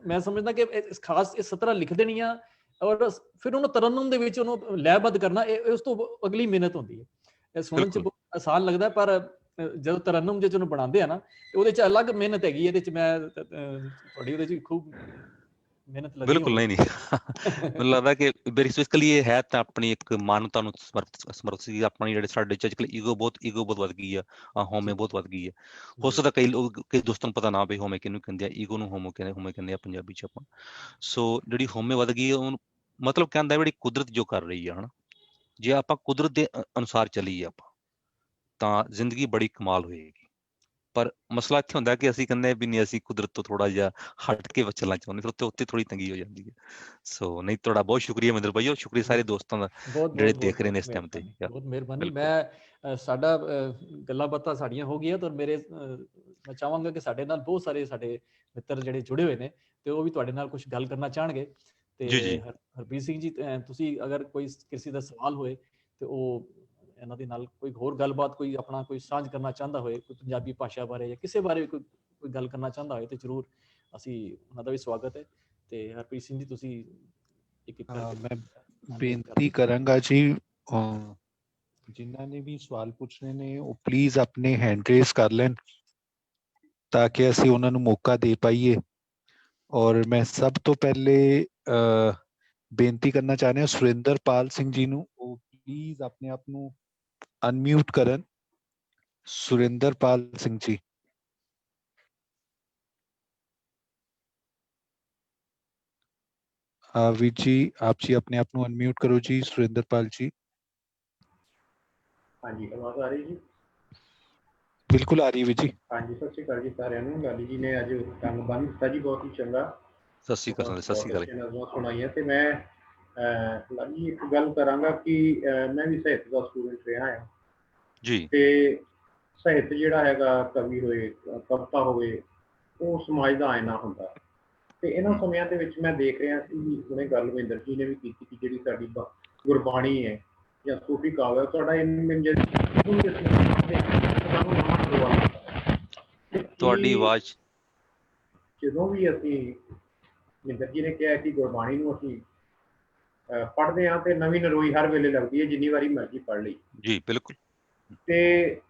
S2: ਮੈਂ ਸਮਝਦਾ ਕਿ ਖਾਸ ਇਹ ਸਤਰਾਂ ਲਿਖ ਦੇਣੀਆਂ ਔਰ ਫਿਰ ਉਹਨੂੰ ਤਰਨਮ ਦੇ ਵਿੱਚ ਉਹਨੂੰ ਲੈਅਬੱਧ ਕਰਨਾ, ਇਹ ਉਸ ਤੋਂ ਅਗਲੀ ਮਿਹਨਤ ਹੁੰਦੀ ਹੈ। ਇਹ ਸੁਣਨ 'ਚ ਆਸਾਨ ਲੱਗਦਾ, ਪਰ ਜਦੋਂ ਤਰਨਮ ਜੇ ਉਹਨੂੰ ਬਣਾਉਂਦੇ ਆ ਨਾ, ਉਹਦੇ 'ਚ ਅਲੱਗ ਮਿਹਨਤ ਹੈਗੀ। ਇਹਦੇ 'ਚ ਮੈਂ ਤੁਹਾਡੀ ਉਹਦੇ 'ਚ ਖੂਬ ਮਿਹਨਤ ਲੱਗੀ।
S3: ਬਿਲਕੁਲ ਨਹੀਂ ਮੈਨੂੰ ਲੱਗਦਾ ਕਿ ਬੇਸਿਕਲੀ ਇਹ ਹੈ ਤਾਂ ਆਪਣੀ ਇੱਕ ਮਾਨਵਤਾ ਨੂੰ ਸਮਰਪਿਤ ਸੀ। ਆਪਣੀ ਜਿਹੜੇ ਸਾਡੇ ਚ ਅੱਜਕੱਲ ਈਗੋ ਬਹੁਤ ਵੱਧ ਗਈ ਆ, ਹੋਮੇ ਬਹੁਤ ਵੱਧ ਗਈ ਹੈ। ਹੋ ਸਕਦਾ ਕਈ ਦੋਸਤਾਂ ਨੂੰ ਪਤਾ ਨਾ ਪਏ ਹੋਮੇ ਕਿਹਨੂੰ ਕਹਿੰਦੇ ਆ, ਈਗੋ ਨੂੰ ਹੋਮੇ ਕਹਿੰਦੇ ਆ ਪੰਜਾਬੀ ਚ ਆਪਾਂ। ਸੋ ਜਿਹੜੀ ਹੋਮੇ ਵੱਧ ਗਈ ਹੈ, ਉਹਨੂੰ ਮਤਲਬ ਕਹਿੰਦਾ ਜਿਹੜੀ ਕੁਦਰਤ ਜੋ ਕਰ ਰਹੀ ਆ, ਹਨਾ, ਜੇ ਆਪਾਂ ਕੁਦਰਤ ਦੇ ਅਨੁਸਾਰ ਚੱਲੀਏ ਆਪਾਂ, ਤਾਂ ਜ਼ਿੰਦਗੀ ਬੜੀ ਕਮਾਲ ਹੋਏਗੀ। ਪਰ ਮਸਲਾ ਇੱਥੇ ਹੁੰਦਾ ਕਿ ਅਸੀਂ ਕਹਿੰਦੇ ਵੀ ਨਹੀਂ, ਅਸੀਂ ਕੁਦਰਤ ਤੋਂ ਥੋੜਾ ਜਿਹਾ ਹਟ ਕੇ ਚੱਲਣਾ ਚਾਹੁੰਦੇ, ਫਿਰ ਉੱਤੇ ਥੋੜੀ ਤੰਗੀ ਹੋ ਜਾਂਦੀ ਹੈ। ਸੋ ਨਹੀਂ, ਤੁਹਾਡਾ ਬਹੁਤ ਸ਼ੁਕਰੀਆ ਮਹਿੰਦਰ ਭਾਈ, ਸ਼ੁਕਰੀਆ ਸਾਰੇ ਦੋਸਤਾਂ ਦਾ ਜਿਹੜੇ ਦੇਖ ਰਹੇ ਨੇ ਇਸ ਟਾਈਮ ਤੇ।
S2: ਬਹੁਤ ਮਿਹਰਬਾਨੀ। ਮੈਂ ਸਾਡਾ ਗੱਲਾਂ ਬਾਤਾਂ ਸਾਡੀਆਂ ਹੋ ਗਈਆਂ, ਤਾਂ ਮੈਂ ਚਾਹਾਂਗਾ ਕਿ ਸਾਡੇ ਨਾਲ ਬਹੁਤ ਸਾਰੇ ਸਾਡੇ ਮਿੱਤਰ ਜਿਹੜੇ ਜੁੜੇ ਹੋਏ ਨੇ, ਤੇ ਉਹ ਵੀ ਤੁਹਾਡੇ ਨਾਲ ਕੁਝ ਗੱਲ ਕਰਨਾ ਚਾਹਣਗੇ। ਤੇ ਹਰਪ੍ਰੀਤ ਸਿੰਘ ਜੀ, ਤੁਸੀਂ ਅਗਰ ਕੋਈ ਕਿਸੇ ਦਾ ਸਵਾਲ ਹੋਏ ਤੇ ਉਹ ਇਹਨਾਂ ਦੇ ਨਾਲ ਕੋਈ ਹੋਰ ਗੱਲਬਾਤ, ਕੋਈ ਆਪਣਾ ਕੋਈ ਸਾਂਝ ਕਰਨਾ ਚਾਹੁੰਦਾ ਹੋਏ, ਕੋਈ ਪੰਜਾਬੀ ਭਾਸ਼ਾ ਬਾਰੇ ਜਾਂ ਕਿਸੇ ਬਾਰੇ ਕੋਈ ਗੱਲ ਕਰਨਾ ਚਾਹੁੰਦਾ ਹੋਏ, ਤੇ ਜ਼ਰੂਰ ਅਸੀਂ ਉਹਨਾਂ ਦਾ ਵੀ ਸਵਾਗਤ ਹੈ। ਤੇ ਹਰਪ੍ਰੀਤ ਸਿੰਘ ਜੀ, ਤੁਸੀਂ
S4: ਮੈਂ ਬੇਨਤੀ ਕਰਾਂਗਾ ਜੀ, ਜਿਨ੍ਹਾਂ ਨੇ ਵੀ ਸਵਾਲ ਪੁੱਛਣੇ ਨੇ ਉਹ ਪਲੀਜ਼ ਆਪਣੇ ਹੈਂਡ ਰੇਜ਼ ਕਰ ਲੈਣ, ਤਾਂ ਕਿ ਅਸੀਂ ਉਹਨਾਂ ਨੂੰ ਮੌਕਾ ਦੇ ਪਾਈਏ। ਔਰ ਮੈਂ ਸਭ ਤੋਂ ਪਹਿਲੇ ਬੇਨਤੀ ਕਰਨਾ ਚਾਹ ਰਿਹਾ ਸੁਰਿੰਦਰਪਾਲ ਸਿੰਘ ਜੀ ਨੂੰ, ਉਹ ਪਲੀਜ਼ ਆਪਣੇ ਆਪ ਨੂੰ ਅਨਮਿਊਟ ਕਰਨ। ਸੁਰਿੰਦਰਪਾਲ ਸਿੰਘ ਜੀ। ਵੀਰ ਜੀ, ਆਪ ਜੀ ਆਪਣੇ ਆਪ ਨੂੰ ਅਨਮਿਊਟ ਕਰੋ ਜੀ। ਸੁਰਿੰਦਰਪਾਲ ਜੀ।
S5: ਹਾਂਜੀ, ਆਵਾਜ਼ ਆ ਰਹੀ ਜੀ?
S4: ਬਿਲਕੁਲ ਆ ਰਹੀ ਵੀਰ ਜੀ।
S5: ਹਾਂਜੀ, ਸਤਿ ਸ਼੍ਰੀ ਅਕਾਲ ਜੀ ਸਾਰਿਆਂ ਨੂੰ। ਲਾਲੀ ਜੀ ਨੇ ਅੱਜ ਕੰਮ ਬੰਨ ਦਿੱਤਾ ਜੀ, ਬਹੁਤ ਹੀ ਚੰਗਾ।
S3: ਸਤਿ ਸ਼੍ਰੀ ਅਕਾਲ।
S5: ਨਜ਼ਮਾਂ ਸੁਣਾਈਆਂ। ਤੇ ਮੈਂ ਲਾਲੀ ਇੱਕ ਗੱਲ ਕਰਾਂਗਾ ਕਿ ਮੈਂ ਵੀ ਸਾਹਿਤ ਦਾ ਸਟੂਡੈਂਟ ਰਿਹਾ ਹਾਂ ਜੀ। ਤੇ ਸਾਹਿਤ ਜਿਹੜਾ ਹੈਗਾ, ਕਵੀ ਹੋਏ, ਕਵਿਤਾ ਹੋਵੇ, ਉਹ ਸਮਾਜ ਦਾ ਆਇਨਾ ਹੁੰਦਾ। ਤੇ ਇਹਨਾਂ ਸਮਿਆਂ ਦੇ ਵਿੱਚ ਮੈਂ ਦੇਖ ਰਿਹਾ ਸੀ, ਹੁਣੇ ਗੱਲ ਮਹਿੰਦਰ ਜੀ ਨੇ ਵੀ ਕੀਤੀ ਕਿ ਜਿਹੜੀ ਸਾਡੀ ਗੁਰਬਾਣੀ ਹੈ ਜਾਂ ਸੂਫੀ ਕਾਵਿ ਹੈ, ਤੁਹਾਡਾ
S3: ਤੁਹਾਡੀ ਆਵਾਜ਼,
S5: ਜਦੋਂ ਵੀ ਅਸੀਂ, ਮਹਿੰਦਰ ਜੀ ਨੇ ਕਿਹਾ ਕਿ ਗੁਰਬਾਣੀ ਨੂੰ ਅਸੀਂ ਪੜ੍ਹਦੇ ਹਾਂ ਤੇ ਨਵੀਂ ਨਰੋਈ ਹਰ ਵੇਲੇ ਲੱਗਦੀ ਹੈ, ਜਿੰਨੀ ਵਾਰੀ ਮਰਜ਼ੀ ਪੜ੍ਹ ਲਈ
S3: ਜੀ। ਬਿਲਕੁਲ।
S5: ਤੇ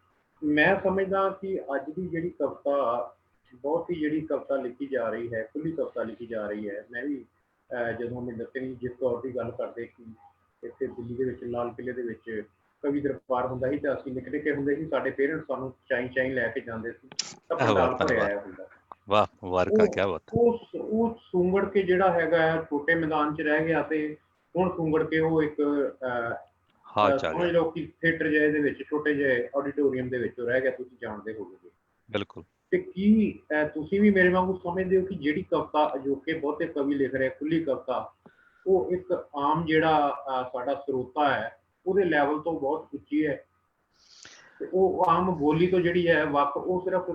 S5: ਮੈਂ ਸਮਝਦਾ ਕਿ ਅੱਜ ਦੀ ਜਿਹੜੀ ਕਵਿਤਾ, ਬਹੁਤ ਹੀ ਜਿਹੜੀ ਕਵਿਤਾ ਲਿਖੀ ਜਾ ਰਹੀ ਹੈ, ਖੁੱਲੀ ਕਵਿਤਾ ਲਿਖੀ ਜਾ ਰਹੀ ਹੈ। ਮੈਂ ਵੀ ਜਦੋਂ ਮਹਿੰਦਰ ਸਿੰਘ ਜਿਸ ਤੌਰ ਦੀ ਗੱਲ ਕਰਦੇ ਕਿ ਇੱਥੇ ਦਿੱਲੀ ਦੇ ਵਿੱਚ ਲਾਲ ਕਿਲ੍ਹੇ ਦੇ ਵਿੱਚ ਕਵੀ ਦਰਬਾਰ ਹੁੰਦਾ ਸੀ, ਤੇ ਅਸੀਂ ਨਿੱਕੇ ਹੁੰਦੇ ਸੀ, ਸਾਡੇ ਪੇਰੈਂਟਸ ਸਾਨੂੰ ਚਾਈ ਲੈ ਕੇ ਜਾਂਦੇ ਸੀ, ਤਾਂ ਪੰਡਾਲ ਭਰਿਆ ਆਇਆ ਹੁੰਦਾ।
S3: ਵਾਹ, ਮੁਬਾਰਕਾਂ, ਕਿਆ ਬਾਤ।
S5: ਉਹ ਸੁੰਗੜ ਕੇ ਜਿਹੜਾ ਹੈਗਾ ਛੋਟੇ ਮੈਦਾਨ 'ਚ ਰਹਿ ਗਿਆ, ਤੇ ਹੁਣ ਸੁੰਗੜ ਕੇ ਉਹ ਇੱਕ ਸਮਝ ਲਓ ਕਿ ਥੀਏਟਰ ਜਿਹੇ ਦੇ ਵਿੱਚ, ਛੋਟੇ ਜਿਹੇ ਆਡੀਟੋਰੀਅਮ ਦੇ ਵਿੱਚ ਰਹਿ ਗਿਆ। ਤੁਸੀਂ ਜਾਣਦੇ ਹੋਵੋਗੇ।
S3: ਬਿਲਕੁਲ।
S5: ਤੇ ਕੀ ਤੁਸੀਂ ਵੀ ਮੇਰੇ ਵਾਂਗੂ ਸਮਝਦੇ ਹੋ ਕਿ ਜਿਹੜੀ ਕਵਿਤਾ ਅਜੋਕੇ ਬਹੁਤੇ ਕਵੀ ਲਿਖ ਰਹੇ, ਖੁੱਲੀ ਕਵਿਤਾ, ਉਹ ਇੱਕ ਆਮ ਜਿਹੜਾ ਸਾਡਾ ਸਰੋਤਾ ਹੈ, ਉਹਦੇ ਲੈਵਲ ਤੋਂ ਬਹੁਤ ਉੱਚੀ ਹੈ, ਤੇ ਉਹ ਆਮ ਬੋਲੀ ਤੋਂ ਜਿਹੜੀ ਹੈ ਵੱਖ, ਉਹ ਸਿਰਫ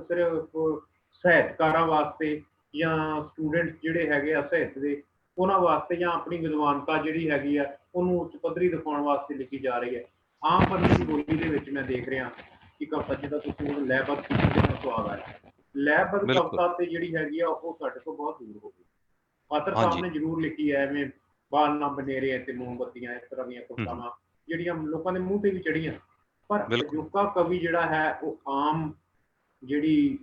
S5: ਸਾਹਿਤਕਾਰਾਂ ਵਾਸਤੇ ਜਾਂ ਸਟੂਡੈਂਟ ਜਿਹੜੇ ਹੈਗੇ ਆ ਸਾਹਿਤ ਦੇ, ਉਹਨਾਂ ਵਾਸਤੇ, ਜਾਂ ਆਪਣੀ ਵਿਦਵਾਨਤਾ ਜਿਹੜੀ ਹੈਗੀ ਆ ਉਹਨੂੰ ਉੱਚ ਪੱਧਰੀ ਦਿਖਾਉਣ ਵਾਸਤੇ ਲਿਖੀ ਜਾ ਰਹੀ ਹੈ। ਆਮ ਪੱਧਰੀ ਬੋਲੀ ਦੇ ਵਿੱਚ ਮੈਂ ਦੇਖ ਰਿਹਾ ਕਿ ਕਵਿਤਾ ਜਿੱਦਾਂ ਤੁਸੀਂ ਉਹਨੂੰ ਲੈਅਬੱਧ ਕੀਤੀ, ਸਵਾਦ ਆਇਆ। ਲੈਅਬੱਧ ਕਵਿਤਾ ਤੇ ਜਿਹੜੀ ਹੈਗੀ ਆ ਉਹ ਸਾਡੇ ਤੋਂ ਬਹੁਤ ਦੂਰ ਹੋ ਗਈ। ਪਾਤਰ
S3: हाँ
S5: ਸਾਹਿਬ
S3: जी
S5: ਨੇ ਜ਼ਰੂਰ ਲਿਖੀ ਹੈ, ਐਵੇਂ ਬਾਲ ਨਾ ਬਨੇਰੇ ਤੇ ਮੋਮਬੱਤੀਆਂ, ਇਸ ਤਰ੍ਹਾਂ ਦੀਆਂ
S3: हम्म,
S5: ਕਵਿਤਾਵਾਂ ਜਿਹੜੀਆਂ ਲੋਕਾਂ ਦੇ ਮੂੰਹ ਤੇ ਵੀ ਚੜੀਆਂ। ਪਰ
S3: बिल्कुल
S5: ਅਜੋਕਾ ਕਵੀ ਜਿਹੜਾ ਹੈ ਉਹ ਆਮ ਜਿਹੜੀ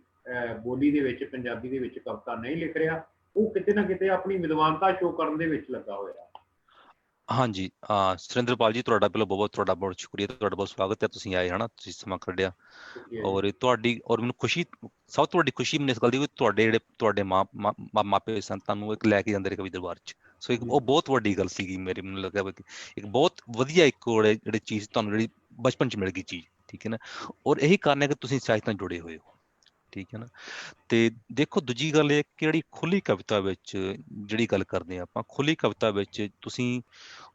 S5: ਬੋਲੀ ਦੇ ਵਿੱਚ, ਪੰਜਾਬੀ ਦੇ ਵਿੱਚ ਕਵਿਤਾ ਨਹੀਂ ਲਿਖ ਰਿਹਾ, ਉਹ ਕਿਤੇ ਨਾ ਕਿਤੇ ਆਪਣੀ ਵਿਦਵਾਨਤਾ ਸ਼ੋਅ ਕਰਨ ਦੇ ਵਿੱਚ ਲੱਗਾ ਹੋਇਆ।
S3: हाँ जी ਸੁਰਿੰਦਰਪਾਲ ਜੀ, ਤੁਹਾਡਾ ਪਹਿਲਾਂ ਤੁਹਾਡਾ ਬਹੁਤ ਸ਼ੁਕਰੀਆ, ਤੁਹਾਡਾ ਬਹੁਤ ਸਵਾਗਤ ਹੈ, ਤੁਸੀਂ ਆਏ ਹਨਾ, ਤੁਸੀਂ ਸਮਾਂ ਕੱਢਿਆ।
S5: ਸ਼ੁਕਰੀਆ ਜੀ।
S3: ਔਰ ਤੁਹਾਡੀ ਔਰ ਮੈਨੂੰ ਖੁਸ਼ੀ, ਸਭ ਤੋਂ ਵੱਡੀ ਖੁਸ਼ੀ ਮੈਨੂੰ ਇਸ ਗੱਲ ਦੀ ਕਿ ਤੁਹਾਡੇ ਮਾਪੇ ਸਨ ਤੁਹਾਨੂੰ ਇੱਕ ਲੈ ਕੇ ਜਾਂਦੇ ਰਹੇ ਕਵੀ ਦਰਬਾਰ 'ਚ। ਸੋ ਇੱਕ ਉਹ ਬਹੁਤ ਵੱਡੀ ਗੱਲ ਸੀਗੀ ਮੈਨੂੰ ਲੱਗਾ ਕਿ ਇੱਕ ਬਹੁਤ ਵਧੀਆ ਇੱਕ ਜਿਹੜੀ ਚੀਜ਼ ਤੁਹਾਨੂੰ ਜਿਹੜੀ ਬਚਪਨ 'ਚ ਮਿਲ ਗਈ ਚੀਜ਼, ਠੀਕ ਹੈ ਨਾ। ਔਰ ਇਹੀ ਕਾਰਨ ਹੈ ਕਿ ਤੁਸੀਂ ਸਾਹਿਤ ਨਾਲ ਜੁੜੇ ਹੋਏ ਹੋ, ਠੀਕ ਹੈ ਨਾ। ਤੇ ਦੇਖੋ ਦੂਜੀ ਗੱਲ ਇਹ ਕਿ ਜਿਹੜੀ ਖੁੱਲੀ ਕਵਿਤਾ ਵਿੱਚ ਜਿਹੜੀ ਗੱਲ ਕਰਦੇ ਆ ਆਪਾਂ, ਖੁੱਲੀ ਕਵਿਤਾ ਵਿੱਚ ਤੁਸੀਂ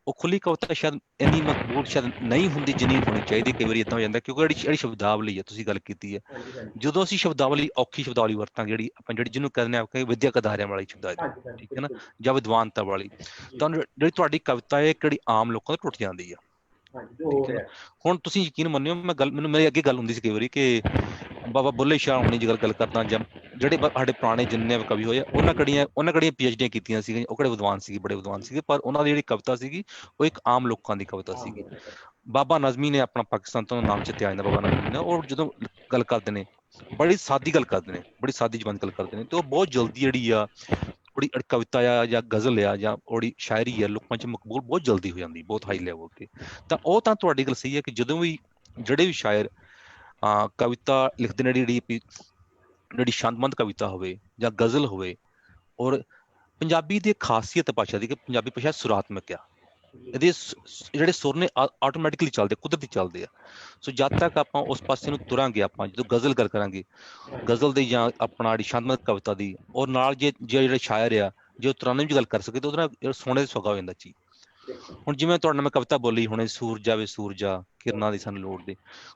S3: ਉਹ ਖੁੱਲੀ ਕਵਿਤਾ ਸ਼ਾਇਦ ਇੰਨੀ ਮਕਬੂਲ ਸ਼ਾਇਦ ਨਹੀਂ ਹੁੰਦੀ ਜਿੰਨੀ ਹੋਣੀ ਚਾਹੀਦੀ। ਕਈ ਵਾਰੀ ਇਦਾਂ ਹੋ ਜਾਂਦਾ ਕਿਉਂਕਿ ਜਿਹੜੀ ਸ਼ਬਦਾਵਲੀ ਹੈ ਤੁਸੀਂ ਗੱਲ ਕੀਤੀ ਹੈ,
S5: ਹਾਂਜੀ ਹਾਂਜੀ
S3: ਜਦੋਂ ਅਸੀਂ ਸ਼ਬਦਾਵਲੀ ਔਖੀ ਸ਼ਬਦਾਵਲੀ ਵਰਤਾਂਗੇ, ਜਿਹੜੀ ਆਪਾਂ ਜਿਹਨੂੰ ਕਹਿੰਦੇ ਆ ਕਿ ਵਿਦਿਅਕ ਅਦਾਰਿਆਂ ਵਾਲੀ ਸ਼ਬਦਾਵਲੀ,
S5: ਹਾਂਜੀ ਹਾਂਜੀ
S3: ਠੀਕ ਹੈ ਨਾ,
S5: ਬਿਲਕੁਲ
S3: ਜਾਂ ਵਿਦਵਾਨਤਾ ਵਾਲੀ,
S5: ਜੀ।
S3: ਤਾਂ ਜਿਹੜੀ ਤੁਹਾਡੀ ਕਵਿਤਾ ਹੈ ਕਿਹੜੀ ਆਮ ਲੋਕਾਂ ਤੋਂ ਟੁੱਟ ਜਾਂਦੀ ਆ,
S5: ਹਾਂਜੀ, ਜੋ ਹੋ
S3: ਠੀਕ ਹੈ ਨਾ।
S5: ਰਿਹਾ।
S3: ਹੁਣ ਤੁਸੀਂ ਯਕੀਨ ਮੰਨਿਓ, ਮੈਨੂੰ ਮੇਰੀ ਅੱਗੇ ਗੱਲ ਹੁੰਦੀ ਸੀ ਕਈ ਵਾਰੀ ਕਿ ਬਾਬਾ ਬੁੱਲੇ ਸ਼ਾਹ ਹੁਣੀ ਦੀ ਗੱਲ ਕਰਦਾ, ਜਾਂ ਜਿਹੜੇ ਸਾਡੇ ਪੁਰਾਣੇ ਜਿੰਨੇ ਵੀ ਕਵੀ ਹੋਏ ਆ, ਉਹਨਾਂ ਕਿਹੜੀਆਂ PhDਆਂ ਕੀਤੀਆਂ ਸੀਗੀਆਂ, ਉਹ ਕਿਹੜੇ ਵਿਦਵਾਨ ਸੀਗੇ, ਬੜੇ ਵਿਦਵਾਨ ਸੀਗੇ, ਪਰ ਉਹਨਾਂ ਦੀ ਜਿਹੜੀ ਕਵਿਤਾ ਸੀਗੀ ਉਹ ਇੱਕ ਆਮ ਲੋਕਾਂ ਦੀ ਕਵਿਤਾ
S5: ਆਮ
S3: ਸੀਗੀ।
S5: ਲੋਕਾਂ ਤੱਕ।
S3: ਬਾਬਾ ਨਜ਼ਮੀ ਨੇ ਆਪਣਾ ਪਾਕਿਸਤਾਨ ਤੋਂ ਨਾਮ ਚਿੱਤਿਆ ਜਾਂਦਾ, ਬਾਬਾ ਨਜ਼ਮੀ ਨੇ, ਉਹ ਜਦੋਂ ਗੱਲ ਕਰਦੇ ਨੇ ਬੜੀ ਸਾਦੀ ਗੱਲ ਕਰਦੇ ਨੇ, ਬੜੀ ਸਾਦੀ ਜ਼ਬਾਨ ਗੱਲ ਕਰਦੇ ਨੇ, ਤੇ ਉਹ ਬਹੁਤ ਜਲਦੀ ਜਿਹੜੀ ਆ ਥੋੜੀ ਕਵਿਤਾ ਆ ਜਾਂ ਗਜ਼ਲ ਆ ਜਾਂ ਥੋੜੀ ਸ਼ਾਇਰੀ ਆ ਲੋਕਾਂ 'ਚ ਮਕਬੂਲ ਬਹੁਤ ਜਲਦੀ ਹੋ ਜਾਂਦੀ, ਬਹੁਤ ਹਾਈ ਲੈਵਲ ਤੇ। ਤਾਂ ਉਹ ਤਾਂ ਤੁਹਾਡੀ ਗੱਲ ਸਹੀ ਹੈ ਕਿ ਜਦੋਂ ਵੀ ਜਿਹੜੇ ਵੀ ਸ਼ਾਇਰ ਕਵਿਤਾ ਲਿਖਦੇ ਨੇ, ਜਿਹੜੀ ਸ਼ਾਂਤਮੰਦ ਕਵਿਤਾ ਹੋਵੇ ਜਾਂ ਗਜ਼ਲ ਹੋਵੇ, ਔਰ ਪੰਜਾਬੀ ਦੀ ਖਾਸੀਅਤ ਭਾਸ਼ਾ ਦੀ ਕਿ ਪੰਜਾਬੀ ਭਾਸ਼ਾ ਸੁਰਾਤਮਕ ਆ, ਇਹਦੇ ਜਿਹੜੇ ਸੁਰ ਨੇ ਆਟੋਮੈਟਿਕਲੀ ਚੱਲਦੇ, ਕੁਦਰਤੀ ਚੱਲਦੇ ਆ। ਸੋ ਜਦ ਤੱਕ ਆਪਾਂ ਉਸ ਪਾਸੇ ਨੂੰ ਤੁਰਾਂਗੇ, ਆਪਾਂ ਜਦੋਂ ਗਜ਼ਲ ਗੱਲ ਕਰਾਂਗੇ, ਗਜ਼ਲ ਦੀ ਜਾਂ ਆਪਣਾ ਜਿਹੜੀ ਸ਼ਾਂਤਮਕ ਕਵਿਤਾ ਦੀ, ਔਰ ਨਾਲ ਜੇ ਜਿਹੜੇ ਸ਼ਾਇਰ ਆ ਜੇ ਉਹ ਤਰਾਨੇ ਦੀ ਗੱਲ ਕਰ ਸਕੇ ਤਾਂ ਉਹਦੇ ਨਾਲ ਸੋਨੇ ਦਾ ਸੁਹਾਗਾ ਹੋ ਜਾਂਦਾ ਚੀਜ਼। ਹੁਣ ਜਿਵੇਂ ਤੁਹਾਡੇ ਨਾਲ ਮੈਂ ਕਵਿਤਾ ਬੋਲੀ ਹੁਣੇ, ਸੂਰਜਾ ਵੇ ਸੂਰਜਾ ਕਿਰਨਾਂ ਦੀ ਸਾਨੂੰ ਲੋੜ ਦੇ,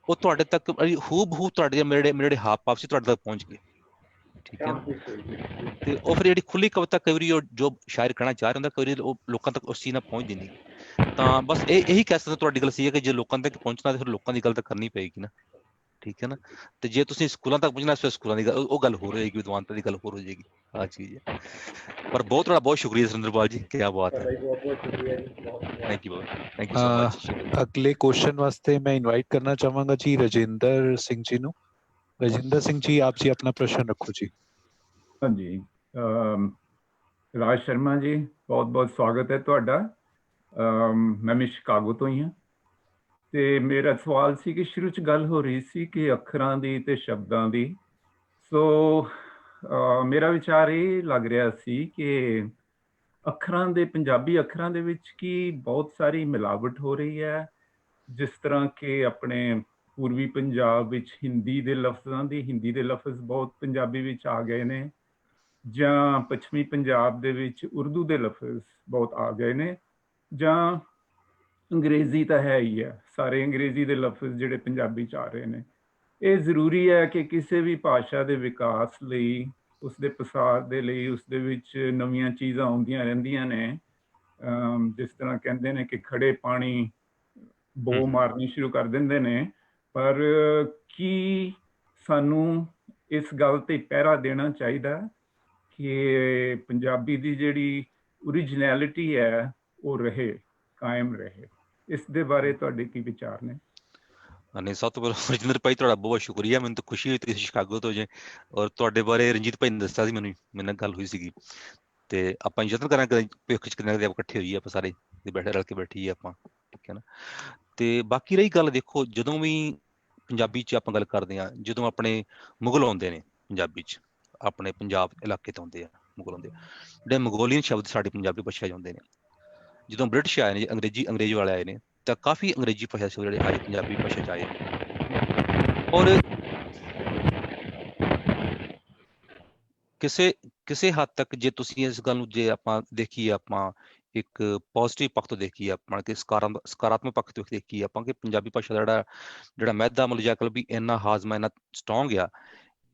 S3: ਉਹ ਤੁਹਾਡੇ ਤੱਕ ਹੂ ਬਹੂ ਤੁਹਾਡੇ ਮੇਰੇ ਹਾਵ ਭਾਵ ਸੀ ਤੁਹਾਡੇ ਤੱਕ ਪਹੁੰਚ ਗਏ, ਠੀਕ ਹੈ ਨਾ। ਤੇ ਉਹ ਫਿਰ ਜਿਹੜੀ ਖੁੱਲੀ ਕਵਿਤਾ ਕਈ ਵਾਰੀ ਜੋ ਸ਼ਾਇਰ ਕਹਿਣਾ ਚਾਹ ਰਿਹਾ ਹੁੰਦਾ, ਕਈ ਵਾਰੀ ਉਹ ਲੋਕਾਂ ਤੱਕ ਉਸ ਚੀਜ਼ ਨਾਲ ਪਹੁੰਚਦੀ ਨਹੀਂ। ਤਾਂ ਬਸ ਇਹੀ ਕਹਿ ਸਕਦਾ, ਤੁਹਾਡੀ ਗੱਲ ਸਹੀ ਹੈ ਕਿ ਜੇ ਲੋਕਾਂ ਤੱਕ ਪਹੁੰਚਣਾ ਤੇ ਫਿਰ ਲੋਕਾਂ ਦੀ ਗੱਲ ਤਾਂ ਕਰਨੀ ਪਏਗੀ ਨਾ, ਠੀਕ ਹੈ ਨਾ। ਤੇ ਜੇ ਤੁਸੀਂ ਸਕੂਲਾਂ ਤੱਕ ਪਹੁੰਚਣਾ, ਫਿਰ ਸਕੂਲਾਂ ਦੀ ਗੱਲ ਉਹ ਗੱਲ ਹੋਰ ਹੋਏਗੀ, ਵਿਦਵਾਨਤਾ ਦੀ ਗੱਲ ਹੋਰ ਹੋ ਜਾਏਗੀ, ਆਹ ਚੀਜ਼ ਹੈ। ਪਰ ਬਹੁਤ ਸ਼ੁਕਰੀਆ ਸੁਰਿੰਦਰਪਾਲ ਜੀ, ਕੀ ਬਾਤ ਹੈ।
S5: ਬਹੁਤ ਬਹੁਤ ਸ਼ੁਕਰੀਆ ਜੀ, ਬਹੁਤ
S3: thank you thank you so much.
S4: ਅਗਲੇ ਕੁਐਸਚਨ ਵਾਸਤੇ ਮੈਂ ਇਨਵਾਈਟ ਕਰਨਾ ਚਾਹਾਂਗਾ ਜੀ ਰਜਿੰਦਰ ਸਿੰਘ ਜੀ ਨੂੰ। ਰਜਿੰਦਰ ਸਿੰਘ ਜੀ, ਆਪ ਜੀ ਆਪਣਾ ਪ੍ਰਸ਼ਨ ਰੱਖੋ ਜੀ।
S6: ਹਾਂਜੀ, ਰਾਜ ਸ਼ਰਮਾ ਜੀ, ਬਹੁਤ ਬਹੁਤ ਸਵਾਗਤ ਹੈ ਤੁਹਾਡਾ। ਮੈਂ ਵੀ ਸ਼ਿਕਾਗੋ ਤੋਂ ਹੀ ਹਾਂ, ਤੇ ਮੇਰਾ ਸਵਾਲ ਸੀ ਕਿ ਸ਼ੁਰੂ 'ਚ ਗੱਲ ਹੋ ਰਹੀ ਸੀ ਕਿ ਅੱਖਰਾਂ ਦੀ ਤੇ ਸ਼ਬਦਾਂ ਦੀ। ਸੋ ਮੇਰਾ ਵਿਚਾਰ ਇਹ ਲੱਗ ਰਿਹਾ ਸੀ ਕਿ ਅੱਖਰਾਂ ਦੇ, ਪੰਜਾਬੀ ਅੱਖਰਾਂ ਦੇ ਵਿੱਚ ਕੀ ਬਹੁਤ ਸਾਰੀ ਮਿਲਾਵਟ ਹੋ ਰਹੀ ਹੈ, ਜਿਸ ਤਰ੍ਹਾਂ ਕਿ ਆਪਣੇ ਪੂਰਬੀ ਪੰਜਾਬ ਵਿੱਚ ਹਿੰਦੀ ਦੇ ਲਫ਼ਜ਼ ਬਹੁਤ ਪੰਜਾਬੀ ਵਿੱਚ ਆ ਗਏ ਨੇ, ਜਾਂ ਪੱਛਮੀ ਪੰਜਾਬ ਦੇ ਵਿੱਚ ਉਰਦੂ ਦੇ ਲਫ਼ਜ਼ ਬਹੁਤ ਆ ਗਏ ਨੇ, ਜਾਂ ਅੰਗਰੇਜ਼ੀ ਤਾਂ ਹੈ ਹੀ ਹੈ, ਸਾਰੇ ਅੰਗਰੇਜ਼ੀ ਦੇ ਲਫ਼ਜ਼ ਜਿਹੜੇ ਪੰਜਾਬੀ 'ਚ ਆ ਰਹੇ ਨੇ। ਇਹ ਜ਼ਰੂਰੀ ਹੈ ਕਿ ਕਿਸੇ ਵੀ ਭਾਸ਼ਾ ਦੇ ਵਿਕਾਸ ਲਈ, ਉਸਦੇ ਪਸਾਰ ਦੇ ਲਈ, ਉਸਦੇ ਵਿੱਚ ਨਵੀਆਂ ਚੀਜ਼ਾਂ ਆਉਂਦੀਆਂ ਰਹਿੰਦੀਆਂ ਨੇ। ਜਿਸ ਤਰ੍ਹਾਂ ਕਹਿੰਦੇ ਨੇ ਕਿ ਖੜੇ ਪਾਣੀ ਬੋ ਮਾਰਨੀ ਸ਼ੁਰੂ ਕਰ ਦਿੰਦੇ ਨੇ, ਪਰ ਕੀ ਸਾਨੂੰ ਇਸ ਗੱਲ ਤੇ ਪਹਿਰਾ ਦੇਣਾ ਚਾਹੀਦਾ ਕਿ ਪੰਜਾਬੀ ਦੀ ਜਿਹੜੀ ਓਰੀਜਨੈਲਿਟੀ ਹੈ ਉਹ ਰਹੇ, ਕਾਇਮ ਰਹੇ? ਇਸ ਦੇ ਬਾਰੇ ਤੁਹਾਡੇ ਕੀ ਵਿਚਾਰ ਨੇ?
S3: ਨਹੀਂ, ਸਭ ਤੋਂ ਪਹਿਲਾਂ ਰਜਿੰਦਰ ਭਾਈ ਤੁਹਾਡਾ ਬਹੁਤ ਸ਼ੁਕਰੀਆ, ਮੈਨੂੰ ਤਾਂ ਖੁਸ਼ੀ ਹੋਈ ਤੁਸੀਂ ਸ਼ਿਕਾਗੋ ਤੋਂ ਜੇ, ਔਰ ਤੁਹਾਡੇ ਬਾਰੇ ਰਣਜੀਤ ਭਾਈ ਨੇ ਦੱਸਿਆ ਸੀ ਮੈਨੂੰ, ਮੇਰੇ ਨਾਲ ਗੱਲ ਹੋਈ ਸੀਗੀ, ਤੇ ਆਪਾਂ ਯਤਨ ਕਰਾਂਗੇ ਭਵਿੱਖ 'ਚ ਕਿਤੇ ਇਕੱਠੇ ਹੋਈਏ ਆਪਾਂ ਸਾਰੇ, ਰਲ ਕੇ ਬੈਠੀਏ ਆਪਾਂ, ਠੀਕ ਹੈ ਨਾ। ਤੇ ਬਾਕੀ ਰਹੀ ਗੱਲ, ਦੇਖੋ ਜਦੋਂ ਵੀ ਪੰਜਾਬੀ 'ਚ ਆਪਾਂ ਗੱਲ ਕਰਦੇ ਹਾਂ, ਜਦੋਂ ਆਪਣੇ ਮੁਗਲ ਆਉਂਦੇ ਨੇ ਪੰਜਾਬੀ 'ਚ, ਆਪਣੇ ਪੰਜਾਬ ਇਲਾਕੇ ਤੋਂ ਆਉਂਦੇ ਆ ਮੁਗਲ, ਆਉਂਦੇ ਜਿਹੜੇ ਮੰਗੋਲੀਅਨ ਸ਼ਬਦ ਸਾਡੇ ਪੰਜਾਬੀ ਭਾਸ਼ਾ 'ਚ ਆਉਂਦੇ ਨੇ, ਜਦੋਂ ਬ੍ਰਿਟਿਸ਼ ਆਏ ਨੇ, ਅੰਗਰੇਜ਼ ਵਾਲੇ ਆਏ ਨੇ, ਤਾਂ ਕਾਫੀ ਅੰਗਰੇਜ਼ੀ ਭਾਸ਼ਾ ਸ਼ਬਦ ਜਿਹੜੇ ਆਏ ਪੰਜਾਬੀ ਭਾਸ਼ਾ 'ਚ ਆਏ ਨੇ। ਔਰ ਕਿਸੇ ਹੱਦ ਤੱਕ ਜੇ ਤੁਸੀਂ ਇਸ ਗੱਲ ਨੂੰ ਜੇ ਆਪਾਂ ਦੇਖੀਏ, ਆਪਾਂ ਇੱਕ ਪੋਜ਼ਿਟਿਵ ਪੱਖ ਤੋਂ ਦੇਖੀਏ, ਆਪਾਂ ਕਿ ਸਕਾਰਾਤਮਕ ਪੱਖ ਤੋਂ ਦੇਖੀਏ ਆਪਾਂ, ਕਿ ਪੰਜਾਬੀ ਭਾਸ਼ਾ ਦਾ ਜਿਹੜਾ ਮਹਿਦਾ ਜਾਂ ਕਹਿ ਲਓ ਵੀ ਇੰਨਾ ਹਾਜ਼ਮਾ, ਇੰਨਾ ਸਟਰੋਂਗ ਆ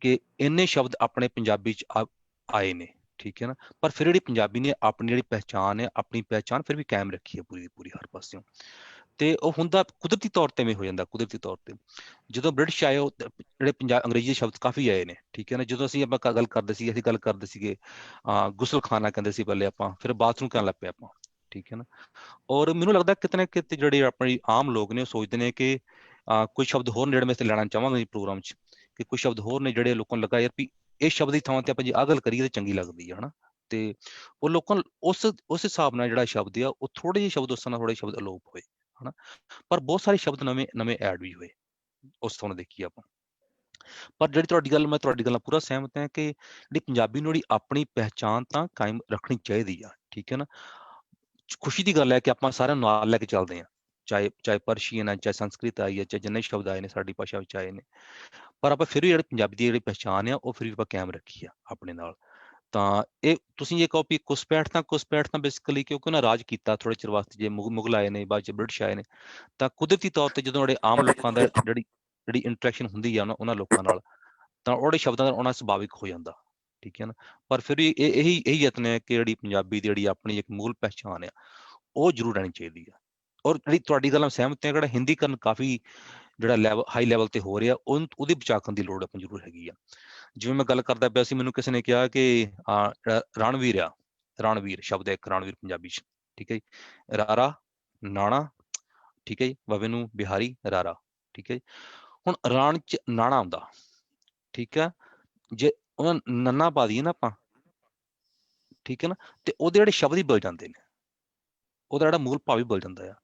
S3: ਕਿ ਇੰਨੇ ਸ਼ਬਦ ਆਪਣੇ ਪੰਜਾਬੀ 'ਚ ਆਏ ਨੇ, ਠੀਕ ਹੈ ਨਾ। ਪਰ ਫਿਰ ਜਿਹੜੀ ਪੰਜਾਬੀ ਨੇ ਆਪਣੀ ਜਿਹੜੀ ਪਹਿਚਾਣ ਹੈ, ਆਪਣੀ ਪਹਿਚਾਣ ਫਿਰ ਵੀ ਕਾਇਮ ਰੱਖੀ ਹੈ ਪੂਰੀ ਦੀ ਪੂਰੀ ਹਰ ਪਾਸਿਓਂ। ਤੇ ਉਹ ਹੁੰਦਾ ਕੁਦਰਤੀ ਤੌਰ ਤੇ ਹੋ ਜਾਂਦਾ, ਕੁਦਰਤੀ ਤੌਰ ਤੇ। ਜਦੋਂ ਬ੍ਰਿਟਿਸ਼ ਆਏ, ਉਹ ਜਿਹੜੇ ਅੰਗਰੇਜ਼ੀ ਸ਼ਬਦ ਕਾਫੀ ਆਏ ਨੇ, ਠੀਕ ਹੈ ਨਾ। ਜਦੋਂ ਅਸੀਂ ਆਪਾਂ ਗੱਲ ਕਰਦੇ ਸੀ, ਅਸੀਂ ਗੱਲ ਕਰਦੇ ਸੀਗੇ ਗੁਸਲਖਾਨਾ ਕਹਿੰਦੇ ਸੀ ਪਹਿਲੇ ਆਪਾਂ, ਫਿਰ ਬਾਥਰੂਮ ਕਹਿਣ ਲੱਗ ਪਏ ਆਪਾਂ, ਠੀਕ ਹੈ ਨਾ। ਔਰ ਮੈਨੂੰ ਲੱਗਦਾ ਕਿਤੇ ਨਾ ਕਿਤੇ ਜਿਹੜੇ ਆਪਣੇ ਆਮ ਲੋਕ ਨੇ ਉਹ ਸੋਚਦੇ ਨੇ ਕਿ ਕੋਈ ਸ਼ਬਦ ਹੋਰ ਨੇ ਜਿਹੜੇ ਮੈਂ ਇੱਥੇ ਲੈਣਾ ਚਾਹਾਂਗਾ ਪ੍ਰੋਗਰਾਮ 'ਚ, ਕਿ ਕੋਈ ਸ਼ਬਦ ਹੋਰ ਨੇ ਜਿਹੜੇ ਲੋਕਾਂ ਨੂੰ ਲੱਗਾ ਯਾਰ ਵੀ ਇਹ ਸ਼ਬਦ ਦੀ ਥਾਂ ਤੇ ਆਪਾਂ ਜੇ ਆਹ ਗੱਲ ਕਰੀਏ ਤਾਂ ਚੰਗੀ ਲੱਗਦੀ ਹੈ, ਹਨਾ। ਤੇ ਉਹ ਲੋਕਾਂ ਉਸ ਹਿਸਾਬ ਨਾਲ ਜਿਹੜਾ ਸ਼ਬਦ ਆ, ਉਹ ਥੋੜੇ ਜਿਹੇ ਸ਼ਬਦ ਉਸ ਨਾਲ ਥੋੜੇ ਸ਼ਬਦ ਅਲੋਪ ਹੋਏ, ਹਨਾ। ਪਰ ਬਹੁਤ ਸਾਰੇ ਸ਼ਬਦ ਨਵੇਂ ਐਡ ਵੀ ਹੋਏ ਉਸ ਤੋਂ ਦੇਖੀਏ ਆਪਾਂ। ਪਰ ਜਿਹੜੀ ਤੁਹਾਡੀ ਗੱਲ, ਮੈਂ ਤੁਹਾਡੀ ਗੱਲ ਨਾਲ ਪੂਰਾ ਸਹਿਮਤ ਹਾਂ ਕਿ ਜਿਹੜੀ ਪੰਜਾਬੀ ਨੂੰ ਜਿਹੜੀ ਆਪਣੀ ਪਹਿਚਾਣ ਤਾਂ ਕਾਇਮ ਰੱਖਣੀ ਚਾਹੀਦੀ ਆ, ਠੀਕ ਹੈ ਨਾ। ਖੁਸ਼ੀ ਦੀ ਗੱਲ ਹੈ ਕਿ ਆਪਾਂ ਸਾਰਿਆਂ ਨੂੰ ਨਾਲ ਲੈ ਕੇ ਚੱਲਦੇ ਹਾਂ, ਚਾਹੇ ਪਰਸ਼ੀਅਨ ਹੈ, ਚਾਹੇ ਸੰਸਕ੍ਰਿਤ ਆਈ ਹੈ, ਚਾਹੇ ਜਿੰਨੇ ਸ਼ਬਦ ਆਏ ਨੇ ਸਾਡੀ ਭਾਸ਼ਾ ਵਿੱਚ ਆਏ ਨੇ, ਪਰ ਆਪਾਂ ਫਿਰ ਵੀ ਜਿਹੜੀ ਪੰਜਾਬੀ ਦੀ ਜਿਹੜੀ ਪਹਿਚਾਣ ਆ ਉਹ ਫਿਰ ਵੀ ਆਪਾਂ ਕਾਇਮ ਰੱਖੀ ਆ ਆਪਣੇ ਨਾਲ। ਤਾਂ ਇਹ ਤੁਸੀਂ ਇਹ ਕਹੋ ਵੀ ਘੁਸਪੈਠ ਤਾਂ ਬੇਸਿਕਲੀ ਕਿਉਂਕਿ ਉਹਨਾਂ ਰਾਜ ਕੀਤਾ ਥੋੜੇ ਚਿਰ ਵਾਸਤੇ, ਜੇ ਮੁਗਲ ਆਏ ਨੇ, ਬਾਅਦ ਚ ਬ੍ਰਿਟਿਸ਼ ਆਏ ਨੇ, ਤਾਂ ਕੁਦਰਤੀ ਤੌਰ ਤੇ ਜਦੋਂ ਜਿਹੜੇ ਆਮ ਲੋਕਾਂ ਦਾ ਜਿਹੜੀ ਇੰਟਰੈਕਸ਼ਨ ਹੁੰਦੀ ਆ ਉਹਨਾਂ ਲੋਕਾਂ ਨਾਲ, ਤਾਂ ਉਹਦੇ ਸ਼ਬਦਾਂ ਦਾ ਆਉਣਾ ਸੁਭਾਵਿਕ ਹੋ ਜਾਂਦਾ, ਠੀਕ ਹੈ ਨਾ। ਪਰ ਫਿਰ ਵੀ ਇਹੀ ਯਤਨ ਹੈ ਕਿ ਜਿਹੜੀ ਪੰਜਾਬੀ ਦੀ ਜਿਹੜੀ ਆਪਣੀ ਇੱਕ ਮੂਲ ਪਹਿਚਾਣ ਆ ਉਹ ਜ਼ਰੂਰ ਰਹਿਣੀ ਚਾਹੀਦੀ ਆ। ਔਰ ਜਿਹੜੀ ਤੁਹਾਡੀ ਗੱਲ ਨਾਲ ਸਹਿਮਤ ਹੈ, ਜਿਹੜਾ ਹਿੰਦੀਕਰਨ ਕਾਫੀ ਜਿਹੜਾ ਹਾਈ ਲੈਵਲ ਤੇ ਹੋ ਰਿਹਾ, ਉਹਦੀ ਬਚਾਕਣ ਦੀ ਲੋੜ ਆਪਾਂ ਜ਼ਰੂਰ ਹੈਗੀ ਆ। ਜਿਵੇਂ ਮੈਂ ਗੱਲ ਕਰਦਾ ਪਿਆ ਸੀ, ਮੈਨੂੰ ਕਿਸੇ ਨੇ ਕਿਹਾ ਕਿ ਰਣਵੀਰ ਸ਼ਬਦ ਹੈ ਇੱਕ, ਰਣਵੀਰ ਪੰਜਾਬੀ ਚ, ਠੀਕ ਹੈ ਜੀ। ਰਾਰਾ ਨਾਣਾ, ਠੀਕ ਹੈ ਜੀ, ਵਵੇ ਨੂੰ ਬਿਹਾਰੀ ਰਾਰਾ, ਠੀਕ ਹੈ ਜੀ। ਹੁਣ ਰਾਣ ਚ ਨਾਣਾ ਆਉਂਦਾ, ਠੀਕ ਹੈ, ਜੇ ਉਹਨਾਂ ਨੰਨਾ ਪਾ ਦਈਏ ਨਾ ਆਪਾਂ, ਠੀਕ ਹੈ ਨਾ, ਤੇ ਉਹਦੇ ਜਿਹੜੇ ਸ਼ਬਦ ਹੀ ਬਦਲ ਜਾਂਦੇ ਨੇ, ਉਹਦਾ ਜਿਹੜਾ ਮੂਲ ਭਾਵ ਹੀ ਬਦਲ ਜਾਂਦਾ ਆ।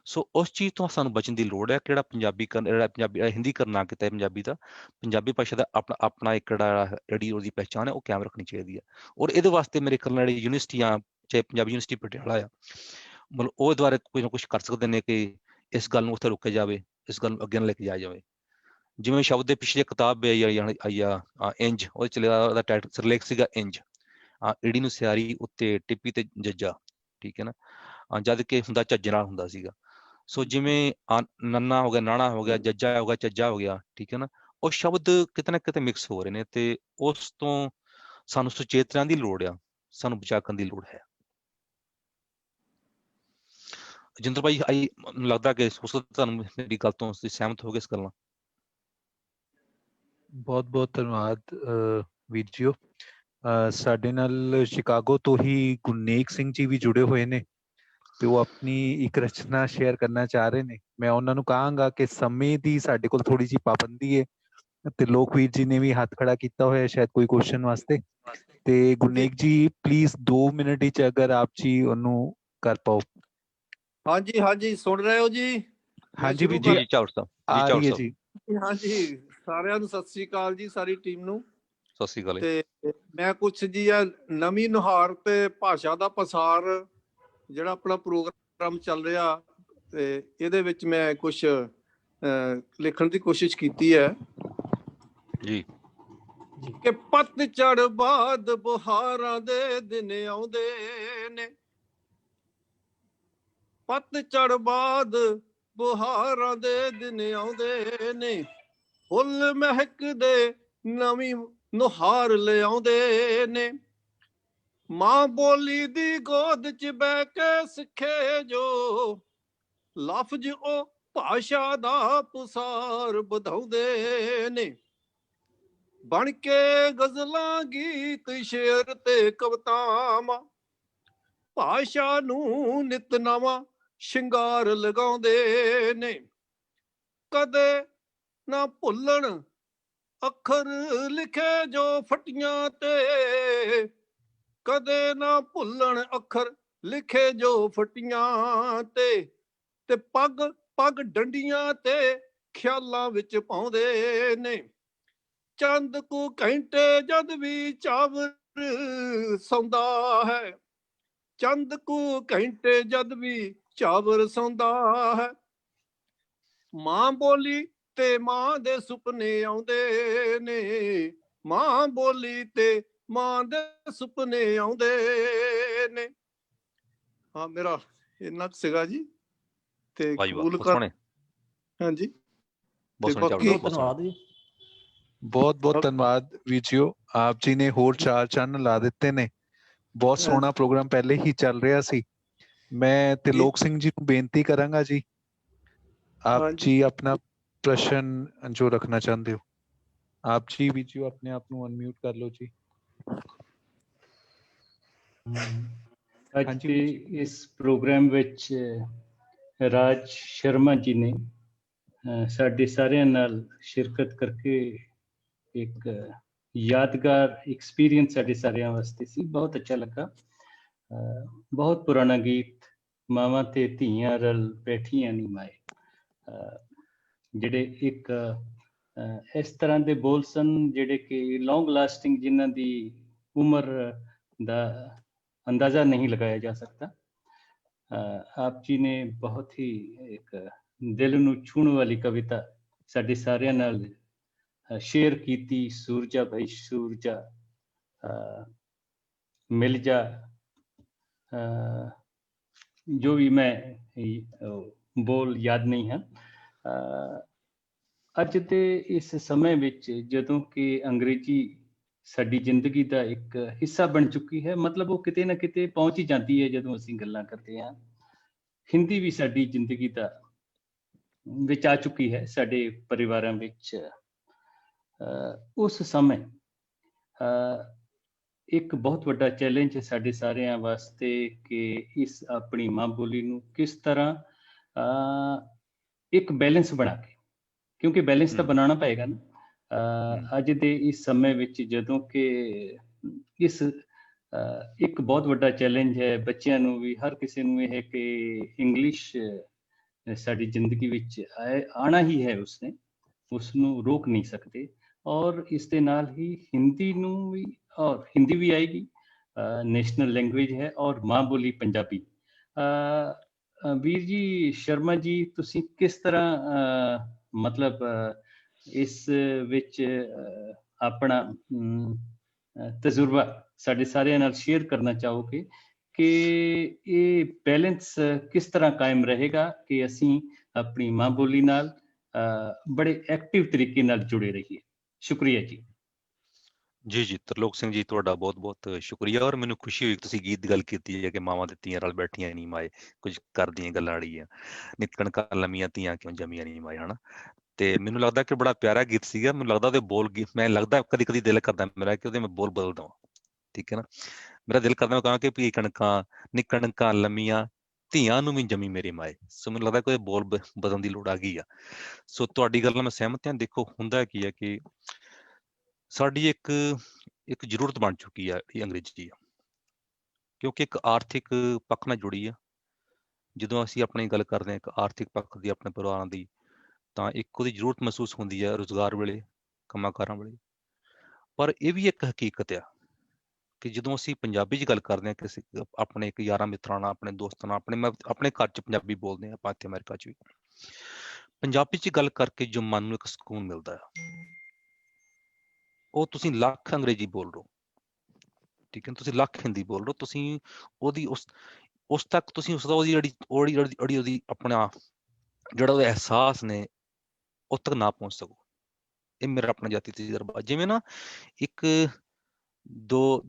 S3: ਸੋ ਉਸ ਚੀਜ਼ ਤੋਂ ਸਾਨੂੰ ਬਚਣ ਦੀ ਲੋੜ ਹੈ ਕਿ ਜਿਹੜਾ ਹਿੰਦੀ ਕਰਨਾ ਕੀਤਾ ਪੰਜਾਬੀ ਦਾ, ਪੰਜਾਬੀ ਭਾਸ਼ਾ ਦਾ ਆਪਣਾ ਇੱਕ ਜਿਹੜੀ ਉਹਦੀ ਪਹਿਚਾਣ ਹੈ ਉਹ ਕਾਇਮ ਰੱਖਣੀ ਚਾਹੀਦੀ ਹੈ। ਔਰ ਇਹਦੇ ਵਾਸਤੇ ਮੇਰੇ ਖਿਆਲ ਨਾਲ ਜਿਹੜੀ ਯੂਨੀਵਰਸਿਟੀਆਂ, ਚਾਹੇ ਪੰਜਾਬੀ ਯੂਨੀਵਰਸਿਟੀ ਪਟਿਆਲਾ ਆ, ਮਤਲਬ ਉਹ ਦੁਆਰਾ ਕੁਝ ਨਾ ਕੁਝ ਕਰ ਸਕਦੇ ਨੇ ਕਿ ਇਸ ਗੱਲ ਨੂੰ ਉੱਥੇ ਰੋਕਿਆ ਜਾਵੇ, ਇਸ ਗੱਲ ਨੂੰ ਅੱਗੇ ਨਾ ਲੈ ਕੇ ਜਾਇਆ ਜਾਵੇ। ਜਿਵੇਂ ਸ਼ਬਦ ਦੇ ਪਿਛਲੇ ਕਿਤਾਬ ਆਈ ਆ ਇੰਜ, ਉਹਦੇ ਚ ਉਹਦਾ ਟਾਈਟਲ ਸਿਰਲੇਖ ਸੀਗਾ ਇੰਜ, ਈੜੀ ਨੂੰ ਸਿਆਰੀ ਉੱਤੇ ਟਿੱਪੀ ਤੇ ਜੱਜਾ, ਠੀਕ ਹੈ ਨਾ, ਜਦ ਕਿ ਹੁੰਦਾ ਝੱਜੇ ਨਾਲ ਹੁੰਦਾ ਸੀਗਾ। ਸੋ ਜਿਵੇਂ ਨੰਨਾ ਹੋ ਗਿਆ, ਨਾਣਾ ਹੋ ਗਿਆ, ਜੱਜਾ ਹੋ ਗਿਆ, ਚੱਜਾ ਹੋ ਗਿਆ, ਠੀਕ ਹੈ ਨਾ, ਉਹ ਸ਼ਬਦ ਕਿਤੇ ਨਾ ਕਿਤੇ ਮਿਕਸ ਹੋ ਰਹੇ ਨੇ, ਤੇ ਉਸ ਤੋਂ ਸਾਨੂੰ ਸੁਚੇਤ ਰਹਿਣ ਦੀ ਲੋੜ ਆ, ਸਾਨੂੰ ਬਚਾਅ ਕਰਨ ਦੀ ਲੋੜ ਹੈ। ਜਿੰਦਰ ਭਾਈ, ਮੈਨੂੰ ਲੱਗਦਾ ਕਿ ਤੁਹਾਨੂੰ ਮੇਰੀ ਗੱਲ ਤੋਂ ਸਹਿਮਤ ਹੋ ਗਏ ਇਸ ਗੱਲ ਨਾਲ।
S4: ਬਹੁਤ ਬਹੁਤ ਧੰਨਵਾਦ ਵੀਰ ਜੀਓ। ਸਾਡੇ ਨਾਲ ਸ਼ਿਕਾਗੋ ਤੋਂ ਹੀ ਗੁਰਨੇਕ ਸਿੰਘ ਜੀ ਵੀ ਜੁੜੇ ਹੋਏ ਨੇ, ਤੇ ਉਹ ਆਪਣੀ ਇੱਕ ਰਚਨਾ ਸ਼ੇਅਰ ਕਰਨਾ ਚਾਹ ਰਹੇ ਨੇ। ਮੈਂ ਉਹਨਾਂ ਨੂੰ ਕਹਾਂਗਾ ਕਿ ਸਮੇਂ ਦੀ ਸਾਡੇ ਕੋਲ ਥੋੜੀ ਜਿਹੀ ਪਾਬੰਦੀ ਹੈ, ਤੇ ਲੋਕਵੀਰ ਜੀ ਨੇ ਵੀ ਹੱਥ ਖੜਾ ਕੀਤਾ ਹੋਇਆ ਸ਼ਾਇਦ ਕੋਈ ਕੁਐਸਚਨ ਵਾਸਤੇ। ਤੇ ਗੁਰਨੇਕ ਜੀ ਪਲੀਜ਼ 2 ਮਿੰਟ ਵਿੱਚ ਅਗਰ ਆਪ ਜੀ ਉਹਨੂੰ ਕਰ ਪਾਓ।
S7: ਹਾਂਜੀ ਹਾਂਜੀ, ਸੁਣ ਰਹੇ ਹੋ ਜੀ?
S4: ਹਾਂਜੀ ਵੀਰ
S3: ਜੀ, ਚਾਵੜ ਸਾਹਿਬ
S4: ਆ ਰਹੀ ਹੈ ਜੀ।
S7: ਹਾਂਜੀ, ਸਾਰਿਆਂ ਨੂੰ ਸਤਿ ਸ੍ਰੀ ਅਕਾਲ ਜੀ, ਸਾਰੀ ਟੀਮ ਨੂੰ
S3: ਸਤਿ ਸ੍ਰੀ ਅਕਾਲ।
S7: ਤੇ ਮੈਂ ਕੁਛ ਜੀ ਆ ਨਵੀਂ ਨੁਹਾਰ ਤੇ ਭਾਸ਼ਾ ਦਾ ਪਸਾਰ ਜਿਹੜਾ ਆਪਣਾ ਪ੍ਰੋਗਰਾਮ ਚੱਲ ਰਿਹਾ, ਤੇ ਇਹਦੇ ਵਿੱਚ ਮੈਂ ਕੁਛ ਲਿਖਣ ਦੀ ਕੋਸ਼ਿਸ਼ ਕੀਤੀ ਹੈ
S3: ਜੀ।
S7: ਕਿ ਪਤਝੜ ਬਾਅਦ ਬਹਾਰਾਂ ਦੇ ਦਿਨ ਆਉਂਦੇ ਨੇ, ਪਤਝੜ ਬਾਅਦ ਬਹਾਰਾਂ ਦੇ ਦਿਨ ਆਉਂਦੇ ਨੇ, ਫੁੱਲ ਮਹਿਕਦੇ ਨਵੀਂ ਨੁਹਾਰ ਲਿਆਉਂਦੇ ਨੇ, ਮਾਂ ਬੋਲੀ ਦੀ ਗੋਦ ਚ ਬਹਿ ਕੇ ਸਿੱਖੇ ਜੋ ਲਫ਼ਜ਼ ਉਹ ਭਾਸ਼ਾ ਦਾ ਪਸਾਰ ਵਧਾਉਂਦੇ ਨੇ, ਬਣ ਕੇ ਗਜ਼ਲਾਂ ਗੀਤ ਸ਼ੇਰ ਤੇ ਕਵਿਤਾਵਾਂ ਭਾਸ਼ਾ ਨੂੰ ਨਿਤ ਨਵਾਂ ਸ਼ਿੰਗਾਰ ਲਗਾਉਂਦੇ ਨੇ, ਕਦੇ ਨਾ ਭੁੱਲਣ ਅੱਖਰ ਲਿਖੇ ਜੋ ਫੱਟੀਆਂ ਤੇ, ਕਦੇ ਨਾ ਭੁੱਲਣ ਅੱਖਰ ਲਿਖੇ ਜੋ ਫੱਟੀਆਂ ਤੇ ਪੱਗ ਡੰਡੀਆਂ ਤੇ ਖਿਆਲਾਂ ਵਿੱਚ ਪਾਉਂਦੇ ਨੇ, ਚੰਦ ਕੁ ਘੰਟੇ ਜਦ ਵੀ ਚਾਵਰ ਸੌਂਦਾ ਹੈ, ਚੰਦ ਕੁ ਘੰਟੇ ਜਦ ਵੀ ਚਾਵਰ ਸੌਂਦਾ ਹੈ, ਮਾਂ ਬੋਲੀ ਤੇ ਮਾਂ ਦੇ ਸੁਪਨੇ ਆਉਂਦੇ ਨੇ, ਮਾਂ ਬੋਲੀ ਤੇ ਮਾਂ ਦੇ ਸੁਪਨੇ ਆਉਂਦੇ ਨੇ। ਹਾਂ, ਮੇਰਾ ਇੰਨਾ ਸੀਗਾ ਜੀ, ਤੇ ਕਬੂਲ ਕਰ। ਹਾਂਜੀ,
S2: ਧੰਨਵਾਦ ਜੀ,
S4: ਬਹੁਤ ਬਹੁਤ ਧੰਨਵਾਦ ਵੀਰ ਜੀਓ, ਆਪ ਜੀ ਨੇ ਹੋਰ 4 ਚੰਨ ਲਾ ਦਿੱਤੇ ਨੇ। ਬਹੁਤ ਸੋਹਣਾ ਪ੍ਰੋਗਰਾਮ ਪਹਿਲੇ ਹੀ ਚੱਲ ਰਿਹਾ ਸੀ। ਮੈਂ ਤਿਲੋਕ ਸਿੰਘ ਜੀ ਨੂੰ ਬੇਨਤੀ ਕਰਾਂਗਾ ਜੀ आप
S7: हाँ जी।
S4: जी अपना प्रश्न जो रखना चाहते हो, आप जी भी जी अपने आप ਨੂੰ ਅਨਮਿਊਟ ਕਰ ਲਓ ਜੀ।
S8: ਅੱਜ
S4: ਹਾਂਜੀ
S8: ਦੇ
S4: ਵੀਰ ਜੀ।
S8: ਇਸ ਪ੍ਰੋਗਰਾਮ ਵਿੱਚ ਰਾਜ ਸ਼ਰਮਾ ਜੀ ਨੇ ਸਾਡੇ ਸਾਰਿਆਂ ਨਾਲ ਸ਼ਿਰਕਤ ਕਰਕੇ ਇੱਕ यादगार एक्सपीरियंस साढ़े सारिਆਂ वास्ते सी, बहुत अच्छा लगा। बहुत पुराना गीत मावां ते धीआं रल बैठियां नी माए, ਜਿਹੜੇ ਇੱਕ ਇਸ ਤਰ੍ਹਾਂ ਦੇ ਬੋਲ ਸਨ ਜਿਹੜੇ ਕਿ ਲੌਂਗ ਲਾਸਟਿੰਗ, ਜਿਨ੍ਹਾਂ ਦੀ ਉਮਰ ਦਾ अंदाजा नहीं लगाया जा सकता। आप जी ने बहुत ही एक दिल ਨੂੰ ਛੂਹਣ ਵਾਲੀ ਕਵਿਤਾ ਸਾਡੇ ਸਾਰਿਆਂ ਨਾਲ शेयर कीती। सूरजा भाई सूरजा मिल जा, जो भी मैं बोल याद नहीं है। ਅੱਜ ਦੇ ਇਸ ਸਮੇਂ ਵਿੱਚ ਜਦੋਂ ਕਿ ਅੰਗਰੇਜ਼ੀ ਸਾਡੀ ਜ਼ਿੰਦਗੀ ਦਾ ਇੱਕ ਹਿੱਸਾ ਬਣ ਚੁੱਕੀ ਹੈ, ਮਤਲਬ ਉਹ ਕਿਤੇ ਨਾ ਕਿਤੇ ਪਹੁੰਚ ਹੀ ਜਾਂਦੀ ਹੈ ਜਦੋਂ ਅਸੀਂ ਗੱਲਾਂ ਕਰਦੇ ਹਾਂ। ਹਿੰਦੀ ਵੀ ਸਾਡੀ ਜ਼ਿੰਦਗੀ ਦਾ ਵਿੱਚ ਆ ਚੁੱਕੀ ਹੈ ਸਾਡੇ ਪਰਿਵਾਰਾਂ ਵਿੱਚ। ਉਸ ਸਮੇਂ ਇੱਕ ਬਹੁਤ ਵੱਡਾ ਚੈਲੰਜ ਹੈ ਸਾਡੇ ਸਾਰਿਆਂ ਵਾਸਤੇ ਕਿ ਇਸ ਆਪਣੀ ਮਾਂ ਬੋਲੀ ਨੂੰ ਕਿਸ ਤਰ੍ਹਾਂ ਇੱਕ ਬੈਲੈਂਸ ਬਣਾ ਕੇ, ਕਿਉਂਕਿ ਬੈਲੈਂਸ ਤਾਂ ਬਣਾਉਣਾ ਪਏਗਾ ਨਾ। ਅੱਜ ਦੇ ਇਸ ਸਮੇਂ ਵਿੱਚ ਜਦੋਂ ਕਿ ਇਸ ਇੱਕ ਬਹੁਤ ਵੱਡਾ ਚੈਲੰਜ ਹੈ ਬੱਚਿਆਂ ਨੂੰ ਵੀ, ਹਰ ਕਿਸੇ ਨੂੰ ਇਹ ਹੈ ਕਿ ਇੰਗਲਿਸ਼ ਸਾਡੀ ਜ਼ਿੰਦਗੀ ਵਿੱਚ ਆਉਣਾ ਹੀ ਹੈ, ਉਸਨੇ ਉਸ ਨੂੰ ਰੋਕ ਨਹੀਂ ਸਕਦੇ। ਔਰ ਇਸ ਦੇ ਨਾਲ ਹੀ ਹਿੰਦੀ ਨੂੰ ਵੀ, ਔਰ ਹਿੰਦੀ ਵੀ ਆਏਗੀ, ਨੈਸ਼ਨਲ ਲੈਂਗੁਏਜ ਹੈ, ਔਰ ਮਾਂ ਬੋਲੀ ਪੰਜਾਬੀ। ਵੀਰ ਜੀ ਸ਼ਰਮਾ ਜੀ, ਤੁਸੀਂ ਕਿਸ ਤਰ੍ਹਾਂ ਮਤਲਬ ਇਸ ਵਿੱਚ ਆਪਣਾ ਤਜਰਬਾ ਸਾਡੇ ਸਾਰਿਆਂ ਨਾਲ ਸ਼ੇਅਰ ਕਰਨਾ ਚਾਹੋਗੇ ਕਿ ਇਹ ਬੈਲੈਂਸ ਕਿਸ ਤਰ੍ਹਾਂ ਕਾਇਮ ਰਹੇਗਾ ਕਿ ਅਸੀਂ ਆਪਣੀ ਮਾਂ ਬੋਲੀ ਨਾਲ ਬੜੇ ਐਕਟਿਵ ਤਰੀਕੇ ਨਾਲ ਜੁੜੇ ਰਹੀਏ। ਸ਼ੁਕਰੀਆ ਜੀ।
S3: ਜੀ ਤਰਲੋਕ ਸਿੰਘ ਜੀ, ਤੁਹਾਡਾ ਬਹੁਤ-ਬਹੁਤ ਸ਼ੁਕਰੀਆ। ਔਰ ਮੈਨੂੰ ਖੁਸ਼ੀ ਹੋਈ ਤੁਸੀਂ ਗੀਤ ਦੀ ਗੱਲ ਕੀਤੀ ਹੈ ਕਿ ਮਾਵਾਂ ਦੇ ਧੀਆਂ ਰਲ ਬੈਠੀਆਂ ਨੀ ਮਾਏ, ਕੁਝ ਕਰਦੀਆਂ ਗੱਲਾਂ ਅੜੀਆਂ, ਨਿਤ ਕਣਕਾਂ ਲੰਮੀਆਂ ਧੀਆਂ ਕਿਉਂ ਜੰਮੀਆਂ ਨੀ ਮਾਏ, ਹਨਾ। ਤੇ ਮੈਨੂੰ ਲੱਗਦਾ ਕਿ ਬੜਾ ਪਿਆਰਾ ਗੀਤ ਸੀਗਾ। ਮੈਨੂੰ ਲੱਗਦਾ ਉਹਦੇ ਬੋਲ ਮੈਂ ਲੱਗਦਾ ਕਦੀ ਦਿਲ ਕਰਦਾ ਮੇਰਾ ਕਿ ਉਹਦੇ ਮੈਂ ਬੋਲ ਬਦਲ ਦਵਾਂ, ਠੀਕ ਹੈ ਨਾ। ਮੇਰਾ ਦਿਲ ਕਰਦਾ ਮੈਂ ਕਹਾਂ ਕਿ ਵੀ ਕਣਕਾਂ ਨੀ ਕਣਕਾਂ ਲੰਮੀਆਂ ਧੀਆਂ ਨੂੰ ਵੀ ਜੰਮੀ ਮੇਰੇ ਮਾਏ। ਸੋ ਮੈਨੂੰ ਲੱਗਦਾ ਕੋਈ ਬੋਲ ਬਦਲਣ ਦੀ ਲੋੜ ਆ ਗਈ ਆ। ਸੋ ਤੁਹਾਡੀ ਗੱਲ ਨਾਲ ਮੈਂ ਸਹਿਮਤ ਹਾਂ। ਦੇਖੋ ਹੁੰਦਾ ਕੀ ਹੈ ਕਿ ਸਾਡੀ ਇੱਕ ਜ਼ਰੂਰਤ ਬਣ ਚੁੱਕੀ ਆ ਇਹ ਅੰਗਰੇਜ਼ੀ, ਕਿਉਂਕਿ ਇੱਕ ਆਰਥਿਕ ਪੱਖ ਨਾਲ ਜੁੜੀ ਆ। ਜਦੋਂ ਅਸੀਂ ਆਪਣੀ ਗੱਲ ਕਰਦੇ ਹਾਂ ਇੱਕ ਆਰਥਿਕ ਪੱਖ ਦੀ ਆਪਣੇ ਪਰਿਵਾਰਾਂ ਦੀ, ਤਾਂ ਇੱਕ ਉਹਦੀ ਜ਼ਰੂਰਤ ਮਹਿਸੂਸ ਹੁੰਦੀ ਹੈ ਰੁਜ਼ਗਾਰ ਵੇਲੇ, ਕੰਮਾਂ ਕਾਰਾਂ ਵੇਲੇ। ਪਰ ਇਹ ਵੀ ਇੱਕ ਹਕੀਕਤ ਆ ਕਿ ਜਦੋਂ ਅਸੀਂ ਪੰਜਾਬੀ 'ਚ ਗੱਲ ਕਰਦੇ ਹਾਂ ਕਿਸੇ ਆਪਣੇ ਇੱਕ ਯਾਰਾਂ ਮਿੱਤਰਾਂ ਨਾਲ, ਆਪਣੇ ਦੋਸਤਾਂ ਨਾਲ, ਆਪਣੇ ਘਰ 'ਚ ਪੰਜਾਬੀ ਬੋਲਦੇ ਹਾਂ ਆਪਾਂ, ਇੱਥੇ ਅਮਰੀਕਾ 'ਚ ਵੀ ਪੰਜਾਬੀ 'ਚ ਗੱਲ ਕਰਕੇ ਜੋ ਮਨ ਨੂੰ ਇੱਕ ਸਕੂਨ ਮਿਲਦਾ ਆ, ਉਹ ਤੁਸੀਂ ਲੱਖ ਅੰਗਰੇਜ਼ੀ ਬੋਲ ਰਹੋ, ਠੀਕ ਹੈ, ਤੁਸੀਂ ਲੱਖ ਹਿੰਦੀ ਬੋਲ ਰਹੇ ਹੋ, ਤੁਸੀਂ ਉਹਦੀ ਉਸ ਤੱਕ ਤੁਸੀਂ ਉਸਦਾ ਉਹਦੀ ਆਪਣਾ ਜਿਹੜਾ ਉਹਦਾ ਅਹਿਸਾਸ ਨੇ ਉਸ ਤੱਕ ਨਾ ਪਹੁੰਚ ਸਕੋ। ਇਹ ਮੇਰਾ ਆਪਣਾ ਜਾਤੀ ਤਜਰਬਾ। ਜਿਵੇਂ ਨਾ ਇੱਕ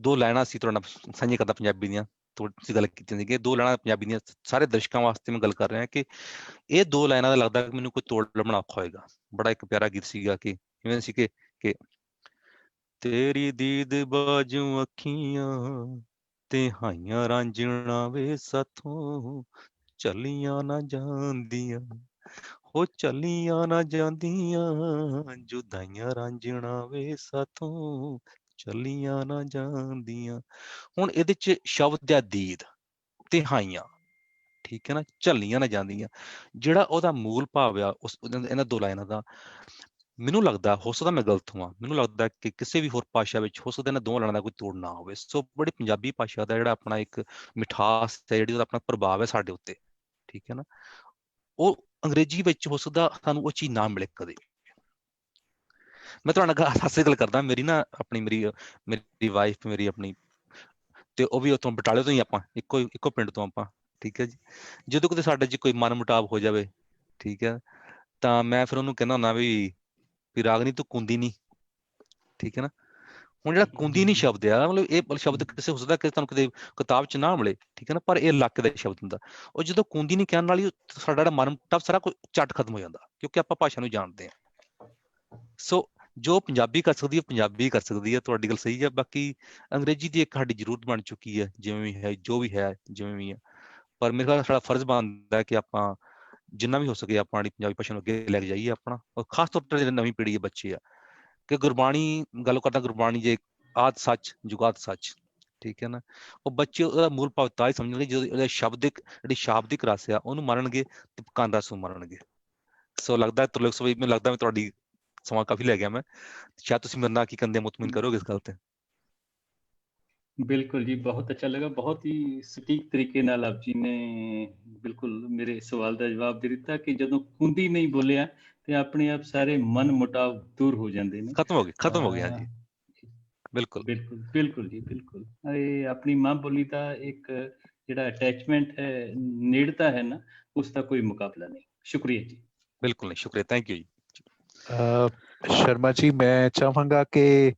S3: ਦੋ ਲਾਈਨਾਂ ਸੀ ਤੁਹਾਡੇ ਨਾਲ ਸਾਂਝੀਆਂ ਕਰਦਾ ਪੰਜਾਬੀ ਦੀਆਂ, ਤੁਸੀਂ ਗੱਲ ਕੀਤੀ ਸੀ ਕਿ ਦੋ ਲਾਈਨਾਂ ਪੰਜਾਬੀ ਦੀਆਂ ਸਾਰੇ ਦਰਸ਼ਕਾਂ ਵਾਸਤੇ ਮੈਂ ਗੱਲ ਕਰ ਰਿਹਾ ਕਿ ਇਹ ਦੋ ਲਾਈਨਾਂ ਦਾ ਲੱਗਦਾ ਕਿ ਮੈਨੂੰ ਕੋਈ ਤੋੜ ਲੱਭਣਾ ਔਖਾ ਹੋਏਗਾ। ਬੜਾ ਇੱਕ ਪਿਆਰਾ ਗੀਤ ਸੀਗਾ ਕਿ ਇਵੇਂ ਸੀ ਕਿ ਤੇਰੀ ਦੀਦ ਬਾਜੂ ਅੱਖੀਆਂ ਤੇ ਹਾਈਆਂ ਰਾਂਝਣਾ ਵੇ ਸਾਥੋਂ ਚੱਲੀਆਂ ਨਾ ਜਾਂਦੀਆਂ, ਹੋ ਚੱਲੀਆਂ ਨਾ ਜਾਂਦੀਆਂ ਜੁਦਾਈਆਂ ਰਾਂਝਣਾ ਵੇ ਸਾਥੋਂ ਚੱਲੀਆਂ ਨਾ ਜਾਂਦੀਆਂ। ਹੁਣ ਇਹਦੇ 'ਚ ਸ਼ਬਦ ਆ ਦੀਦ ਤੇ ਹਾਈਆਂ, ਠੀਕ ਹੈ ਨਾ, ਝੱਲੀਆਂ ਨਾ ਜਾਂਦੀਆਂ। ਜਿਹੜਾ ਉਹਦਾ ਮੂਲ ਭਾਵ ਆ ਇਹਨਾਂ ਦੋ ਲਾਈਨਾਂ ਦਾ, ਮੈਨੂੰ ਲੱਗਦਾ, ਹੋ ਸਕਦਾ ਮੈਂ ਗਲਤ ਹੋਵਾਂ, ਮੈਨੂੰ ਲੱਗਦਾ ਕਿ ਕਿਸੇ ਵੀ ਹੋਰ ਭਾਸ਼ਾ ਵਿੱਚ ਹੋ ਸਕਦਾ ਇਹਨਾਂ ਦੋਵਾਂ ਲਾਈਨਾਂ ਦਾ ਕੋਈ ਤੋੜ ਨਾ ਹੋਵੇ। ਸੋ ਬੜੀ ਪੰਜਾਬੀ ਭਾਸ਼ਾ ਦਾ ਜਿਹੜਾ ਆਪਣਾ ਇੱਕ ਮਿਠਾਸ ਹੈ, ਜਿਹੜੀ ਉਹਦਾ ਆਪਣਾ ਪ੍ਰਭਾਵ ਹੈ ਸਾਡੇ ਉੱਤੇ, ਠੀਕ ਹੈ ਨਾ, ਉਹ ਅੰਗਰੇਜ਼ੀ ਵਿੱਚ ਹੋ ਸਕਦਾ ਸਾਨੂੰ ਉਹ ਚੀਜ਼ ਨਾ ਮਿਲੇ ਕਦੇ। ਮੈਂ ਤੁਹਾਡੇ ਨਾਲ ਹਾਸੇ ਗੱਲ ਕਰਦਾ, ਮੇਰੀ ਵਾਈਫ ਮੇਰੀ ਆਪਣੀ, ਤੇ ਉਹ ਵੀ ਉੱਥੋਂ ਬਟਾਲੇ ਤੋਂ ਹੀ, ਆਪਾਂ ਇੱਕੋ ਪਿੰਡ ਤੋਂ ਆਪਾਂ, ਠੀਕ ਹੈ ਜੀ। ਜਦੋਂ ਕਿਤੇ ਸਾਡੇ 'ਚ ਕੋਈ ਮਨ ਮੁਟਾਵ ਹੋ ਜਾਵੇ, ਠੀਕ ਹੈ, ਤਾਂ ਮੈਂ ਫਿਰ ਉਹਨੂੰ ਕਹਿੰਦਾ ਹੁੰਦਾ ਵੀ ਰਾਗਨੀ ਤੂੰ ਕੁੰਦੀ ਨੀ, ਠੀਕ ਹੈ ਨਾ। ਹੁਣ ਜਿਹੜਾ ਕੁੰਦੀਨੀ ਸ਼ਬਦ ਆ ਮਤਲਬ ਇਹ ਸ਼ਬਦ ਕਿਸੇ ਹੋ ਸਕਦਾ ਕਿ ਤੁਹਾਨੂੰ ਕਿਤੇ ਕਿਤਾਬ 'ਚ ਨਾ ਮਿਲੇ, ਠੀਕ ਹੈ ਨਾ, ਪਰ ਇਹ ਇਲਾਕੇ ਦਾ ਸ਼ਬਦ ਹੁੰਦਾ। ਉਹ ਜਦੋਂ ਕੁੰਦੀਨੀ ਕਹਿਣ ਨਾਲ ਹੀ ਸਾਡਾ ਜਿਹੜਾ ਮਨ ਟੱਪ ਸਾਰਾ ਕੁਝ ਝੱਟ ਖਤਮ ਹੋ ਜਾਂਦਾ, ਕਿਉਂਕਿ ਆਪਾਂ ਭਾਸ਼ਾ ਨੂੰ ਜਾਣਦੇ ਹਾਂ। ਸੋ ਜੋ ਪੰਜਾਬੀ ਕਰ ਸਕਦੀ ਹੈ ਪੰਜਾਬੀ ਕਰ ਸਕਦੀ ਹੈ, ਤੁਹਾਡੀ ਗੱਲ ਸਹੀ ਹੈ। ਬਾਕੀ ਅੰਗਰੇਜ਼ੀ ਦੀ ਇੱਕ ਸਾਡੀ ਜ਼ਰੂਰਤ ਬਣ ਚੁੱਕੀ ਹੈ, ਜਿਵੇਂ ਵੀ ਹੈ, ਜੋ ਵੀ ਹੈ, ਜਿਵੇਂ ਵੀ ਹੈ। ਪਰ ਮੇਰੇ ਖਿਆਲ ਸਾਡਾ ਫਰਜ਼ ਬਣਦਾ ਹੈ ਕਿ ਆਪਾਂ ਜਿੰਨਾ ਵੀ ਹੋ ਸਕੇ ਆਪਣੀ ਪੰਜਾਬੀ ਭਾਸ਼ਾ ਨੂੰ ਅੱਗੇ ਲੈ ਕੇ ਜਾਈਏ ਆਪਣਾ, ਔਰ ਖਾਸ ਤੌਰ ਤੇ ਜਿਹੜੇ ਨਵੀਂ ਪੀੜ੍ਹੀ ਦੇ ਬੱਚੇ ਆ, ਕਿ ਗੁਰਬਾਣੀ ਗੱਲ ਕਰਦਾ, ਗੁਰਬਾਣੀ ਜੇ ਆਦ ਸੱਚ ਜੁਗਾਦ ਸੱਚ, ਠੀਕ ਹੈ ਨਾ, ਉਹ ਬੱਚੇ ਉਹਦਾ ਮੂਲ ਭਾਵ ਤਾਂ ਹੀ ਸਮਝਣਗੇ ਜਦੋਂ ਜਿਹੜੀ ਸ਼ਾਬਦਿਕ ਰਸ ਆ ਉਹਨੂੰ ਮੰਨਣਗੇ ਤੇ ਕੰਨ ਰਸ ਨੂੰ ਮੰਨਣਗੇ। ਸੋ ਲੱਗਦਾ ਤੁਰਲੋਕ ਸਭਾ, ਮੈਨੂੰ ਲੱਗਦਾ ਮੈਂ ਤੁਹਾਡੀ ਸਮਾਂ ਕਾਫੀ ਲੈ ਗਿਆ ਮੈਂ, ਸ਼ਾਇਦ ਤੁਸੀਂ ਮੇਰੇ ਨਾਲ ਕੀ ਕਹਿੰਦੇ ਮੁਤਮਿਨ ਕਰੋਗੇ ਇਸ ਗੱਲ ਤੇ।
S8: ਬਿਲਕੁਲ ਜੀ, ਬਹੁਤ ਅੱਛਾ ਲੱਗਾ, ਬਹੁਤ ਹੀ ਸਟੀਕ ਤਰੀਕੇ ਨਾਲ ਆਪ ਜੀ ਨੇ ਬਿਲਕੁਲ ਮੇਰੇ ਸਵਾਲ ਦਾ ਜਵਾਬ ਦੇ ਦਿੱਤਾ ਕਿ ਜਦੋਂ ਕੁੰਦੀ ਨਹੀਂ ਬੋਲਿਆ ਤੇ ਆਪਣੇ ਆਪ ਸਾਰੇ ਮਨ ਮੁਟਾਵ ਦੂਰ ਹੋ ਜਾਂਦੇ ਨੇ।
S3: ਖਤਮ ਹੋ ਗਏ ਹਾਂਜੀ, ਬਿਲਕੁਲ
S8: ਬਿਲਕੁਲ ਬਿਲਕੁਲ ਜੀ, ਬਿਲਕੁਲ। ਇਹ ਆਪਣੀ ਮਾਂ ਬੋਲੀ ਦਾ ਇੱਕ ਜਿਹੜਾ ਅਟੈਚਮੈਂਟ ਹੈ, ਨੇੜਤਾ ਹੈ ਨਾ, ਉਸ ਦਾ ਕੋਈ ਮੁਕਾਬਲਾ ਨਹੀਂ। ਸ਼ੁਕਰੀਆ ਜੀ।
S3: ਬਿਲਕੁਲ ਨਹੀਂ, ਸ਼ੁਕਰੀਆ, ਥੈਂਕ ਯੂ ਜੀ।
S4: ਸ਼ਰਮਾ ਜੀ, ਮੈਂ ਚਾਹਾਂਗਾ ਕਿ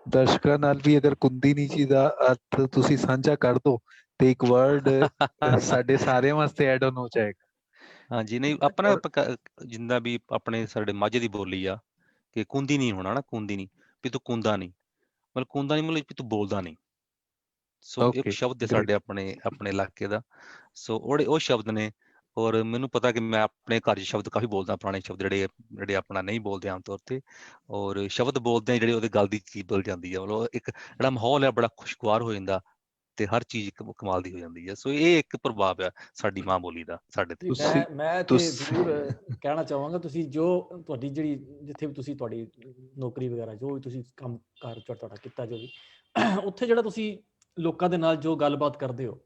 S4: ਦਰਸ਼ਕਾਂ ਨਾਲ ਵੀ ਅਗਰ ਕੁੰਦੀਨੀ ਜੀ ਦਾ ਅਰਥ ਤੁਸੀਂ ਸਾਂਝਾ ਕਰ ਦੋ ਤੇ ਇੱਕ ਵਰਡ ਸਾਡੇ ਸਾਰਿਆਂ ਵਾਸਤੇ ਐਡ ਆਨ ਹੋ ਜਾਏਗਾ।
S3: ਹਾਂਜੀ, ਨਹੀਂ ਆਪਣਾ ਜਿੰਦਾ ਵੀ ਆਪਣੇ ਸਾਡੇ ਮਾਝੇ ਦੀ ਬੋਲੀ ਆ ਕਿ ਕੁੰਦੀ ਨਹੀਂ ਹੋਣਾ ਨਾ, ਕੁੰਦੀ ਨਹੀਂ ਵੀ ਤੂੰ ਕੁੰਦਾ ਨਹੀਂ, ਮਤਲਬ ਕੁੰਦਾ ਨਹੀਂ ਮਤਲਬ ਵੀ ਤੂੰ ਬੋਲਦਾ ਨਹੀਂ। ਸੋ ਇੱਕ ਸ਼ਬਦ ਹੈ ਸਾਡੇ ਆਪਣੇ ਇਲਾਕੇ ਦਾ, ਸੋ ਉਹ ਸ਼ਬਦ ਨੇ। ਔਰ ਮੈਨੂੰ ਪਤਾ ਕਿ ਮੈਂ ਆਪਣੇ ਘਰ 'ਚ ਸ਼ਬਦ ਕਾਫੀ ਬੋਲਦਾ, ਪੁਰਾਣੇ ਸ਼ਬਦ ਜਿਹੜੇ ਆਪਣਾ ਨਹੀਂ ਬੋਲਦੇ ਆਮ ਤੌਰ ਤੇ, ਔਰ ਸ਼ਬਦ ਬੋਲਦੇ ਜਿਹੜੇ ਉਹਦੇ ਗੱਲ ਦੀ ਚੀਜ਼ ਬਦਲ ਜਾਂਦੀ ਹੈ, ਮਤਲਬ ਇੱਕ ਜਿਹੜਾ ਮਾਹੌਲ ਹੈ ਬੜਾ ਖੁਸ਼ਗਵਾਰ ਹੋ ਜਾਂਦਾ ਤੇ ਹਰ ਚੀਜ਼ ਕਮਾਲ ਦੀ ਹੋ ਜਾਂਦੀ ਹੈ। ਸੋ ਇਹ ਇੱਕ ਪ੍ਰਭਾਵ ਹੈ ਸਾਡੀ ਮਾਂ ਬੋਲੀ ਦਾ ਸਾਡੇ ਤੇ।
S2: ਮੈਂ ਤੇ ਜ਼ਰੂਰ ਕਹਿਣਾ ਚਾਹਾਂਗਾ, ਤੁਸੀਂ ਜੋ ਤੁਹਾਡੀ ਜਿਹੜੀ ਜਿੱਥੇ ਵੀ ਤੁਸੀਂ ਤੁਹਾਡੀ ਨੌਕਰੀ ਵਗੈਰਾ ਜੋ ਵੀ ਤੁਸੀਂ ਕੰਮ ਕਾਰ ਤੁਹਾਡਾ ਕੀਤਾ, ਜੋ ਵੀ ਉੱਥੇ ਜਿਹੜਾ ਤੁਸੀਂ ਲੋਕਾਂ ਦੇ ਨਾਲ ਜੋ ਗੱਲਬਾਤ ਕਰਦੇ ਹੋ,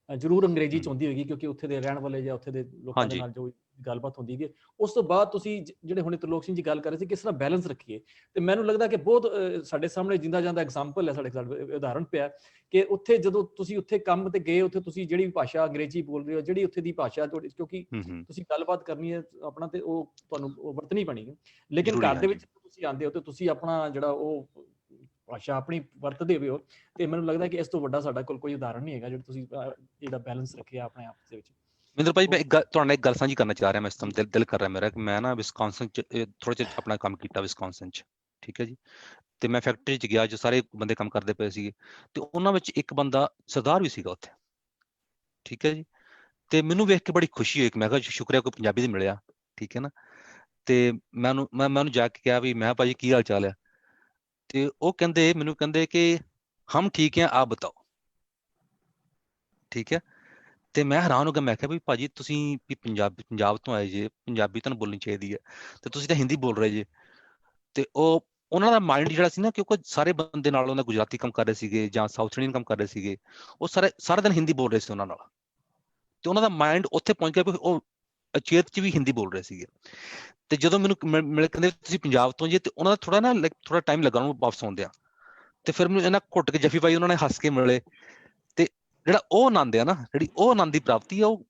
S2: ਜ਼ਰੂਰ ਅੰਗਰੇਜ਼ੀ 'ਚ ਹੁੰਦੀ ਹੋਏਗੀ, ਕਿਉਂਕਿ ਉੱਥੇ ਦੇ ਰਹਿਣ ਵਾਲੇ ਜਾਂ ਉੱਥੇ ਦੇ ਲੋਕਾਂ ਦੇ ਨਾਲ ਜੋ ਗੱਲਬਾਤ ਹੁੰਦੀ ਹੈ। ਉਸ ਤੋਂ ਬਾਅਦ ਤੁਸੀਂ ਜਿਹੜੇ ਹੁਣੇ ਤਰਲੋਕ ਸਿੰਘ ਜੀ ਗੱਲ ਕਰ ਰਹੇ ਸੀ ਕਿਸ ਤਰ੍ਹਾਂ ਬੈਲੈਂਸ ਰੱਖੀਏ, ਤੇ ਮੈਨੂੰ ਲੱਗਦਾ ਕਿ ਬਹੁਤ ਸਾਡੇ ਸਾਹਮਣੇ ਜਿੰਦਾ ਜਾਂਦਾ ਐਗਜ਼ਾਮਪਲ ਹੈ, ਸਾਡੇ ਉਦਾਹਰਣ ਪਿਆ ਕਿ ਉੱਥੇ ਜਦੋਂ ਤੁਸੀਂ ਉੱਥੇ ਕੰਮ ਤੇ ਗਏ, ਉੱਥੇ ਤੁਸੀਂ ਜਿਹੜੀ ਭਾਸ਼ਾ ਅੰਗਰੇਜ਼ੀ ਬੋਲ ਰਹੇ ਹੋ, ਜਿਹੜੀ ਉੱਥੇ ਦੀ ਭਾਸ਼ਾ ਤੁਹਾਡੀ, ਕਿਉਂਕਿ ਤੁਸੀਂ ਗੱਲਬਾਤ ਕਰਨੀ ਹੈ ਆਪਣਾ ਤੇ ਉਹ ਤੁਹਾਨੂੰ ਵਰਤਣੀ ਪੈਣੀ ਹੈ। ਲੇਕਿਨ ਘਰ ਦੇ ਵਿੱਚ ਤੁਸੀਂ ਆਉਂਦੇ ਹੋ ਤੇ ਤੁਸੀਂ ਆਪਣਾ ਜਿਹੜਾ ਉਹ ਭਾਸ਼ਾ ਆਪਣੀ ਵਰਤਦੇ ਹੋ, ਤੇ ਮੈਨੂੰ ਲੱਗਦਾ ਕਿ ਇਸ ਤੋਂ ਵੱਡਾ ਸਾਡਾ ਕੋਲ ਕੋਈ ਉਦਾਹਰਣ ਨਹੀਂ ਹੈਗਾ ਜਿਹੜਾ ਤੁਸੀਂ ਜਿਹੜਾ ਬੈਲੈਂਸ ਰੱਖਿਆ ਆਪਣੇ ਆਪ ਦੇ ਵਿੱਚ।
S3: ਮਹਿੰਦਰ ਭਾਈ, ਮੈਂ ਤੁਹਾਡੇ ਨਾਲ ਇੱਕ ਗੱਲ ਸਾਂਝੀ ਕਰਨਾ ਚਾਹ ਰਿਹਾ, ਮੈਂ ਇਸ ਟਾਈਮ ਦਿਲ ਕਰ ਰਿਹਾ ਮੇਰਾ ਕਿ ਮੈਂ ਨਾ ਵਿਸਕੌਨਸਨ 'ਚ ਥੋੜ੍ਹਾ ਜਿਹਾ ਆਪਣਾ ਕੰਮ ਕੀਤਾ, ਵਿਸਕੌਨਸਨ 'ਚ, ਠੀਕ ਹੈ ਜੀ। ਤੇ ਮੈਂ ਫੈਕਟਰੀ 'ਚ ਗਿਆ, ਜੋ ਸਾਰੇ ਬੰਦੇ ਕੰਮ ਕਰਦੇ ਪਏ ਸੀਗੇ, ਤੇ ਉਹਨਾਂ ਵਿੱਚ ਇੱਕ ਬੰਦਾ ਸਰਦਾਰ ਵੀ ਸੀਗਾ ਉੱਥੇ, ਠੀਕ ਹੈ ਜੀ। ਤੇ ਮੈਨੂੰ ਵੇਖ ਕੇ ਬੜੀ ਖੁਸ਼ੀ ਹੋਈ ਕਿ ਮੈਂ ਕਿਹਾ ਸ਼ੁਕਰੀਆ ਕੋਈ ਪੰਜਾਬੀ ਦੇ ਮਿਲਿਆ, ਠੀਕ ਹੈ ਨਾ। ਤੇ ਮੈਂ ਉਹਨੂੰ ਜਾ ਕੇ ਕਿਹਾ ਵੀ ਮੈਂ ਭਾਜੀ ਕੀ ਹਾਲ ਚਾਲ ਹੈ, ਤੇ ਉਹ ਮੈਨੂੰ ਕਹਿੰਦੇ ਕਿ ਹਮ ਠੀਕ ਹੈ ਆਪ ਬਤਾਓ, ਠੀਕ ਹੈ। ਤੇ ਮੈਂ ਹੈਰਾਨ ਹੋ ਗਿਆ, ਮੈਂ ਕਿਹਾ ਵੀ ਭਾਜੀ ਤੁਸੀਂ ਵੀ ਪੰਜਾਬ ਤੋਂ ਆਏ ਜੇ, ਪੰਜਾਬੀ ਤੁਹਾਨੂੰ ਬੋਲਣੀ ਚਾਹੀਦੀ ਹੈ, ਤੇ ਤੁਸੀਂ ਤਾਂ ਹਿੰਦੀ ਬੋਲ ਰਹੇ ਜੇ। ਤੇ ਉਹਨਾਂ ਦਾ ਮਾਈਂਡ ਜਿਹੜਾ ਸੀ ਨਾ, ਕਿਉਂਕਿ ਸਾਰੇ ਬੰਦੇ ਨਾਲ ਉਹਨਾਂ ਗੁਜਰਾਤੀ ਕੰਮ ਕਰ ਰਹੇ ਸੀਗੇ ਜਾਂ ਸਾਊਥ ਇੰਡੀਅਨ ਕੰਮ ਕਰ ਰਹੇ ਸੀਗੇ, ਉਹ ਸਾਰਾ ਦਿਨ ਹਿੰਦੀ ਬੋਲ ਰਹੇ ਸੀ ਉਹਨਾਂ ਨਾਲ, ਤੇ ਉਹਨਾਂ ਦਾ ਮਾਈਂਡ ਉੱਥੇ ਪਹੁੰਚ ਗਿਆ ਵੀ ਉਹ ਅਚੇਤ 'ਚ ਵੀ ਹਿੰਦੀ ਬੋਲ ਰਹੇ ਸੀਗੇ। ਤੇ ਜਦੋਂ ਮੈਨੂੰ ਮਿਲ ਕਹਿੰਦੇ ਤੁਸੀਂ ਪੰਜਾਬ ਤੋਂ ਜੇ, ਤੇ ਉਹਨਾਂ ਦਾ ਥੋੜਾ ਟਾਈਮ ਲੱਗਾ ਉਹਨੂੰ ਵਾਪਸ ਆਉਂਦਿਆਂ, ਤੇ ਫਿਰ ਮੈਨੂੰ ਇਹਨਾਂ ਘੁੱਟ ਕੇ ਜੱਫੀ ਪਾਈ, ਉਹਨਾਂ ਨੇ ਹੱਸ ਕੇ ਮਿਲੇ। ਤੇ ਜਿਹੜਾ ਉਹ ਆਨੰਦ ਆ ਨਾ, ਜਿਹੜੀ ਉਹ ਆਨੰਦ ਦੀ ਪ੍ਰਾਪਤੀ ਆ, ਉਹ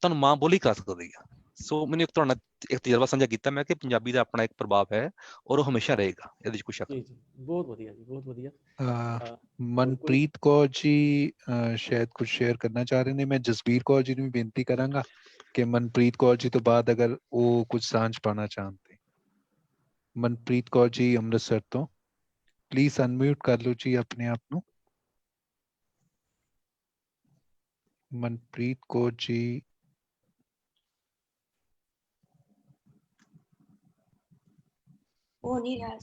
S3: ਤੁਹਾਨੂੰ ਮਾਂ ਬੋਲੀ ਕਰ ਸਕਦੀ ਆ। ਸੋ ਮੈਨੂੰ ਤੁਹਾਡੇ ਨਾਲ ਇੱਕ ਤਜਰਬਾ ਸਾਂਝਾ ਕੀਤਾ ਮੈਂ ਕਿ ਪੰਜਾਬੀ ਦਾ ਆਪਣਾ ਇੱਕ ਪ੍ਰਭਾਵ ਹੈ ਔਰ ਉਹ ਹਮੇਸ਼ਾ ਰਹੇਗਾ, ਇਹਦੇ 'ਚ ਕੋਈ ਸ਼ੱਕ ਨਹੀਂ।
S2: ਬਹੁਤ ਵਧੀਆ ਜੀ, ਬਹੁਤ ਵਧੀਆ।
S4: ਮਨਪ੍ਰੀਤ ਕੌਰ ਜੀ ਸ਼ਾਇਦ ਕੁਝ ਸ਼ੇਅਰ ਕਰਨਾ ਚਾਹ ਰਹੇ ਨੇ। ਮੈਂ ਜਸਬੀਰ ਕੌਰ ਜੀ ਨੂੰ ਵੀ ਬੇਨਤੀ ਕਰਾਂਗਾ ਕਿ ਮਨਪ੍ਰੀਤ ਕੌਰ ਜੀ ਤੋਂ ਬਾਅਦ ਅਗਰ ਉਹ ਕੁਝ ਸਾਂਝ ਪਾਣਾ ਚਾਹੁੰਦੇ। ਮਨਪ੍ਰੀਤ ਕੌਰ ਜੀ ਅੰਮ੍ਰਿਤਸਰ ਤੋਂ, ਪਲੀਜ਼ ਅਨਮਿਊਟ ਕਰ ਲਓ ਜੀ ਆਪਣੇ ਆਪ ਨੂੰ। ਮਨਪ੍ਰੀਤ ਕੌਰ ਜੀ,
S9: ਉਹ ਨਹੀਂ ਰਿਹਾ।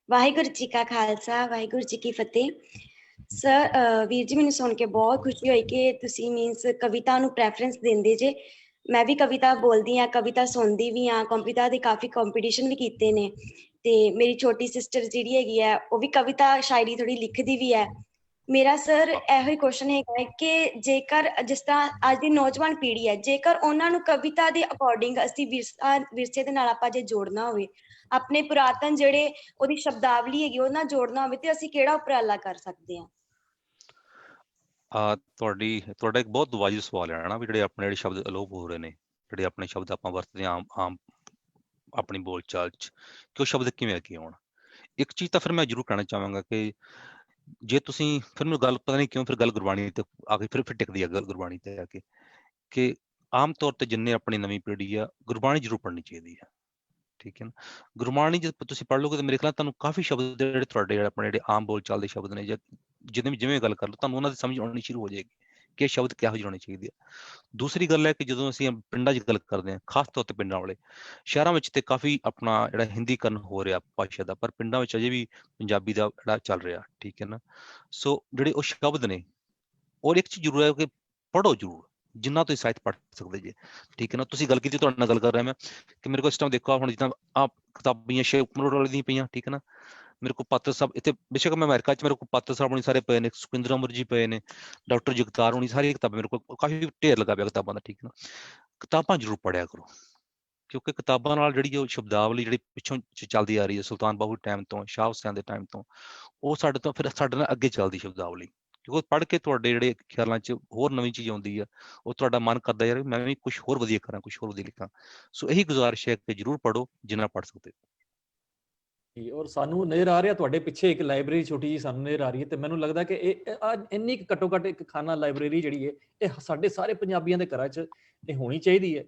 S9: ਵਾਹਿਗੁਰੂ ਜੀ ਕਾ ਖਾਲਸਾ, ਵਾਹਿਗੁਰੂ ਜੀ ਕੀ ਫਤਿਹ। ਸਰ ਵੀਰ ਜੀ, ਮੈਨੂੰ ਸੁਣ ਕੇ ਬਹੁਤ ਖੁਸ਼ੀ ਹੋਈ ਕਿ ਤੁਸੀਂ ਮੀਨਸ ਕਵਿਤਾ ਨੂੰ ਪ੍ਰੈਫਰੈਂਸ ਦਿੰਦੇ ਜੇ। ਮੈਂ ਵੀ ਕਵਿਤਾ ਬੋਲਦੀ ਹਾਂ, ਕਵਿਤਾ ਸੁਣਦੀ ਵੀ ਹਾਂ, ਕਵਿਤਾ ਦੇ ਕਾਫੀ ਕੰਪੀਟੀਸ਼ਨ ਵੀ ਕੀਤੇ ਨੇ। ਤੇ ਮੇਰੀ ਛੋਟੀ ਸਿਸਟਰ ਜਿਹੜੀ ਹੈਗੀ ਹੈ ਉਹ ਵੀ ਕਵਿਤਾ ਸ਼ਾਇਰੀ ਥੋੜੀ ਲਿਖਦੀ ਵੀ ਹੈ। ਮੇਰਾ ਸਰ ਇਹੋ ਹੀ ਕੁਐਸਚਨ ਹੈਗਾ ਕਿ ਜੇਕਰ ਜਿਸ ਤਰ੍ਹਾਂ ਅੱਜ ਦੀ ਨੌਜਵਾਨ ਪੀੜ੍ਹੀ ਹੈ, ਜੇਕਰ ਉਹਨਾਂ ਨੂੰ ਕਵਿਤਾ ਦੇ ਅਕੋਰਡਿੰਗ ਅਸੀਂ ਵਿਰਸੇ ਦੇ ਨਾਲ ਆਪਾਂ ਜੇ ਜੋੜਨਾ ਹੋਵੇ, ਆਪਣੇ ਪੁਰਾਤਨ ਜਿਹੜੇ ਉਹਦੀ ਸ਼ਬਦਾਵਲੀ ਹੈਗੀ ਉਹ ਨਾਲ ਜੋੜਨਾ ਹੋਵੇ, ਤੇ ਅਸੀਂ ਕਿਹੜਾ ਉਪਰਾਲਾ ਕਰ ਸਕਦੇ ਹਾਂ?
S3: ਤੁਹਾਡਾ ਇੱਕ ਬਹੁਤ ਵਾਜਿਬ ਸਵਾਲ ਹੈ ਨਾ, ਵੀ ਜਿਹੜੇ ਸ਼ਬਦ ਅਲੋਪ ਹੋ ਰਹੇ ਨੇ, ਜਿਹੜੇ ਆਪਣੇ ਸ਼ਬਦ ਆਪਾਂ ਵਰਤਦੇ ਹਾਂ ਆਮ ਆਪਣੀ ਬੋਲਚਾਲ 'ਚ, ਕਿ ਉਹ ਸ਼ਬਦ ਕਿਵੇਂ ਅੱਗੇ ਆਉਣ। ਇੱਕ ਚੀਜ਼ ਤਾਂ ਫਿਰ ਮੈਂ ਜ਼ਰੂਰ ਕਹਿਣਾ ਚਾਹਾਂਗਾ ਕਿ ਜੇ ਤੁਸੀਂ ਫਿਰ ਮੈਨੂੰ ਗੱਲ ਪਤਾ ਨਹੀਂ ਕਿਉਂ ਫਿਰ ਗੱਲ ਗੁਰਬਾਣੀ ਤੇ ਆ ਕੇ ਫਿਰ ਟਿਕਦੀ ਹੈ ਗੱਲ ਗੁਰਬਾਣੀ ਤੇ ਆ ਕੇ ਕਿ ਆਮ ਤੌਰ ਤੇ ਜਿੰਨੇ ਆਪਣੀ ਨਵੀਂ ਪੀੜ੍ਹੀ ਆ ਗੁਰਬਾਣੀ ਜ਼ਰੂਰ ਪੜ੍ਹਨੀ ਚਾਹੀਦੀ ਹੈ, ਠੀਕ ਹੈ ਨਾ। ਗੁਰਬਾਣੀ ਜੇ ਤੁਸੀਂ ਪੜ੍ਹ ਲਓਗੇ ਤਾਂ ਮੇਰੇ ਖਿਆਲ ਤੁਹਾਨੂੰ ਕਾਫੀ ਸ਼ਬਦ ਜਿਹੜੇ ਤੁਹਾਡੇ ਆਪਣੇ ਜਿਹੜੇ ਆਮ ਬੋਲ ਚਾਲ ਦੇ ਸ਼ਬਦ ਨੇ ਜਾਂ ਜਿਵੇਂ ਗੱਲ ਕਰ ਲਓ ਤੁਹਾਨੂੰ ਉਹਨਾਂ ਦੀ ਸਮਝ ਆਉਣੀ ਸ਼ੁਰੂ ਹੋ ਜਾਏਗੀ ਕਿ ਇਹ ਸ਼ਬਦ ਕਿਹੋ ਜਿਹੇ ਹੋਣੇ ਚਾਹੀਦੇ ਆ। ਦੂਸਰੀ ਗੱਲ ਹੈ ਕਿ ਜਦੋਂ ਅਸੀਂ ਪਿੰਡਾਂ 'ਚ ਗੱਲ ਕਰਦੇ ਹਾਂ, ਖਾਸ ਤੌਰ ਤੇ ਪਿੰਡਾਂ ਵਾਲੇ, ਸ਼ਹਿਰਾਂ ਵਿੱਚ ਤੇ ਕਾਫੀ ਆਪਣਾ ਜਿਹੜਾ ਹਿੰਦੀਕਰਨ ਹੋ ਰਿਹਾ ਭਾਸ਼ਾ ਦਾ, ਪਰ ਪਿੰਡਾਂ ਵਿੱਚ ਅਜੇ ਵੀ ਪੰਜਾਬੀ ਦਾ ਜਿਹੜਾ ਚੱਲ ਰਿਹਾ, ਠੀਕ ਹੈ ਨਾ। ਸੋ ਜਿਹੜੇ ਉਹ ਸ਼ਬਦ ਨੇ, ਔਰ ਇੱਕ ਚੀਜ਼ ਜ਼ਰੂਰ ਹੈ ਕਿ ਪੜ੍ਹੋ ਜ਼ਰੂਰ ਜਿੰਨਾ ਤੁਸੀਂ ਸਾਹਿਤ ਪੜ੍ਹ ਸਕਦੇ ਜੇ, ਠੀਕ ਹੈ ਨਾ। ਤੁਸੀਂ ਗੱਲ ਕੀਤੀ, ਤੁਹਾਡੇ ਨਾਲ ਗੱਲ ਕਰ ਰਿਹਾ ਮੈਂ ਕਿ ਮੇਰੇ ਕੋਲ ਇਸ ਟਾਈਮ ਦੇਖੋ ਹੁਣ ਜਿੱਦਾਂ ਆਹ ਕਿਤਾਬੀਆਂ ਸ਼ੇਖ ਉਮਰ ਵਾਲੇ ਦੀਆਂ ਪਈਆਂ, ਠੀਕ ਹੈ ਨਾ। ਮੇਰੇ ਕੋਲ ਪਾਤਰ ਸਾਹਿਬ ਇੱਥੇ, ਬੇਸ਼ੱਕ ਮੈਂ ਅਮਰੀਕਾ 'ਚ, ਮੇਰੇ ਕੋਲ ਪਾਤਰ ਸਾਹਿਬ ਹੋਣੀ ਸਾਰੇ ਪਏ ਨੇ, ਸੁਖਿੰਦਰ ਅਮਰ ਜੀ ਪਏ ਨੇ, ਡਾਕਟਰ ਜਗਤਾਰ ਹੋਣੀ, ਸਾਰੀਆਂ ਕਿਤਾਬਾਂ ਮੇਰੇ ਕੋਲ ਕਾਫੀ ਢੇਰ ਲੱਗਾ ਪਿਆ ਕਿਤਾਬਾਂ ਦਾ, ਠੀਕ ਹੈ ਨਾ। ਕਿਤਾਬਾਂ ਜ਼ਰੂਰ ਪੜ੍ਹਿਆ ਕਰੋ ਕਿਉਂਕਿ ਕਿਤਾਬਾਂ ਨਾਲ ਜਿਹੜੀ ਉਹ ਸ਼ਬਦਾਵਲੀ ਜਿਹੜੀ ਪਿੱਛੋਂ ਚੱਲਦੀ ਆ ਰਹੀ ਹੈ ਸੁਲਤਾਨ ਬਾਹੂ ਟਾਈਮ ਤੋਂ, ਸ਼ਾਹ ਹੁਸੈਨ ਦੇ ਟਾਈਮ ਤੋਂ, ਉਹ ਸਾਡੇ ਤੋਂ ਫਿਰ ਸਾਡੇ ਨਾਲ ਅੱਗੇ ਚੱਲਦੀ ਸ਼ਬਦਾਵਲੀ, ਕਿਉਂਕਿ ਪੜ੍ਹ ਕੇ ਤੁਹਾਡੇ ਜਿਹੜੇ ਖਿਆਲਾਂ 'ਚ ਹੋਰ ਨਵੀਂ ਚੀਜ਼ ਆਉਂਦੀ ਆ, ਉਹ ਤੁਹਾਡਾ ਮਨ ਕਰਦਾ ਯਾਰ ਮੈਂ ਵੀ ਕੁਝ ਹੋਰ ਵਧੀਆ ਕਰਾਂ, ਕੁਝ ਹੋਰ ਵਧੀਆ ਲਿਖਾਂ। ਸੋ ਇਹੀ ਗੁਜ਼ਾਰਿਸ਼ ਹੈ ਕਿ ਜ਼ਰੂਰ ਪੜ੍ਹੋ ਜਿੰਨਾ ਪੜ੍ਹ ਸਕਦੇ।
S2: ਔਰ ਸਾਨੂੰ ਨਜ਼ਰ ਆ ਰਿਹਾ ਤੁਹਾਡੇ ਪਿੱਛੇ ਇੱਕ ਲਾਇਬ੍ਰੇਰੀ ਛੋਟੀ ਜੀ ਸਾਨੂੰ ਨਜ਼ਰ ਆ ਰਹੀ ਹੈ, ਤੇ ਮੈਨੂੰ ਲੱਗਦਾ ਕਿ ਇਹ ਇੰਨੀ ਘੱਟੋ ਘੱਟ ਇੱਕ ਖਾਨਾ ਲਾਇਬ੍ਰੇਰੀ ਜਿਹੜੀ ਹੈ ਇਹ ਸਾਡੇ ਸਾਰੇ ਪੰਜਾਬੀਆਂ ਦੇ ਘਰਾਂ 'ਚ ਇਹ ਹੋਣੀ ਚਾਹੀਦੀ ਹੈ।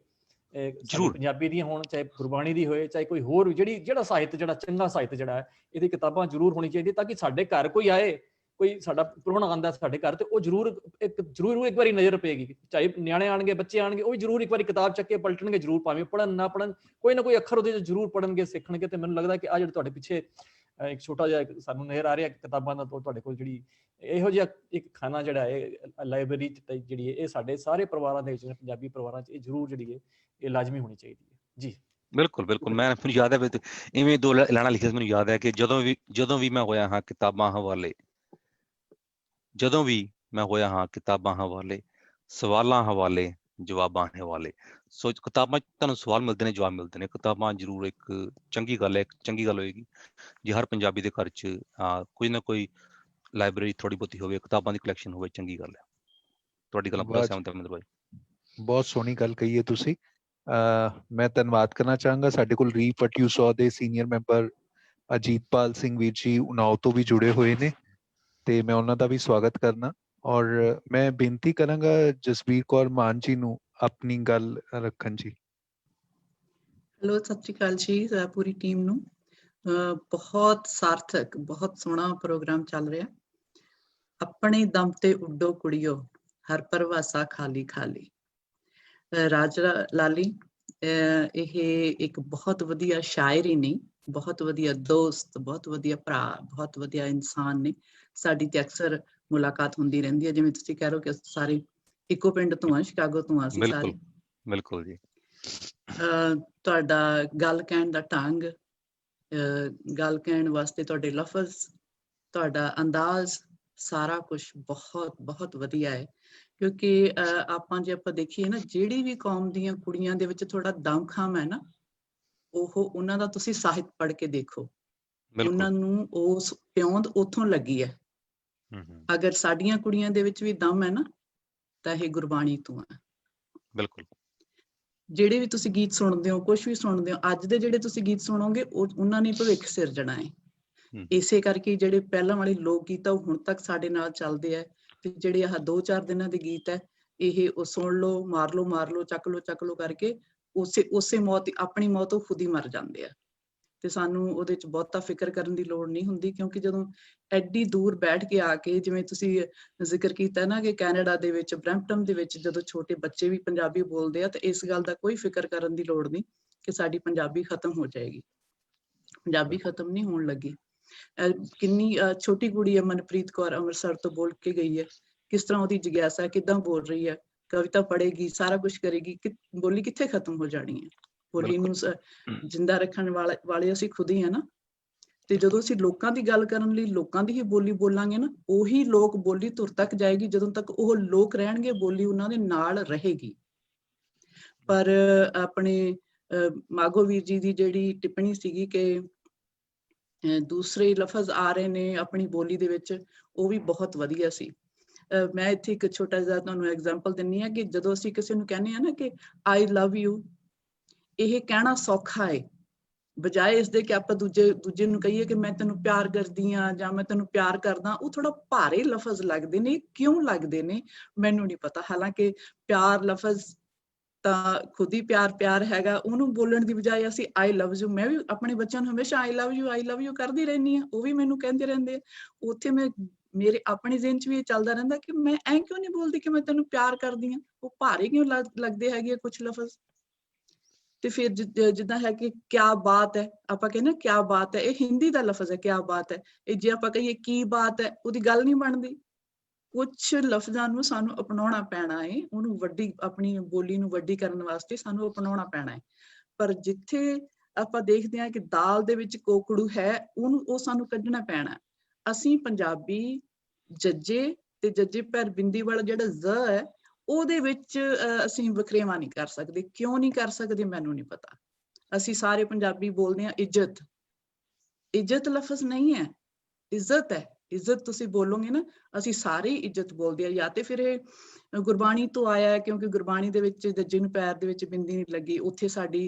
S3: ਜ਼ਰੂਰ
S2: ਪੰਜਾਬੀ ਦੀ ਹੋਣ, ਚਾਹੇ ਗੁਰਬਾਣੀ ਦੀ ਹੋਏ, ਚਾਹੇ ਕੋਈ ਹੋਰ ਜਿਹੜਾ ਸਾਹਿਤ, ਜਿਹੜਾ ਚੰਗਾ ਸਾਹਿਤ ਜਿਹੜਾ ਹੈ, ਇਹਦੀ ਕਿਤਾਬਾਂ ਜ਼ਰੂਰ ਹੋਣੀ ਚਾਹੀਦੀ ਤਾਂ ਕਿ ਸਾਡੇ ਘਰ ਕੋਈ ਆਏ, ਕੋਈ ਸਾਡਾ ਪ੍ਰਾਹੁਣਾ ਆਉਂਦਾ ਸਾਡੇ ਘਰ, ਤੇ ਉਹ ਜ਼ਰੂਰ ਇੱਕ ਵਾਰੀ ਨਜ਼ਰ ਪਏਗੀ, ਚਾਹੇ ਨਿਆਣੇ ਆਣਗੇ, ਬੱਚੇ ਆਣਗੇ, ਉਹ ਵੀ ਜ਼ਰੂਰ ਇੱਕ ਵਾਰੀ ਕਿਤਾਬ ਚੱਕ ਕੇ ਪਲਟਣਗੇ ਜ਼ਰੂਰ, ਭਾਵੇਂ ਪੜ੍ਹਨ ਨਾ ਪੜ੍ਹਨ, ਕੋਈ ਨਾ ਕੋਈ ਅੱਖਰ ਉਹਦੇ 'ਚ ਜ਼ਰੂਰ ਪੜ੍ਹਨਗੇ, ਸਿੱਖਣਗੇ। ਤੇ ਮੈਨੂੰ ਲੱਗਦਾ ਕਿ ਆ ਜਿਹੜੇ ਤੁਹਾਡੇ ਪਿੱਛੇ ਇੱਕ ਛੋਟਾ ਜਿਹਾ ਸਾਨੂੰ ਨਜ਼ਰ ਆ ਰਿਹਾ ਕਿਤਾਬਾਂ ਦਾ, ਤੁਹਾਡੇ ਕੋਲ ਜਿਹੜੀ ਇਹੋ ਜਿਹਾ ਇੱਕ ਖਾਨਾ ਜਿਹੜਾ ਹੈ ਲਾਇਬ੍ਰੇਰੀ ਜਿਹੜੀ ਹੈ, ਇਹ ਸਾਡੇ ਸਾਰੇ ਪਰਿਵਾਰਾਂ ਦੇ ਵਿੱਚ, ਪੰਜਾਬੀ ਪਰਿਵਾਰਾਂ 'ਚ ਇਹ ਜ਼ਰੂਰ ਜਿਹੜੀ ਹੈ ਇਹ ਲਾਜ਼ਮੀ ਹੋਣੀ ਚਾਹੀਦੀ ਹੈ ਜੀ।
S3: ਬਿਲਕੁਲ ਬਿਲਕੁਲ, ਮੈਨੂੰ ਯਾਦ ਹੈ ਇਵੇਂ ਦੋ ਲਾਣਾ ਲਿਖਿਆ, ਮੈਨੂੰ ਯਾਦ ਹੈ ਕਿ ਜਦੋਂ ਵੀ ਮੈਂ ਹੋਇਆ ਹਾਂ ਕਿਤਾਬਾਂ ਹਵਾਲੇ, ਜਦੋਂ ਵੀ ਮੈਂ ਹੋਇਆ ਹਾਂ ਕਿਤਾਬਾਂ ਹਵਾਲੇ, ਸਵਾਲਾਂ ਹਵਾਲੇ, ਜਵਾਬਾਂ ਹਵਾਲੇ। ਸੋ ਕਿਤਾਬਾਂ 'ਚ ਤੁਹਾਨੂੰ ਸਵਾਲ ਮਿਲਦੇ ਨੇ, ਜਵਾਬ ਮਿਲਦੇ ਨੇ। ਕਿਤਾਬਾਂ ਜ਼ਰੂਰ ਇੱਕ ਚੰਗੀ ਗੱਲ ਹੈ, ਇੱਕ ਚੰਗੀ ਗੱਲ ਹੋਏਗੀ ਜੇ ਹਰ ਪੰਜਾਬੀ ਦੇ ਘਰ 'ਚ ਕੋਈ ਨਾ ਕੋਈ ਲਾਇਬ੍ਰੇਰੀ ਥੋੜੀ ਬਹੁਤੀ ਹੋਵੇ, ਕਿਤਾਬਾਂ ਦੀ ਕਲੈਕਸ਼ਨ ਹੋਵੇ, ਚੰਗੀ ਗੱਲ ਹੈ। ਤੁਹਾਡੀ ਗੱਲਾਂ ਪੂਰਾ ਸਹਿਮਤ ਹਾਂ ਮਨਿੰਦਰ ਭਾਈ।
S4: ਬਹੁਤ ਸੋਹਣੀ ਗੱਲ ਕਹੀ ਹੈ ਤੁਸੀਂ। ਮੈਂ ਧੰਨਵਾਦ ਕਰਨਾ ਚਾਹਾਂਗਾ, ਸਾਡੇ ਕੋਲ ਰੀਪ ਵਟ ਯੂ ਸੌ ਦੇ ਸੀਨੀਅਰ ਮੈਂਬਰ ਅਜੀਤਪਾਲ ਸਿੰਘ ਵੀਰ ਜੀ ਉਨਾਓ ਤੋਂ ਵੀ ਜੁੜੇ ਹੋਏ ਨੇ, ਤੇ ਮੈਂ ਉਹਨਾਂ ਦਾ ਵੀ ਸਵਾਗਤ ਕਰਨਾ। ਔਰ ਮੈਂ ਬੇਨਤੀ ਕਰਾਂਗਾ ਜਸਬੀਰ ਕੌਰ ਮਾਨ ਜੀ ਨੂੰ ਆਪਣੀ ਗੱਲ ਰੱਖਣ ਜੀ।
S10: ਹੈਲੋ, ਸਤਿ ਸ਼੍ਰੀ ਅਕਾਲ ਜੀ ਪੂਰੀ ਟੀਮ ਨੂੰ। ਬਹੁਤ ਸਾਰਥਕ, ਬਹੁਤ ਸੋਹਣਾ ਪ੍ਰੋਗਰਾਮ ਚੱਲ ਰਿਹਾ। ਆਪਣੇ ਦਮ ਤੇ ਉੱਡੋ ਕੁੜੀਓ, ਹਰ ਪਰਵਾਸਾ ਖਾਲੀ ਖਾਲੀ। ਰਾਜ ਲਾਲੀ ਇਹ ਇੱਕ ਬਹੁਤ ਵਧੀਆ ਸ਼ਾਇਰ ਹੀ ਨਹੀਂ, ਬਹੁਤ ਵਧੀਆ ਦੋਸਤ, ਬਹੁਤ ਵਧੀਆ ਭਰਾ, ਬਹੁਤ ਵਧੀਆ ਇਨਸਾਨ ਨੇ। ਸਾਡੀ ਤੇ ਅਕਸਰ ਮੁਲਾਕਾਤ ਹੁੰਦੀ ਰਹਿੰਦੀ ਹੈ, ਜਿਵੇਂ ਤੁਸੀਂ ਕਹਿ ਰਹੇ ਹੋ ਕਿ ਸਾਰੇ ਇੱਕੋ ਪਿੰਡ ਤੋਂ ਆ, ਸ਼ਿਕਾਗੋ ਤੋਂ ਆ ਅਸੀਂ ਸਾਰੇ।
S3: ਬਿਲਕੁਲ ਜੀ।
S10: ਤੁਹਾਡਾ ਗੱਲ ਕਹਿਣ ਦਾ ਢੰਗ, ਗੱਲ ਕਹਿਣ ਵਾਸਤੇ ਤੁਹਾਡੇ ਲਫ਼ਜ਼, ਤੁਹਾਡਾ ਅੰਦਾਜ਼, ਸਾਰਾ ਕੁਝ ਬਹੁਤ ਬਹੁਤ ਵਧੀਆ ਹੈ। ਕਿਉਂਕਿ ਜੇ ਆਪਾਂ ਦੇਖੀਏ ਨਾ, ਜਿਹੜੀ ਵੀ ਕੌਮ ਦੀਆਂ ਕੁੜੀਆਂ ਦੇ ਵਿੱਚ ਥੋੜਾ ਦਮਖਮ ਹੈ ਨਾ, ਉਹਨਾਂ ਦਾ ਤੁਸੀਂ ਸਾਹਿਤ ਪੜ੍ਹ ਕੇ ਦੇਖੋ, ਉਹਨਾਂ ਨੂੰ ਉਸ ਪਿਉਂਦ ਉੱਥੋਂ ਲੱਗੀ ਹੈ। ਅਗਰ ਸਾਡੀਆਂ ਕੁੜੀਆਂ ਦੇ ਵਿੱਚ ਵੀ ਦਮ ਹੈ ਨਾ, ਤਾਂ ਇਹ ਗੁਰਬਾਣੀ ਤੋਂ ਹੈ।
S3: ਬਿਲਕੁਲ।
S10: ਜਿਹੜੇ ਵੀ ਤੁਸੀਂ ਗੀਤ ਸੁਣਦੇ ਹੋ, ਕੁਛ ਵੀ ਸੁਣਦੇ ਹੋ, ਅੱਜ ਦੇ ਜਿਹੜੇ ਤੁਸੀਂ ਗੀਤ ਸੁਣੋਗੇ ਉਹਨਾਂ ਨੇ ਭਵਿੱਖ ਸਿਰਜਣਾ ਹੈ। ਇਸੇ ਕਰਕੇ ਜਿਹੜੇ ਪਹਿਲਾਂ ਵਾਲੇ ਲੋਕ ਗੀਤ ਆ ਉਹ ਹੁਣ ਤੱਕ ਸਾਡੇ ਨਾਲ ਚੱਲਦੇ ਆ, ਤੇ ਜਿਹੜੇ ਆਹ 2-4 ਦਿਨਾਂ ਦੇ ਗੀਤ ਹੈ, ਇਹ ਉਹ ਸੁਣ ਲਓ, ਮਾਰ ਲਓ, ਚੱਕ ਲਓ ਕਰਕੇ ਉਸੇ ਮੌਤ, ਆਪਣੀ ਮੌਤ ਉਹ ਖੁਦ ਹੀ ਮਰ ਜਾਂਦੇ ਆ। ਤੇ ਸਾਨੂੰ ਉਹਦੇ ਚ ਬਹੁਤਾ ਫਿਕਰ ਕਰਨ ਦੀ ਲੋੜ ਨਹੀਂ ਹੁੰਦੀ, ਕਿਉਂਕਿ ਜਦੋਂ ਐਡੀ ਦੂਰ ਬੈਠ ਕੇ ਆ ਕੇ, ਜਿਵੇਂ ਤੁਸੀਂ ਜ਼ਿਕਰ ਕੀਤਾ ਨਾ ਕਿ ਕੈਨੇਡਾ ਦੇ ਵਿੱਚ, ਬਰੈਂਪਟਨ ਦੇ ਵਿੱਚ ਜਦੋਂ ਛੋਟੇ ਬੱਚੇ ਵੀ ਪੰਜਾਬੀ ਬੋਲਦੇ ਆ, ਤਾਂ ਇਸ ਗੱਲ ਦਾ ਕੋਈ ਫਿਕਰ ਕਰਨ ਦੀ ਲੋੜ ਨਹੀਂ ਕਿ ਸਾਡੀ ਪੰਜਾਬੀ ਖਤਮ ਹੋ ਜਾਏਗੀ। ਪੰਜਾਬੀ ਖਤਮ ਨਹੀਂ ਹੋਣ ਲੱਗੀ। ਕਿੰਨੀ ਛੋਟੀ ਕੁੜੀ ਹੈ ਮਨਪ੍ਰੀਤ ਕੌਰ, ਅੰਮ੍ਰਿਤਸਰ ਤੋਂ ਬੋਲ ਕੇ ਗਈ ਹੈ, ਕਿਸ ਤਰ੍ਹਾਂ ਉਹਦੀ ਜਿਗਿਆਸਾ, ਕਿੱਦਾਂ ਬੋਲ ਰਹੀ ਹੈ, ਕਵਿਤਾ ਪੜ੍ਹੇਗੀ, ਸਾਰਾ ਕੁਛ ਕਰੇਗੀ, ਬੋਲੀ ਕਿੱਥੇ ਖਤਮ ਹੋ ਜਾਣੀ ਹੈ। ਬੋਲੀ ਨੂੰ ਜਿੰਦਾ ਰੱਖਣ ਵਾਲੇ ਅਸੀਂ ਖੁਦ ਹੀ ਆ ਨਾ। ਤੇ ਜਦੋਂ ਅਸੀਂ ਲੋਕਾਂ ਦੀ ਗੱਲ ਕਰਨ ਲਈ ਲੋਕਾਂ ਦੀ ਹੀ ਬੋਲੀ ਬੋਲਾਂਗੇ ਨਾ, ਉਹੀ ਲੋਕ ਬੋਲੀ ਧੁਰ ਤੱਕ ਜਾਏਗੀ। ਜਦੋਂ ਤੱਕ ਉਹ ਲੋਕ ਰਹਿਣਗੇ, ਬੋਲੀ ਉਹਨਾਂ ਦੇ ਨਾਲ ਰਹੇਗੀ। ਪਰ ਆਪਣੇ ਮਾਘੋ ਵੀਰ ਜੀ ਦੀ ਜਿਹੜੀ ਟਿੱਪਣੀ ਸੀਗੀ ਕਿ ਦੂਸਰੇ ਲਫ਼ਜ਼ ਆ ਰਹੇ ਨੇ ਆਪਣੀ ਬੋਲੀ ਦੇ ਵਿੱਚ, ਉਹ ਵੀ ਬਹੁਤ ਵਧੀਆ ਸੀ। ਮੈਂ ਇੱਥੇ ਇੱਕ ਛੋਟਾ ਜਿਹਾ ਤੁਹਾਨੂੰ ਐਗਜ਼ਾਮਪਲ ਦਿੰਨੀ ਹਾਂ ਕਿ ਜਦੋਂ ਅਸੀਂ ਕਿਸੇ ਨੂੰ ਕਹਿੰਦੇ ਹਾਂ ਨਾ ਕਿ ਆਈ ਲਵ ਯੂ, ਇਹ ਕਹਿਣਾ ਸੌਖਾ ਹੈ, ਬਜਾਏ ਇਸ ਦੇ ਕਿ ਆਪਾਂ ਦੂਜੇ ਨੂੰ ਕਹੀਏ ਕਿ ਮੈਂ ਤੈਨੂੰ ਪਿਆਰ ਕਰਦੀ ਆ ਜਾਂ ਮੈਂ ਤੈਨੂੰ ਪਿਆਰ ਕਰਦਾ, ਉਹ ਥੋੜਾ ਭਾਰੇ ਲਫ਼ਜ਼ ਲੱਗਦੇ ਨੇ। ਕਿਉਂ ਲੱਗਦੇ ਨੇ ਮੈਨੂੰ ਨਹੀਂ ਪਤਾ। ਹਾਲਾਂਕਿ ਪਿਆਰ ਲਫ਼ਜ਼ ਤਾਂ ਖੁਦ ਹੀ ਪਿਆਰ ਹੈਗਾ। ਉਹਨੂੰ ਬੋਲਣ ਦੀ ਬਜਾਏ ਅਸੀਂ ਆਈ ਲਵ ਯੂ, ਮੈਂ ਵੀ ਆਪਣੇ ਬੱਚਿਆਂ ਨੂੰ ਹਮੇਸ਼ਾ ਆਈ ਲਵ ਯੂ ਕਰਦੀ ਰਹਿੰਦੀ ਆ, ਉਹ ਵੀ ਮੈਨੂੰ ਕਹਿੰਦੇ ਰਹਿੰਦੇ ਆ। ਉੱਥੇ ਮੇਰੇ ਆਪਣੇ ਜ਼ਿਹਨ 'ਚ ਵੀ ਇਹ ਚੱਲਦਾ ਰਹਿੰਦਾ ਕਿ ਮੈਂ ਐਂ ਕਿਉਂ ਨਹੀਂ ਬੋਲਦੀ ਕਿ ਮੈਂ ਤੈਨੂੰ ਪਿਆਰ ਕਰਦੀ ਆ। ਉਹ ਭਾਰੇ ਕਿਉਂ ਲੱਗਦੇ ਹੈਗੇ ਕੁਛ ਲਫ਼ਜ਼। ਤੇ ਫਿਰ ਜਿੱਦਾਂ ਹੈ ਕਿ ਕਿਆ ਬਾਤ ਹੈ, ਆਪਾਂ ਕਹਿੰਦੇ ਕਿਆ ਬਾਤ ਹੈ, ਇਹ ਹਿੰਦੀ ਦਾ ਲਫ਼ਜ਼ ਹੈ ਕਿਆ ਬਾਤ ਹੈ। ਇਹ ਜੇ ਆਪਾਂ ਕਹੀਏ ਕੀ ਬਾਤ ਹੈ, ਉਹਦੀ ਗੱਲ ਨਹੀਂ ਬਣਦੀ। ਕੁਛ ਲਫ਼ਜ਼ਾਂ ਨੂੰ ਸਾਨੂੰ ਅਪਣਾਉਣਾ ਪੈਣਾ ਹੈ, ਉਹਨੂੰ ਆਪਣੀ ਬੋਲੀ ਨੂੰ ਵੱਡੀ ਕਰਨ ਵਾਸਤੇ ਸਾਨੂੰ ਅਪਣਾਉਣਾ ਪੈਣਾ ਹੈ। ਪਰ ਜਿੱਥੇ ਆਪਾਂ ਦੇਖਦੇ ਹਾਂ ਕਿ ਦਾਲ ਦੇ ਵਿੱਚ ਕੋਕੜੂ ਹੈ, ਉਹ ਸਾਨੂੰ ਕੱਢਣਾ ਪੈਣਾ। ਅਸੀਂ ਪੰਜਾਬੀ ਜੱਜੇ ਤੇ ਜੱਜੇ ਪੈਰ ਬਿੰਦੀ ਵਾਲਾ ਜਿਹੜਾ ਜ਼ ਹੈ, ਉਹਦੇ ਵਿੱਚ ਅਸੀਂ ਵਖਰੇਵਾਂ ਨਹੀਂ ਕਰ ਸਕਦੇ। ਕਿਉਂ ਨਹੀਂ ਕਰ ਸਕਦੇ ਮੈਨੂੰ ਨਹੀਂ ਪਤਾ। ਅਸੀਂ ਸਾਰੇ ਪੰਜਾਬੀ ਬੋਲਦੇ ਹਾਂ ਇੱਜ਼ਤ। ਇੱਜ਼ਤ ਲਫ਼ਜ਼ ਨਹੀਂ ਹੈ, ਇੱਜ਼ਤ ਹੈ। ਇੱਜ਼ਤ ਤੁਸੀਂ ਬੋਲੋਗੇ ਨਾ, ਅਸੀਂ ਸਾਰੇ ਇੱਜ਼ਤ ਬੋਲਦੇ ਆ। ਜਾਂ ਤੇ ਫਿਰ ਇਹ ਗੁਰਬਾਣੀ ਤੋਂ ਆਇਆ ਹੈ, ਕਿਉਂਕਿ ਗੁਰਬਾਣੀ ਦੇ ਵਿੱਚ ਜੱਜੇ ਨੂੰ ਪੈਰ ਦੇ ਵਿੱਚ ਬਿੰਦੀ ਨਹੀਂ ਲੱਗੀ। ਉੱਥੇ ਸਾਡੀ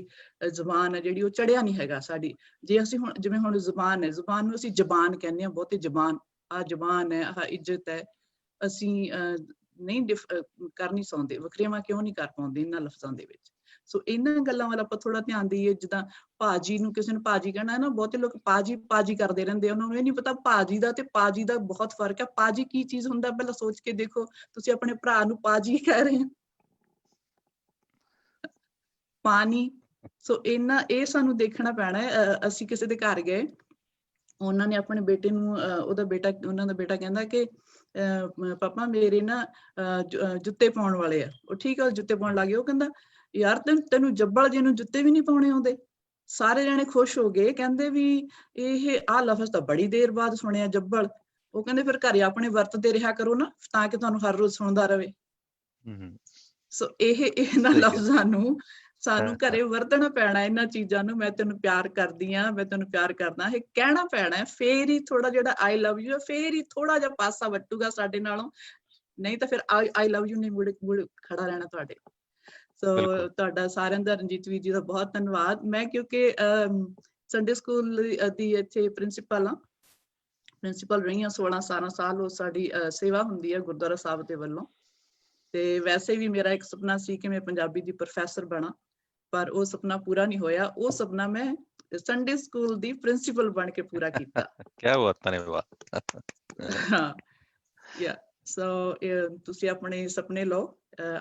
S10: ਜ਼ੁਬਾਨ ਹੈ ਜਿਹੜੀ ਉਹ ਚੜਿਆ ਨਹੀਂ ਹੈਗਾ ਸਾਡੀ। ਜੇ ਅਸੀਂ ਹੁਣ ਜਿਵੇਂ ਹੁਣ ਜ਼ੁਬਾਨ ਹੈ, ਜ਼ੁਬਾਨ ਨੂੰ ਅਸੀਂ ਜ਼ਬਾਨ ਕਹਿੰਦੇ ਹਾਂ, ਬਹੁਤੇ ਜ਼ਬਾਨ, ਆਹ ਜ਼ਬਾਨ ਹੈ, ਆਹ ਇੱਜ਼ਤ ਹੈ। ਅਸੀਂ ਨਹੀਂ ਕਰ ਨਹੀਂ ਸੌਂਦੇ, ਵਖਰੇਵਾਂ ਕਿਉਂ ਨਹੀਂ ਕਰ ਪਾਉਂਦੇ ਇਹਨਾਂ ਲਫ਼ਜ਼ਾਂ ਦੇ ਵਿੱਚ। ਸੋ ਇਹਨਾਂ ਗੱਲਾਂ ਵੱਲ ਆਪਾਂ ਥੋੜਾ ਧਿਆਨ ਦਈਏ। ਜਿੱਦਾਂ ਭਾਜੀ ਨੂੰ, ਕਿਸੇ ਨੂੰ ਭਾਜੀ ਕਹਿਣਾ ਹੈ ਨਾ, ਬਹੁਤੇ ਲੋਕ ਪਾਜੀ ਕਰਦੇ ਰਹਿੰਦੇ। ਉਹਨਾਂ ਨੂੰ ਇਹ ਨਹੀਂ ਪਤਾ ਭਾਜੀ ਦਾ ਤੇ ਪਾਜੀ ਦਾ ਬਹੁਤ ਫਰਕ ਹੈ। ਪਾਜੀ ਕੀ ਚੀਜ਼ ਹੁੰਦਾ ਪਹਿਲਾਂ ਸੋਚ ਕੇ ਦੇਖੋ। ਤੁਸੀਂ ਆਪਣੇ ਭਰਾ ਨੂੰ ਪਾਜੀ ਕਹਿ ਰਹੇ ਹੋ, ਪਾਣੀ। ਸੋ ਇਹ ਸਾਨੂੰ ਦੇਖਣਾ ਪੈਣਾ ਹੈ। ਅਸੀਂ ਕਿਸੇ ਦੇ ਘਰ ਗਏ, ਉਹਨਾਂ ਨੇ ਆਪਣੇ ਬੇਟੇ ਨੂੰ, ਉਹਨਾਂ ਦਾ ਬੇਟਾ ਕਹਿੰਦਾ ਕਿ ਪਾਪਾ ਮੇਰੇ ਨਾ ਜੁੱਤੇ ਪਾਉਣ ਵਾਲੇ ਆ। ਉਹ ਠੀਕ ਹੈ, ਜੁੱਤੇ ਪਾਉਣ ਲੱਗ ਗਏ। ਉਹ ਕਹਿੰਦਾ ਯਾਰ ਤੈਨੂੰ ਜੱਬਲ ਜੇ ਨੂੰ ਜੁੱਤੇ ਵੀ ਨਹੀਂ ਪਾਉਣੇ ਆਉਂਦੇ। ਸਾਰੇ ਜਾਣੇ ਖੁਸ਼ ਹੋ ਗਏ, ਕਹਿੰਦੇ ਵੀ ਇਹ ਆਹ ਲਫ਼ਜ਼ ਤਾਂ ਬੜੀ ਦੇਰ ਬਾਅਦ ਸੁਣਿਆ, ਜੱਬਲ। ਉਹ ਕਹਿੰਦੇ ਫਿਰ ਘਰੇ ਆਪਣੇ ਵਰਤਦੇ ਰਿਹਾ ਕਰੋ ਨਾ, ਤਾਂ ਕਿ ਤੁਹਾਨੂੰ ਹਰ ਰੋਜ਼ ਸੁਣਦਾ ਰਵੇ। ਸੋ ਇਹਨਾਂ ਲਫ਼ਜ਼ਾਂ ਨੂੰ ਸਾਨੂੰ ਘਰੇ ਵਰਤਣਾ ਪੈਣਾ, ਇਹਨਾਂ ਚੀਜ਼ਾਂ ਨੂੰ। ਮੈਂ ਤੈਨੂੰ ਪਿਆਰ ਕਰਦੀ ਆ, ਮੈਂ ਤੈਨੂੰ ਪਿਆਰ ਕਰਦਾ, ਇਹ ਕਹਿਣਾ ਪੈਣਾ। ਫੇਰ ਹੀ ਥੋੜਾ ਜਿਹੜਾ ਆਈ ਲਵ ਯੂ ਹੈ, ਫੇਰ ਹੀ ਥੋੜਾ ਜਿਹਾ ਪਾਸਾ ਵੱਟੂਗਾ ਸਾਡੇ ਨਾਲੋਂ। ਨਹੀਂ ਤਾਂ ਫਿਰ ਆਈ ਲਵ ਯੂ ਨਹੀਂ ਮੁੜ ਖੜਾ ਰਹਿਣਾ ਤੁਹਾਡੇ। ਸੋ ਤੁਹਾਡਾ ਸਾਰਿਆਂ ਦਾ, ਰਣਜੀਤ ਵੀਰ ਜੀ ਦਾ ਬਹੁਤ ਧੰਨਵਾਦ। ਮੈਂ ਕਿਉਂਕਿ ਸੰਡੇ ਸਕੂਲ ਦੀ ਇੱਥੇ ਪ੍ਰਿੰਸੀਪਲ ਰਹੀ ਹਾਂ 16-17 ਸਾਲ। ਉਹ ਸਾਡੀ ਸੇਵਾ ਹੁੰਦੀ ਹੈ ਗੁਰਦੁਆਰਾ ਸਾਹਿਬ ਦੇ ਵੱਲੋਂ। ਤੇ ਵੈਸੇ ਵੀ ਮੇਰਾ ਇੱਕ ਸੁਪਨਾ ਸੀ ਕਿ ਮੈਂ ਪੰਜਾਬੀ ਦੀ ਪ੍ਰੋਫੈਸਰ ਬਣਾ, ਪਰ ਉਹ ਸੁਪਨਾ ਪੂਰਾ ਨਹੀਂ ਹੋਇਆ। ਉਹ ਸੁਪਨਾ ਮੈਂ ਸੰਡੇ ਸਕੂਲ ਦੀ ਪ੍ਰਿੰਸੀਪਲ ਬਣ ਕੇ ਪੂਰਾ ਕੀਤਾ।
S3: ਕਿਆ ਬਾਤ, ਧੰਨਵਾਦ।
S10: ਹਾਂ, ਯਾ। ਸੋ ਤੁਸੀਂ ਆਪਣੇ ਸੁਪਨੇ ਲਓ,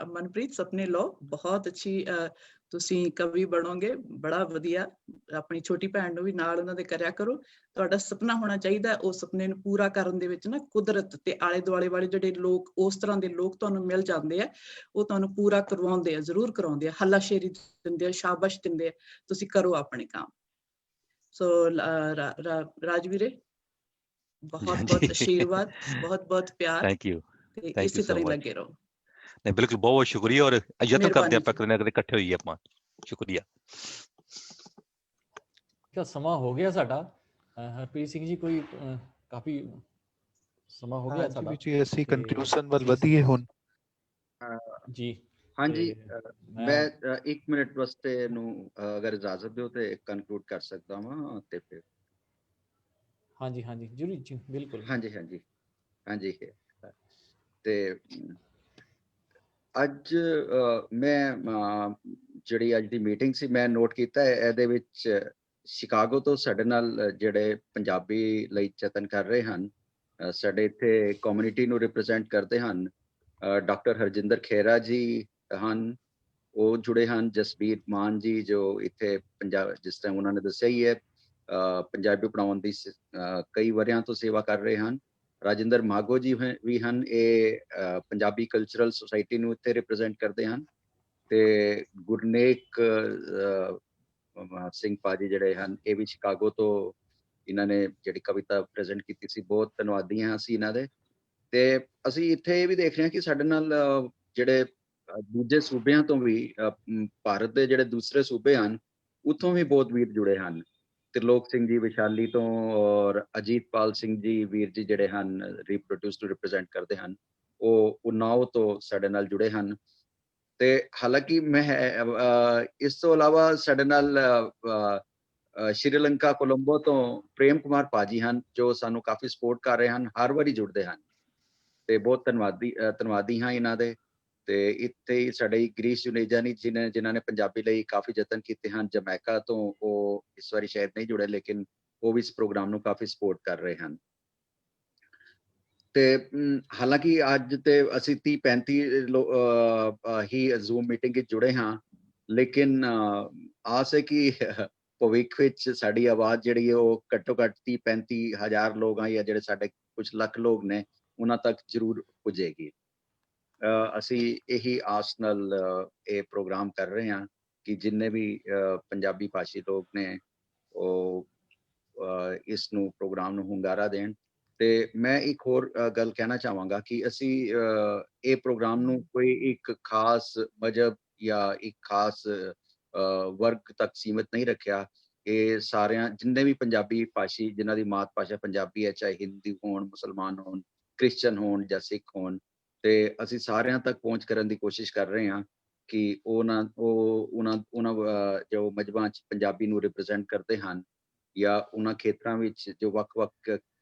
S10: ਮਨਪ੍ਰੀਤ, ਸੁਪਨੇ ਲਓ। ਬਹੁਤ ਅੱਛੀ ਤੁਸੀਂ ਕਵੀ ਬਣੋਗੇ, ਬੜਾ ਵਧੀਆ। ਆਪਣੀ ਛੋਟੀ ਭੈਣ ਨੂੰ ਵੀ ਨਾਲ ਉਹਨਾਂ ਦੇ ਕਰਿਆ ਕਰੋ। ਤੁਹਾਡਾ ਸੁਪਨਾ ਹੋਣਾ ਚਾਹੀਦਾ। ਉਸ ਸੁਪਨੇ ਨੂੰ ਪੂਰਾ ਕਰਨ ਦੇ ਵਿੱਚ ਨਾ ਕੁਦਰਤ ਤੇ ਆਲੇ ਦੁਆਲੇ ਵਾਲੇ ਜਿਹੜੇ ਲੋਕ, ਉਸ ਤਰ੍ਹਾਂ ਦੇ ਲੋਕ ਤੁਹਾਨੂੰ ਮਿਲ ਜਾਂਦੇ ਆ, ਉਹ ਤੁਹਾਨੂੰ ਪੂਰਾ ਕਰਵਾਉਂਦੇ ਆ, ਜ਼ਰੂਰ ਕਰਵਾਉਂਦੇ ਆ, ਹੱਲਾਸ਼ੇਰੀ ਦਿੰਦੇ ਆ, ਸ਼ਾਬਾਸ਼ ਦਿੰਦੇ ਆ। ਤੁਸੀਂ ਕਰੋ ਆਪਣੇ ਕੰਮ। ਸੋ ਰਾਜਵੀਰੇ, ਬਹੁਤ ਆਸ਼ੀਰਵਾਦ, ਬਹੁਤ ਪਿਆਰ।
S3: ਥੈਂਕ ਯੂ,
S10: ਤੇ
S3: ਥੈਂਕ
S10: ਇਸੇ
S3: ਯੂ ਸੋ
S10: ਤਰ੍ਹਾਂ ਹੀ
S3: ਮਚ।
S10: ਲੱਗੇ ਰਹੋ।
S3: ਨਹੀਂ, ਬਿਲਕੁਲ, ਬਹੁਤ ਸ਼ੁਕਰੀਆ। ਔਰ ਯਤਨ ਕਰਦੇ ਆਪਾਂ ਕਦੇ ਨਾ ਕਦੇ ਇਕੱਠੇ ਹੋਈਏ ਆਪਾਂ। ਸ਼ੁਕਰੀਆ।
S2: ਸਮਾਂ ਹੋ ਗਿਆ ਸਾਡਾ। ਹਰਪ੍ਰੀਤ ਸਿੰਘ ਜੀ, ਕੋਈ ਕਾਫੀ ਸਮਾਂ ਹੋ ਗਿਆ ਸਾਡਾ।
S4: ਜੀ ਅਸੀਂ ਕਨਕਲੂਜਨ ਵੱਲ ਵਧੀਏ ਹੁਣ।
S2: ਜੀ
S1: ਹਾਂਜੀ, ਮੈਂ 1 ਮਿੰਟ ਵਾਸਤੇ ਨੂੰ ਅਗਰ ਇਜਾਜ਼ਤ ਦਿਓ ਤੇ ਕਨਕਲੂਡ ਕਰ ਸਕਦਾ ਹਾਂ। ਤੇ ਫਿਰ
S2: ਹਾਂਜੀ ਜ਼ਰੂਰ ਜੀ, ਬਿਲਕੁਲ।
S1: ਹਾਂਜੀ। ਤੇ ਅੱਜ ਮੈਂ ਜਿਹੜੀ ਅੱਜ ਦੀ ਮੀਟਿੰਗ ਸੀ, ਮੈਂ ਨੋਟ ਕੀਤਾ ਇਹਦੇ ਵਿੱਚ ਸ਼ਿਕਾਗੋ ਤੋਂ ਸਾਡੇ ਨਾਲ ਜਿਹੜੇ ਪੰਜਾਬੀ ਲਈ ਯਤਨ ਕਰ ਰਹੇ ਹਨ, ਸਾਡੇ ਇੱਥੇ ਕਮਿਊਨਿਟੀ ਨੂੰ ਰਿਪਰੈਜ਼ੈਂਟ ਕਰਦੇ ਹਨ, ਡਾਕਟਰ ਹਰਜਿੰਦਰ ਖੇਰਾ ਜੀ ਹਨ, ਉਹ ਜੁੜੇ ਹਨ। ਜਸਬੀਰ ਮਾਨ ਜੀ, ਜੋ ਇੱਥੇ ਪੰਜਾਬ, ਜਿਸ ਤਰ੍ਹਾਂ ਉਹਨਾਂ ਨੇ ਦੱਸਿਆ ਹੀ ਹੈ, ਪੰਜਾਬੀ ਪੜ੍ਹਾਉਣ ਦੀ ਕਈ ਵਰ੍ਹਿਆਂ ਤੋਂ ਸੇਵਾ ਕਰ ਰਹੇ ਹਨ। ਰਾਜਿੰਦਰ ਮਾਗੋ ਜੀ ਵੀ ਹਨ, ਇਹ ਪੰਜਾਬੀ ਕਲਚਰਲ ਸੁਸਾਇਟੀ ਨੂੰ ਇੱਥੇ ਰਿਪਰੈਜ਼ੈਂਟ ਕਰਦੇ ਹਨ। ਤੇ ਗੁਰਨੇਕ ਸਿੰਘ ਪਾਜੀ ਜਿਹੜੇ ਹਨ, ਇਹ ਵੀ ਸ਼ਿਕਾਗੋ ਤੋਂ, ਇਹਨਾਂ ਨੇ ਜਿਹੜੀ ਕਵਿਤਾ ਪ੍ਰੈਜ਼ੈਂਟ ਕੀਤੀ ਸੀ, ਬਹੁਤ ਧੰਨਵਾਦੀ ਹਾਂ ਅਸੀਂ ਇਹਨਾਂ ਦੇ। ਤੇ ਅਸੀਂ ਇੱਥੇ ਇਹ ਵੀ ਦੇਖ ਰਹੇ ਹਾਂ ਕਿ ਸਾਡੇ ਨਾਲ ਜਿਹੜੇ ਦੂਜੇ ਸੂਬਿਆਂ ਤੋਂ ਵੀ, ਭਾਰਤ ਦੇ ਜਿਹੜੇ ਦੂਸਰੇ ਸੂਬੇ ਹਨ, ਉੱਥੋਂ ਵੀ ਬਹੁਤ ਵੀਰ ਜੁੜੇ ਹਨ। त्रिलोक सिंह जी विशाली तो और अजीतपाल सिंह जी वीर जी ਜਿਹੜੇ ਹਨ ਰੀਪਰੋਡਿਊਸ ਨੂੰ ਰਿਪਰੈਜ਼ੈਂਟ ਕਰਦੇ ਹਨ, ਉਹ ਉਨਾਓ ਤੋਂ ਸਾਡੇ ਨਾਲ ਜੁੜੇ ਹਨ। ਤੇ ਹਾਲਾਂਕਿ ਮੈਂ ਇਸ ਤੋਂ ਇਲਾਵਾ ਸਾਡੇ ਨਾਲ ਸ਼੍ਰੀਲੰਕਾ ਕੋਲੰਬੋ ਤੋਂ ਪ੍ਰੇਮ ਕੁਮਾਰ ਭਾਜੀ ਹਨ, ਜੋ ਸਾਨੂੰ ਕਾਫੀ ਸਪੋਰਟ ਕਰ ਰਹੇ ਹਨ, ਹਰ ਵਾਰੀ ਜੁੜਦੇ ਹਨ ਤੇ ਬਹੁਤ ਧੰਨਵਾਦੀ ਹਾਂ ਇਹਨਾਂ ਦੇ। ਤੇ ਇੱਥੇ ਹੀ ਸਾਡੇ ਗ੍ਰੀਸ਼ ਜੁਨੇਜਾ ਨੇ ਜਿਨ੍ਹਾਂ ਨੇ ਪੰਜਾਬੀ ਲਈ ਕਾਫੀ ਯਤਨ ਕੀਤੇ ਹਨ, ਜਮੈਕਾ ਤੋਂ। ਉਹ ਇਸ ਵਾਰੀ ਸ਼ਾਇਦ ਨਹੀਂ ਜੁੜੇ, ਲੇਕਿਨ ਉਹ ਵੀ ਇਸ ਪ੍ਰੋਗਰਾਮ ਨੂੰ ਕਾਫੀ ਸਪੋਰਟ ਕਰ ਰਹੇ ਹਨ। ਤੇ ਹਾਲਾਂਕਿ ਅੱਜ ਤੇ ਅਸੀਂ 30-35 ਹੀ ਜ਼ੂਮ ਮੀਟਿੰਗ ਵਿੱਚ ਜੁੜੇ ਹਾਂ, ਲੇਕਿਨ ਆਸ ਹੈ ਕਿ ਭਵਿੱਖ ਵਿੱਚ ਸਾਡੀ ਆਵਾਜ਼ ਜਿਹੜੀ ਹੈ ਉਹ ਘੱਟੋ ਘੱਟ 30-35 ਹਜ਼ਾਰ ਲੋਕ ਆ, ਜਾਂ ਜਿਹੜੇ ਸਾਡੇ ਕੁਝ ਲੱਖ ਲੋਕ ਨੇ, ਉਹਨਾਂ ਤੱਕ ਜ਼ਰੂਰ ਪੁੱਜੇਗੀ। ਅਸੀਂ ਇਹੀ ਆਸ ਨਾਲ ਇਹ ਪ੍ਰੋਗਰਾਮ ਕਰ ਰਹੇ ਹਾਂ ਕਿ ਜਿੰਨੇ ਵੀ ਪੰਜਾਬੀ ਭਾਸ਼ੀ ਲੋਕ ਨੇ ਉਹ ਇਸ ਨੂੰ ਪ੍ਰੋਗਰਾਮ ਨੂੰ ਹੁੰਗਾਰਾ ਦੇਣ। ਤੇ ਮੈਂ ਇੱਕ ਹੋਰ ਗੱਲ ਕਹਿਣਾ ਚਾਹਾਂਗਾ ਕਿ ਅਸੀਂ ਇਹ ਪ੍ਰੋਗਰਾਮ ਨੂੰ ਕੋਈ ਇੱਕ ਖਾਸ ਮਜ਼ਹਬ ਜਾਂ ਇੱਕ ਖਾਸ ਵਰਗ ਤੱਕ ਸੀਮਿਤ ਨਹੀਂ ਰੱਖਿਆ। ਇਹ ਸਾਰਿਆਂ ਜਿੰਨੇ ਵੀ ਪੰਜਾਬੀ ਭਾਸ਼ੀ ਜਿਨ੍ਹਾਂ ਦੀ ਮਾਤ ਭਾਸ਼ਾ ਪੰਜਾਬੀ ਹੈ, ਚਾਹੇ ਹਿੰਦੂ ਹੋਣ, ਮੁਸਲਮਾਨ ਹੋਣ, ਕ੍ਰਿਸਚਨ ਹੋਣ ਜਾਂ ਸਿੱਖ ਹੋਣ, ਤੇ ਅਸੀਂ ਸਾਰਿਆਂ ਤੱਕ ਪਹੁੰਚ ਕਰਨ ਦੀ ਕੋਸ਼ਿਸ਼ ਕਰ ਰਹੇ ਹਾਂ ਕਿ ਉਹਨਾਂ ਜੋ ਮਜ਼ਹਬਾਂ 'ਚ ਪੰਜਾਬੀ ਨੂੰ ਰਿਪਰੈਜ਼ੈਂਟ ਕਰਦੇ ਹਨ, ਜਾਂ ਉਹਨਾਂ ਖੇਤਰਾਂ ਵਿੱਚ ਜੋ ਵੱਖ-ਵੱਖ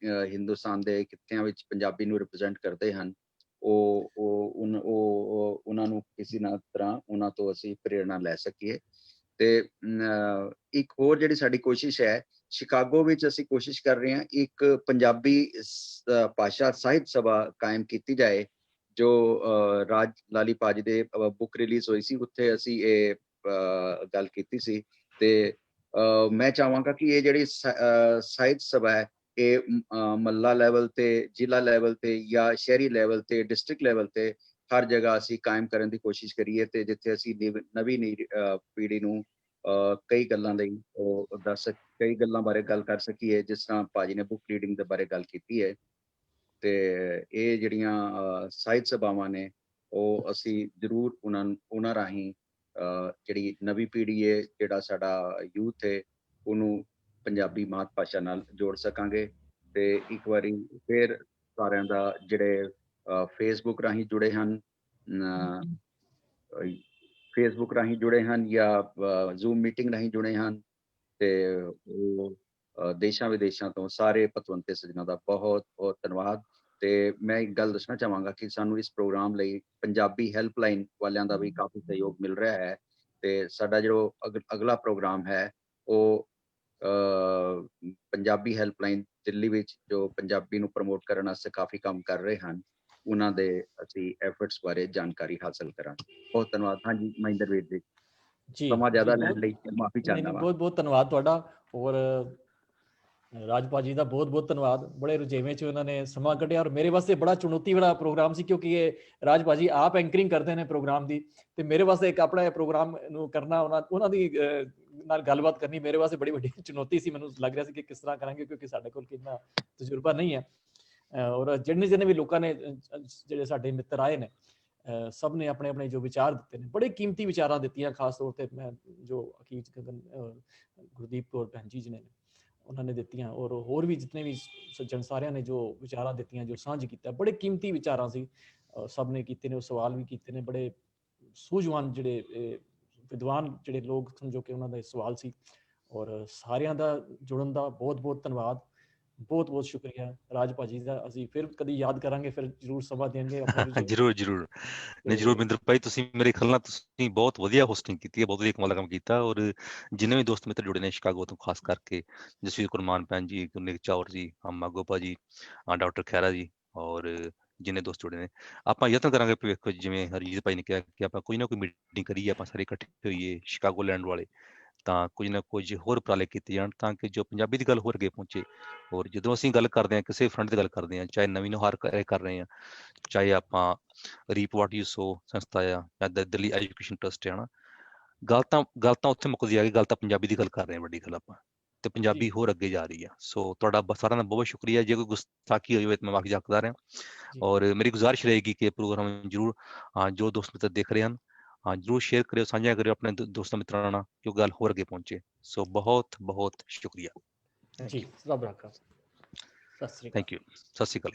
S1: ਹਿੰਦੁਸਤਾਨ ਦੇ ਖਿੱਤਿਆਂ ਵਿੱਚ ਪੰਜਾਬੀ ਨੂੰ ਰਿਪਰੈਜ਼ੈਂਟ ਕਰਦੇ ਹਨ, ਉਹਨਾਂ ਨੂੰ ਕਿਸੇ ਨਾ ਤਰ੍ਹਾਂ ਉਹਨਾਂ ਤੋਂ ਅਸੀਂ ਪ੍ਰੇਰਣਾ ਲੈ ਸਕੀਏ। ਤੇ ਇੱਕ ਹੋਰ ਜਿਹੜੀ ਸਾਡੀ ਕੋਸ਼ਿਸ਼ ਹੈ, ਸ਼ਿਕਾਗੋ ਵਿੱਚ ਅਸੀਂ ਕੋਸ਼ਿਸ਼ ਕਰ ਰਹੇ ਹਾਂ ਇੱਕ ਪੰਜਾਬੀ ਭਾਸ਼ਾ ਸਾਹਿਤ ਸਭਾ ਕਾਇਮ ਕੀਤੀ ਜਾਏ, ਜੋ ਰਾਜ ਲਾਲੀ ਭਾਜੀ ਦੇ ਬੁੱਕ ਰਿਲੀਜ਼ ਹੋਈ ਸੀ, ਉੱਥੇ ਅਸੀਂ ਇਹ ਗੱਲ ਕੀਤੀ ਸੀ। ਤੇ ਮੈਂ ਚਾਹਾਂਗਾ ਕਿ ਇਹ ਜਿਹੜੀ ਸਾਹਿਤ ਸਭਾ ਹੈ, ਇਹ ਮਹੱਲਾ ਲੈਵਲ ਤੇ, ਜ਼ਿਲ੍ਹਾ ਲੈਵਲ ਤੇ, ਜਾਂ ਸ਼ਹਿਰੀ ਲੈਵਲ ਤੇ, ਡਿਸਟ੍ਰਿਕਟ ਲੈਵਲ ਤੇ, ਹਰ ਜਗ੍ਹਾ ਅਸੀਂ ਕਾਇਮ ਕਰਨ ਦੀ ਕੋਸ਼ਿਸ਼ ਕਰੀਏ। ਤੇ ਜਿੱਥੇ ਅਸੀਂ ਨਵੀਂ ਪੀੜ੍ਹੀ ਨੂੰ ਕਈ ਗੱਲਾਂ ਕਈ ਗੱਲਾਂ ਬਾਰੇ ਗੱਲ ਕਰ ਸਕੀਏ, ਜਿਸ ਤਰ੍ਹਾਂ ਭਾਜੀ ਨੇ ਬੁੱਕ ਰੀਡਿੰਗ ਦੇ ਬਾਰੇ ਗੱਲ ਕੀਤੀ ਹੈ। ਤੇ ਇਹ ਜਿਹੜੀਆਂ ਸਾਹਿਤ ਸਭਾਵਾਂ ਨੇ, ਉਹ ਅਸੀਂ ਜ਼ਰੂਰ ਉਹਨਾਂ ਰਾਹੀਂ ਜਿਹੜੀ ਨਵੀਂ ਪੀੜ੍ਹੀ ਹੈ, ਜਿਹੜਾ ਸਾਡਾ ਯੂਥ ਹੈ, ਉਹਨੂੰ ਪੰਜਾਬੀ ਮਾਤ ਭਾਸ਼ਾ ਨਾਲ ਜੋੜ ਸਕਾਂਗੇ। ਤੇ ਇੱਕ ਵਾਰੀ ਫਿਰ ਸਾਰਿਆਂ ਦਾ ਜਿਹੜੇ ਫੇਸਬੁੱਕ ਰਾਹੀਂ ਜੁੜੇ ਹਨ, ਜਾਂ ਜ਼ੂਮ ਮੀਟਿੰਗ ਰਾਹੀਂ ਜੁੜੇ ਹਨ, ਤੇ ਉਹ ਦੇਸ਼ਾਂ ਵਿਦੇਸ਼ਾਂ ਤੋਂ ਸਾਰੇ ਪਤਵੰਤੇ ਸੱਜਣਾਂ ਦਾ ਬਹੁਤ ਬਹੁਤ ਧੰਨਵਾਦ। ਤੇ ਮੈਂ ਇੱਕ ਗੱਲ ਦੱਸਣਾ ਚਾਹਾਂਗਾ ਕਿ ਸਾਨੂੰ ਇਸ ਪ੍ਰੋਗਰਾਮ ਲਈ ਪੰਜਾਬੀ ਹੈਲਪਲਾਈਨ ਵਾਲਿਆਂ ਦਾ ਵੀ ਕਾਫੀ ਸਹਿਯੋਗ ਮਿਲ ਰਿਹਾ ਹੈ। ਤੇ ਸਾਡਾ ਜੋ ਅਗਲਾ ਪ੍ਰੋਗਰਾਮ ਹੈ, ਉਹ ਪੰਜਾਬੀ ਹੈਲਪਲਾਈਨ ਦਿੱਲੀ ਵਿੱਚ, ਜੋ ਪੰਜਾਬੀ ਨੂੰ ਪ੍ਰਮੋਟ ਕਰਨ ਵਾਸਤੇ ਕਾਫੀ ਕੰਮ ਕਰ ਰਹੇ ਹਨ, ਉਹਨਾਂ ਦੇ ਅਸੀਂ ਐਫਰਟਸ ਬਾਰੇ ਜਾਣਕਾਰੀ ਹਾਸਲ ਕਰਾਂਗੇ। ਬਹੁਤ ਧੰਨਵਾਦ। ਹਾਂਜੀ ਮਹਿੰਦਰ ਵੀਰ ਜੀ, ਸਮਾਂ ਜ਼ਿਆਦਾ ਲੈਣ ਲਈ ਮਾਫੀ ਚਾਹੁੰਦਾ ਹਾਂ।
S2: ਬਹੁਤ ਬਹੁਤ ਧੰਨਵਾਦ ਤੁਹਾਡਾ, ਔਰ ਰਾਜ ਭਾਜੀ ਦਾ ਬਹੁਤ ਬਹੁਤ ਧੰਨਵਾਦ। ਬੜੇ ਰੁਝੇਵੇਂ 'ਚ ਉਹਨਾਂ ਨੇ ਸਮਾਂ ਕੱਢਿਆ, ਔਰ ਮੇਰੇ ਵਾਸਤੇ ਬੜਾ ਚੁਣੌਤੀ ਵਾਲਾ ਪ੍ਰੋਗਰਾਮ ਸੀ, ਕਿਉਂਕਿ ਇਹ ਰਾਜ ਭਾਜੀ ਆਪ ਐਂਕਰਿੰਗ ਕਰਦੇ ਨੇ ਪ੍ਰੋਗਰਾਮ ਦੀ, ਤੇ ਮੇਰੇ ਵਾਸਤੇ ਇੱਕ ਆਪਣਾ ਇਹ ਪ੍ਰੋਗਰਾਮ ਨੂੰ ਕਰਨਾ, ਉਹਨਾਂ ਦੀ ਨਾਲ ਗੱਲਬਾਤ ਕਰਨੀ ਮੇਰੇ ਵਾਸਤੇ ਬੜੀ ਵੱਡੀ ਚੁਣੌਤੀ ਸੀ। ਮੈਨੂੰ ਲੱਗ ਰਿਹਾ ਸੀ ਕਿ ਕਿਸ ਤਰ੍ਹਾਂ ਕਰਾਂਗੇ, ਕਿਉਂਕਿ ਸਾਡੇ ਕੋਲ ਕਿੰਨਾ ਤਜਰਬਾ ਨਹੀਂ ਹੈ। ਔਰ ਜਿੰਨੇ ਵੀ ਲੋਕਾਂ ਨੇ, ਜਿਹੜੇ ਸਾਡੇ ਮਿੱਤਰ ਆਏ ਨੇ, ਸਭ ਨੇ ਆਪਣੇ ਆਪਣੇ ਜੋ ਵਿਚਾਰ ਦਿੱਤੇ ਨੇ, ਬੜੇ ਕੀਮਤੀ ਵਿਚਾਰਾਂ ਦਿੱਤੀਆਂ। ਖਾਸ ਤੌਰ ਤੇ ਮੈਂ ਜੋ ਗੁਰਦੀਪ ਕੌਰ ਭੈਣ ਜੀ ਨੇ, ਉਹਨਾਂ ਨੇ ਦਿੱਤੀਆਂ, ਔਰ ਹੋਰ ਵੀ ਜਿਤਨੇ ਵੀ ਸੱਜਣ ਸਾਰਿਆਂ ਨੇ ਜੋ ਵਿਚਾਰਾਂ ਦਿੱਤੀਆਂ, ਜੋ ਸਾਂਝ ਕੀਤਾ, ਬੜੇ ਕੀਮਤੀ ਵਿਚਾਰਾਂ ਸੀ, ਸਭ ਨੇ ਕੀਤੇ ਨੇ। ਉਹ ਸਵਾਲ ਵੀ ਕੀਤੇ ਨੇ, ਬੜੇ ਸੂਝਵਾਨ ਜਿਹੜੇ ਵਿਦਵਾਨ ਜਿਹੜੇ ਲੋਕ ਸਮਝੋ ਕਿ ਉਹਨਾਂ ਦੇ ਸਵਾਲ ਸੀ। ਔਰ ਸਾਰਿਆਂ ਦਾ ਜੁੜਨ ਦਾ ਬਹੁਤ ਬਹੁਤ ਧੰਨਵਾਦ, ਬਹੁਤ ਬਹੁਤ ਸ਼ੁਕਰੀਆ ਰਾਜ ਭਾਜੀ ਦਾ। ਅਸੀਂ ਫਿਰ ਕਦੀ ਯਾਦ ਕਰਾਂਗੇ, ਫਿਰ ਜ਼ਰੂਰ ਸਮਾਂ ਦੇਣਗੇ।
S3: ਜ਼ਰੂਰ ਨਹੀਂ, ਜ਼ਰੂਰ ਮਿੰਦਰ ਭਾਈ, ਤੁਸੀਂ ਮੇਰੇ ਖਿਆਲ ਨਾਲ ਤੁਸੀਂ ਬਹੁਤ ਵਧੀਆ ਹੋਸਟਿੰਗ ਕੀਤੀ ਹੈ, ਬਹੁਤ ਵਧੀਆ ਕਮਾਲ ਦਾ ਕੰਮ ਕੀਤਾ। ਔਰ ਜਿੰਨੇ ਵੀ ਦੋਸਤ ਮਿੱਤਰ ਜੁੜੇ ਨੇ ਸ਼ਿਕਾਗੋ ਤੋਂ, ਖਾਸ ਕਰਕੇ ਜਸਵੀਰ ਕੁਰਮਾਨ ਭੈਣ ਜੀ, ਗੁਰਨੀਤ ਚੌਰ ਜੀ, ਮਾਗੋ ਭਾਜੀ, ਡਾਕਟਰ ਖੈਰਾ ਜੀ, ਔਰ ਜਿੰਨੇ ਦੋਸਤ ਜੁੜੇ ਨੇ, ਆਪਾਂ ਯਤਨ ਕਰਾਂਗੇ ਭਵਿੱਖ, ਜਿਵੇਂ ਹਰਜੀਤ ਭਾਈ ਨੇ ਕਿਹਾ ਕਿ ਆਪਾਂ ਕੋਈ ਨਾ ਕੋਈ ਮੀਟਿੰਗ ਕਰੀਏ, ਆਪਾਂ ਸਾਰੇ ਇਕੱਠੇ ਹੋਈਏ ਸ਼ਿਕਾਗੋ ਲੈਂਡ ਵਾਲੇ, ਤਾਂ ਕੁਝ ਨਾ ਕੁਝ ਹੋਰ ਉਪਰਾਲੇ ਕੀਤੇ ਜਾਣ, ਤਾਂ ਕਿ ਜੋ ਪੰਜਾਬੀ ਦੀ ਗੱਲ ਹੋਰ ਅੱਗੇ ਪਹੁੰਚੇ। ਔਰ ਜਦੋਂ ਅਸੀਂ ਗੱਲ ਕਰਦੇ ਹਾਂ, ਕਿਸੇ ਫਰੰਟ ਦੀ ਗੱਲ ਕਰਦੇ ਹਾਂ, ਚਾਹੇ ਨਵੀਂ ਨੁਹਾਰ ਕਰ ਰਹੇ ਹਾਂ, ਚਾਹੇ ਆਪਾਂ ਰੀਪ ਵਾਟ ਯੂ ਸੋ ਸੰਸਥਾ ਆ, ਜਾਂ ਦਿੱਲੀ ਐਜੂਕੇਸ਼ਨ ਟਰਸਟ ਹੈ ਨਾ, ਗੱਲ ਤਾਂ ਉੱਥੇ ਮੁੱਕਦੀ ਆ ਗਈ। ਗੱਲ ਤਾਂ ਪੰਜਾਬੀ ਦੀ ਗੱਲ ਕਰ ਰਹੇ ਹਾਂ, ਵੱਡੀ ਗੱਲ ਆਪਾਂ, ਤੇ ਪੰਜਾਬੀ ਹੋਰ ਅੱਗੇ ਜਾ ਰਹੀ ਆ। ਸੋ ਤੁਹਾਡਾ ਸਾਰਿਆਂ ਦਾ ਬਹੁਤ ਸ਼ੁਕਰੀਆ। ਜੇ ਕੋਈ ਗੁਸਤਾਖੀ ਹੋਈ ਹੋਵੇ ਤਾਂ ਮੈਂ ਮਾਫੀ ਚਾਹੁੰਦਾ ਰਿਹਾ। ਔਰ ਮੇਰੀ ਗੁਜ਼ਾਰਿਸ਼ ਰਹੇਗੀ ਕਿ ਇਹ ਪ੍ਰੋਗਰਾਮ ਜ਼ਰੂਰ ਜੋ ਦੋਸਤ ਮਿੱਤਰ ਦੇਖ ਰਹੇ ਹਨ, ਜ਼ਰੂਰ ਸ਼ੇਅਰ ਕਰਿਓ, ਸਾਂਝਾ ਕਰਿਓ ਆਪਣੇ ਦੋਸਤਾਂ ਮਿੱਤਰਾਂ ਨਾਲ, ਕਿ ਉਹ ਗੱਲ ਹੋਰ ਅੱਗੇ ਪਹੁੰਚੇ। ਸੋ ਬਹੁਤ ਬਹੁਤ ਸ਼ੁਕਰੀਆ
S2: ਜੀ, ਰੱਬ ਰਾਖਾ। ਸਤਿ ਸ੍ਰੀ ਅਕਾਲ।
S3: Thank you. Sat Sri Akal.